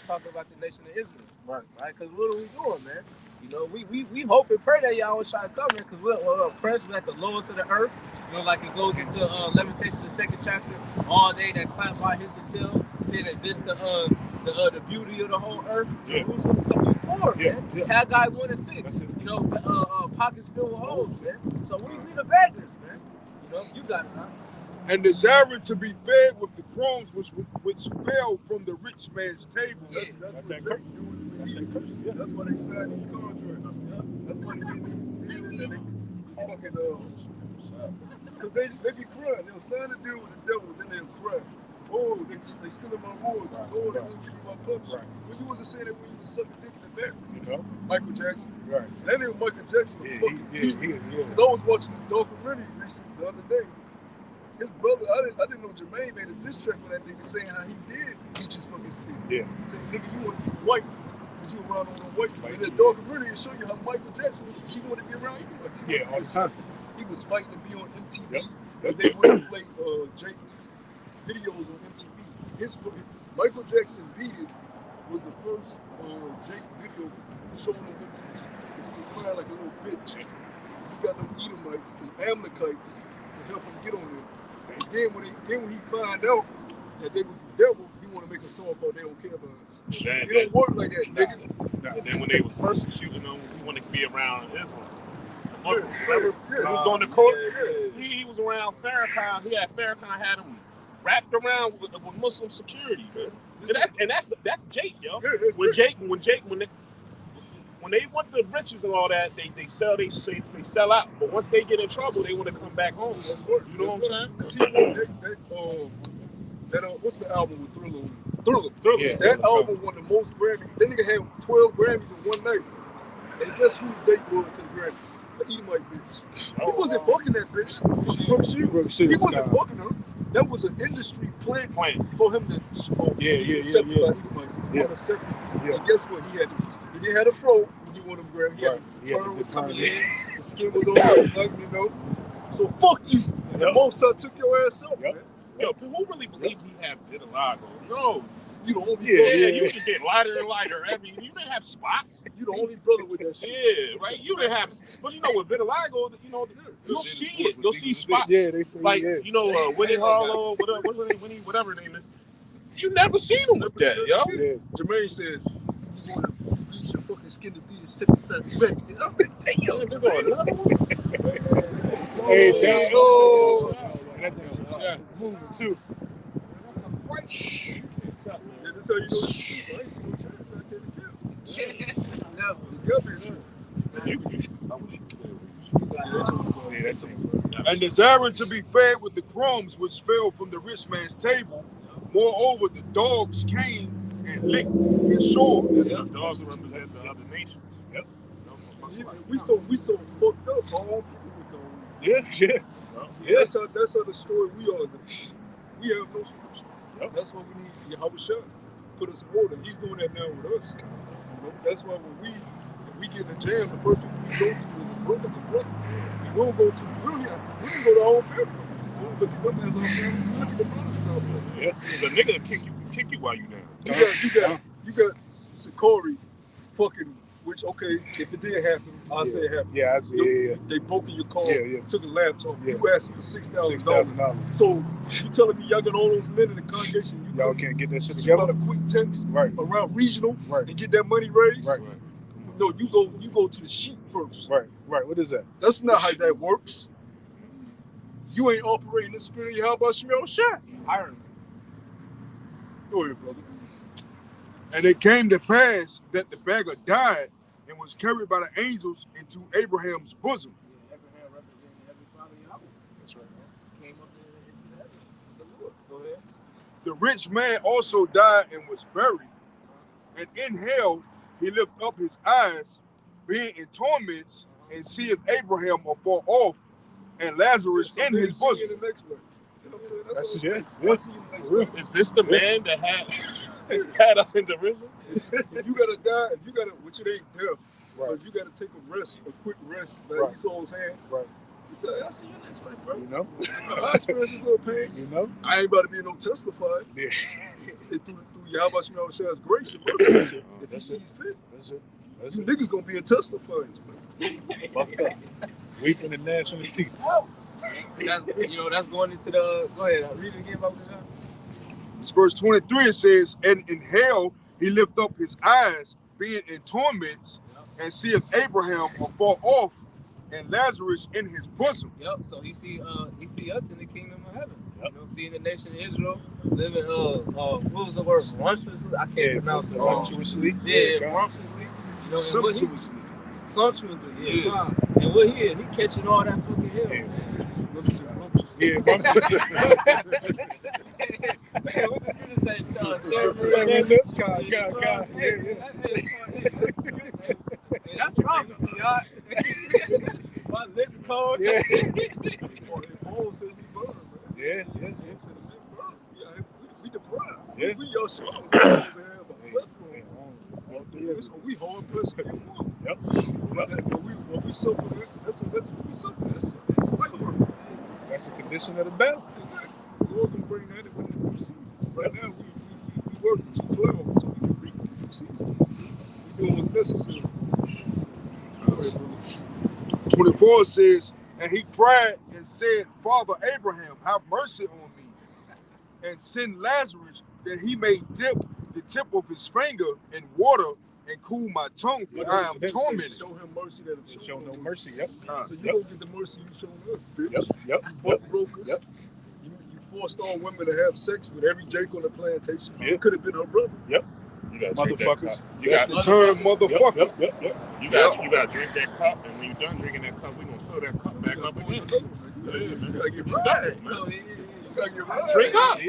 talking about the nation of Israel. Right? Because what are we doing, man? You know, we hope and pray that y'all will try to come in because we're oppressed. We're at the lowest of the earth. You know, like it goes into Lamentation, the 2nd chapter. All they that clap by his until, saying that this the the beauty of the whole earth. Yeah. Jerusalem. So we poor, Yeah, man. yeah. Haggai 1 and 6. That's it. You know, pockets filled with holes, man. So we the beggars, man. You know, you got it, huh? And desiring to be fed with the crumbs which fell from the rich man's table. That's that curse. That's that curse. Yeah. That's why they sign these contracts. Yeah. That's why they get these deals and they fucking because they be crying. They'll sign a deal with the devil, then they'll cry. Oh, they stealing my awards. Oh, they won't give me my pups. Right. Well, you wasn't saying that when you was sucking dick in the back. You know, Michael Jackson. Right. That nigga Michael Jackson was fucking because I was watching the documentary recently the other day. His brother, I didn't know Jermaine made a diss track with that nigga saying how he did teach his fucking skin. Yeah. Saying, nigga, you want to be white because you around on the white people. And the documentary will show you how Michael Jackson he wanted to be around you. Yeah, all the time. He was fighting to be on MTV. Yep. They wouldn't play Jake's videos on MTV. Michael Jackson Beat It was the first Jake video shown on MTV. He was crying like a little bitch. He's got them Edomites, them Amalekites to help him get on there. And then when he find out that they was the devil, he want to make a song called They Don't Care About Us. It don't work like that, nigga. And then when they was persecuting him, he wanted to be around Islam. Muslim, remember? He was on the court. He was around Farrakhan. Farrakhan had him wrapped around with Muslim security, man. And that's Jake, yo. When they want the riches and all that, they sell out. But once they get in trouble, they want to come back home. You know what I'm saying? What's the album with Thriller? Thriller. Yeah. That album won the most Grammys. That nigga had 12 Grammys in one night. And guess whose date was in Grammys? The Edomite bitch. He wasn't fucking that bitch. He wasn't fucking her. That was an industry plan for him to accepted by Edomites. And guess what? He didn't have a fro when he won them Grammys. His fur was coming in, the skin was over, you know. So fuck you. And the Mozart took your ass up, man. Yo, who really believed he had vitiligo? No. You the only you was just getting lighter and lighter. I mean, you didn't have spots. You the only brother with that shit. Yeah, right. You didn't have, but you know, with vitiligo, you know, you'll see it. You'll see spots. Yeah, they say like you know, Winnie Harlow, whatever her name is. You never seen him with that, yo. Yeah. Jermaine said you want to bleach your fucking skin to be a sympathetic back. I said, damn, they're going another one. Hey, damn. Oh, that's moving too. That's how you know it's and desiring to be fed with the crumbs which fell from the rich man's table. Moreover, the dogs came and licked his sword. Dogs represent the other nations. Yep. We so fucked up. All people That's how the story we are. We have no scripture. Yep. That's why we need Yahweh Shah put us in order. He's doing that now with us. That's why when we get in the jam, the first people we go to is the brothers and brothers. We don't go to the whole family. We don't look at them as our family. We look at the brothers as our family. Yeah, the nigga kick you while you down. You got Corey fucking. Which, okay, if it did happen, I'll say it happened. Yeah, I see. They broke in your car, took a laptop. Yeah. You asked for $6,000. So you telling me y'all got all those men in the congregation? Y'all can't get that shit together. Out a quick text around regional and get that money raised. Right. No, you go to the sheep first. Right. What is that? That's not how that works. You ain't operating the spirit of Yahweh Shemel Shah. Hiring. Go ahead, brother. And it came to pass that the beggar died and was carried by the angels into Abraham's bosom. Yeah, Abraham representing Heavenly Father Yahweh. That's right, man. Came up into heaven. The Lord. Go ahead. The rich man also died and was buried. And in hell he lifted up his eyes, being in torments, and seeth Abraham afar off, and Lazarus in his bosom. Is this the man that had us in derision? If you gotta die, which it ain't death, but if you gotta take a quick rest, like he saw his hand. Right. I see you next week, bro. You know? I experienced this little pain. You know? I ain't about to be no testified. Yeah. through Yahweh Shemel Shah's grace and mercy, if he sees fit. That's it. You niggas gonna be in testifying. Weeping and gnashing of teeth. That's going into the. Go ahead, read it again about verse 23, it says, and in hell he lift up his eyes, being in torments, and seeth Abraham afar off, and Lazarus in his bosom. Yep. So he see us in the kingdom of heaven. Yep. You know, seeing the nation of Israel living what was the word? Voluptuously? I can't pronounce it. Voluptuously. Yeah, voluptuously. You know, Sumptuously. Sumptuously. Yeah. And what he is, he catching all that fucking hell. Yeah. Yeah, what did you say? Lips God. That's prophecy, y'all. My lips cold. Yeah. Paul said he burned, man. Yeah. We deprived. Yeah. We your strong. We hard pressed. Yep. When we suffer, that's we suffer. That's light work. That's the condition of the battle. Exactly. The Lord can bring that in when the new season. Right now, we working to 12 so we can reap the new season. We doing what's necessary. 24 says, and he cried and said, Father Abraham, have mercy on me, and send Lazarus that he may dip the tip of his finger in water and cool my tongue, for I am tormented. Show him mercy that have Show no mercy. Yep. So you don't get the mercy you shown us, bitch. Yep. You butt brokers. Yep. You forced all women to have sex with every Jake on the plantation. Yep. It could have been her brother. Yep. You gotta Motherfuckers. That's the term, motherfucker. Yep. You gotta drink that cup, and when you're done drinking that cup, we gonna fill that cup back up again. You gotta get You right. got it, man. You gotta get right. Drink up.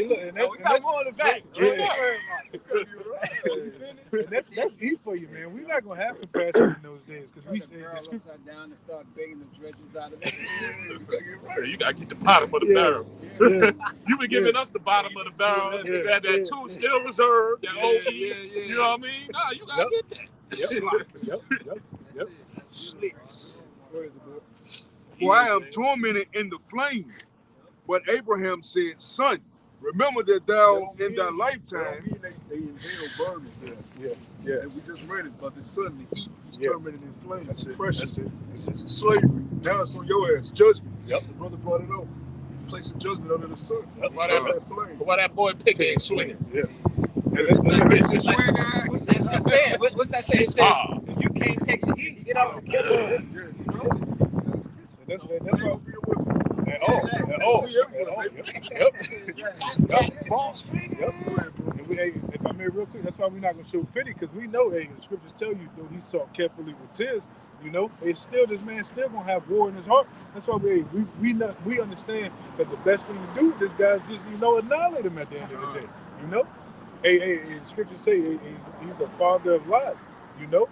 That's E for you, man. We're not gonna have compassion in those days because we say the scripture. Down and start begging the dredges out of it. You gotta get the bottom of the barrel. Yeah. You been giving us the bottom of the barrel. That two still reserved. That OE. You know what I mean? Nah, you gotta get that. Yep. Slicks. Where is it, bro? For I am tormented in the flame. But Abraham said, Son, remember that thou in thy lifetime. They inhale burning. Yeah. And we just read it about the sun, the heat. He's Yeah. tormented in flames. That's it. Oppression. That's it. Slavery. Now it's on your ass. Judgment. Yep. The brother brought it up. Place of judgment under the sun. Yep. That's that flame. Why that boy Pick ain't swinging? Yeah. What's that saying? What's that saying? It says, if you can't take the heat, get off the kitchen. That's why. Yep. And if I may real quick, that's why we're not gonna show pity, because we know, the scriptures tell you, though he sought carefully with tears, it's still, this man still gonna have war in his heart. That's why we understand that the best thing to do with this guy is just annihilate him at the end of the day. Scriptures say he's a father of lies. He gonna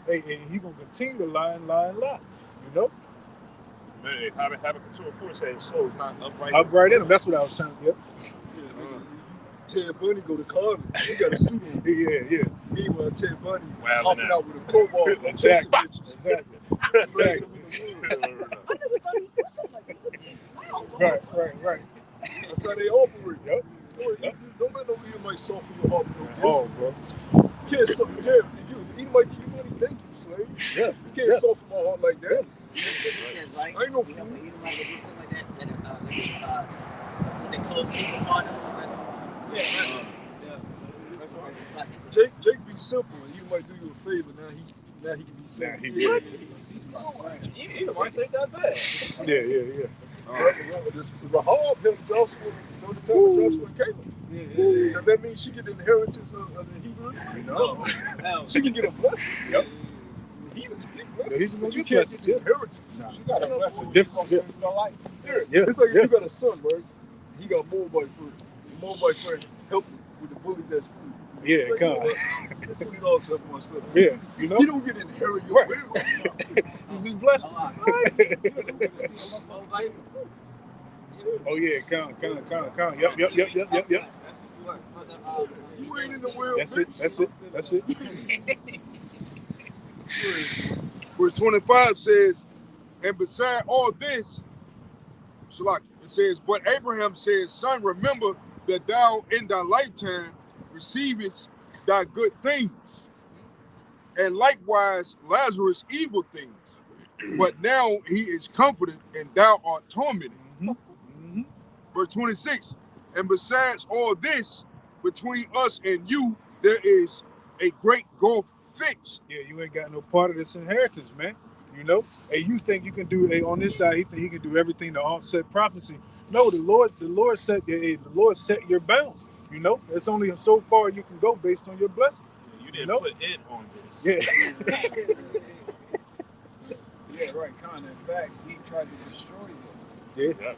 continue to lie and lie and lie. Man, Habakkuk 2:4 says his soul's not upright. Upright in him. That's what I was trying to get. Ted Bundy go to Carter. He got a suit on. Yeah. Meanwhile, Ted Bundy Wilding hopping out. out with a crowbar. Exactly. I never thought he'd do something like this. He smiles all the time. Right. That's how they operate. Yep. Don't let no Edomite soften your heart. Oh, bro. You can't soften him. If Edomite give you money, thank you, slave. Yeah. You can't soften my heart like that. Right? I ain't no You know, when you like do something like that, when they close people on him. Jake be simple, and you might do you a favor. Now he can be simple. Edomites ain't that bad. Yeah. This Rahab helped Joshua go to tell Joshua and Caleb. Does that mean she get the inheritance of the Hebrew? No. She can get a blessing. Yep. He's But you can't get the inheritance. Nah. She got a blessing. Different. Yeah. It's like if you got a son, right? He got Moabite friend. The Moabite friend helped him with the bullies at school. Yeah, Like, come on. It's $20 help my son. Yeah, You don't get to inherit your Right. will. You just blessed. Oh yeah, come. Yep. You ain't in the will. That's it. Verse 25 says, and beside all this, Shalaki, it says, but Abraham said, Son, remember that thou in thy lifetime receivest thy good things, and likewise Lazarus evil things. But now he is comforted, and thou art tormented. Verse 26, and besides all this, between us and you, there is a great gulf fixed. Yeah, you ain't got no part of this inheritance, man. You know, and you think you can do on this side? He think he can do everything to offset prophecy. No, the Lord set your bounds. You know, it's only so far you can go based on your blessing. You didn't put it on this. Yeah. Yeah, right. Kind of. In fact, he tried to destroy us. Yeah.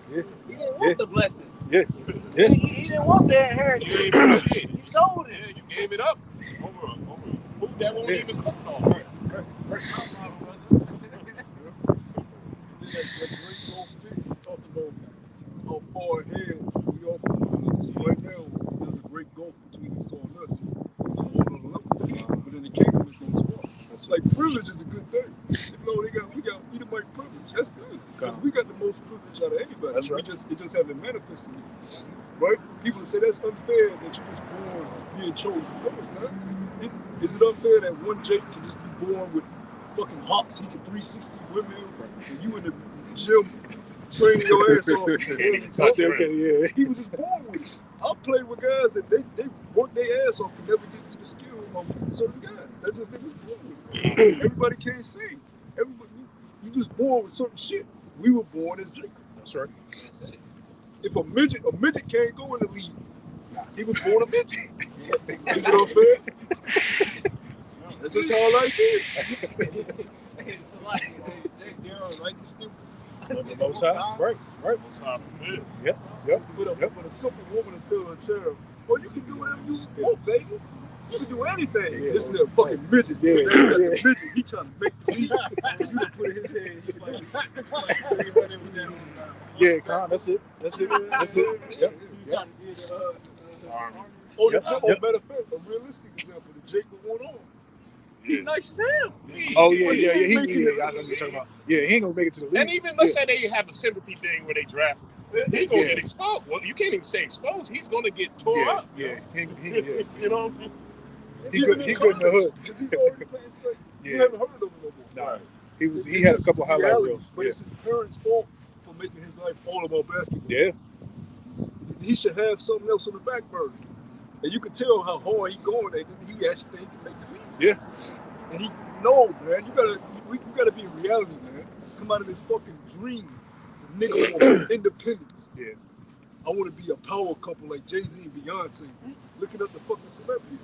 He didn't want the blessing. Yeah. He didn't want the inheritance. You ain't appreciate it. He sold it. Yeah, you gave it up over food that won't even cook on. This is a great gulf fix. Talking about how far ahead we are from one another. So right now, there's a great gulf between Esau and us. It's a whole other level. But in the kingdom, it's gonna swap. It's like privilege is a good thing. You know, we got Edomite privilege. That's good. Because we got the most privilege out of anybody. That's right. It just haven't manifested it. Right? People say that's unfair that you're just born being chosen. No, it's not. Is it unfair that one Jake can just be born with fucking hops? He can 360 women, and you in the gym training your ass off. Yeah. He was just born with it. I play with guys that they work their ass off to never get to the skill of certain guys. That's just they was born with it. Everybody can't sing. Everybody, you just born with certain shit. We were born as Jacob. That's right. If a midget can't go in the league. He was born a midget. Is it unfair? That's just how life is. The Most High. Right. Yep. But a simple woman to tell her child, "Oh, you can do whatever you want, baby. You can do anything." Yeah. This little fucking midget. Yeah. Midget, he trying to make the league. Because you done put in his head. He's like, Yeah, Con, that's it. Yep. Oh, matter of fact, a realistic example, the Jacob went on. He's nice as hell. Oh yeah. I know what you're talking about. Yeah, he ain't gonna make it to the league. And even let's say they have a sympathy thing where they draft him. He's gonna get exposed. Well, you can't even say exposed. He's gonna get tore up. Yeah. You know. He good in the hood. Because he's already playing slave. Yeah. You haven't heard of him no more. No. He had a couple of highlight reels. But it's his parents' fault for making his life all about basketball. Yeah. He should have something else on the back burner. And you can tell how hard he going at it. He actually think he can make the league. Yeah. And we gotta be in reality, man. Come out of this fucking dream. Nigga want independence. Yeah. I want to be a power couple like Jay-Z and Beyonce. Looking up the fucking celebrities.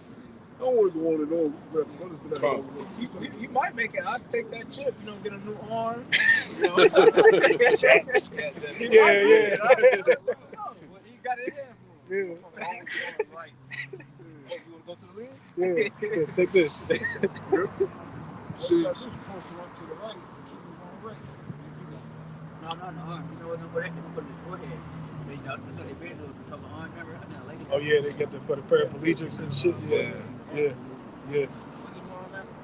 I don't want to go on and on. You might make it. I'd take that chip. You know, get a new arm. Yeah. You got it in for him. Yeah. Right. You want to go to the league? Yeah. Take this. All you got to do is post it up to the right. No. You know what? They can put his forehead. That's how they been doing the arm. Remember? Oh yeah, they get that for the paraplegics and shit. Yeah.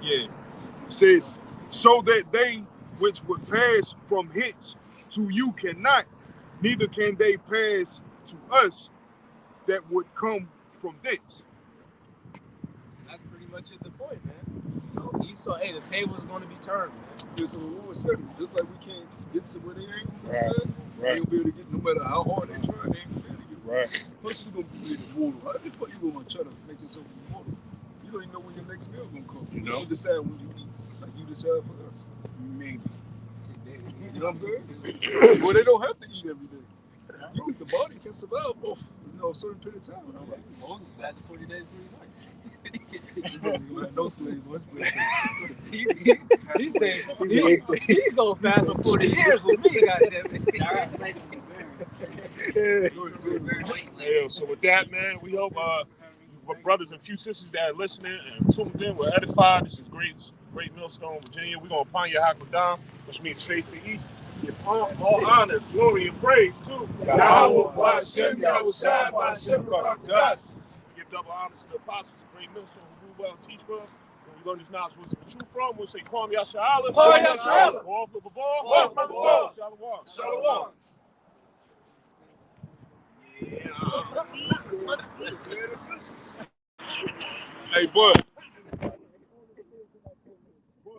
It says, so that they which would pass from hence to you cannot, neither can they pass to us that would come from thence. That's pretty much the point, man. You know, Esau, the table's going to be turned, man. It's a Lord said, just like we can't get to where they ain't. Right. They ain't gonna be able to get, no matter how hard they try, they ain't gonna be able to get. Right. Plus, you gonna be immortal. How the fuck you gonna try to make yourself immortal? You don't even know when your next meal gonna come. You know? You decide when you eat, like you decide for us. Maybe. You know what I'm saying? Well, they don't have to eat every day. The body can survive off, a certain period of time. After 40 days, 3 nights. No slaves. He said he go fast for 40 years with me, goddamn Yeah, so with that, man, we hope brothers and few sisters that are listening and tuned in were edified. This is great Millstone, Virginia. We're going to Panya Hakodam, which means face the east. Give all honor, glory, and praise to Yahweh, Hashem, Yahushua, Hashem, Kadosh. Give double honor to the apostles of great Millstone who rule well and teach well. When we learn these knowledge, wisdom, and truth from, we'll say, Kwam Yasha'Allah. Kwam Yasha'Allah. Off the ball. Shalom. Shalom. Hey, bud.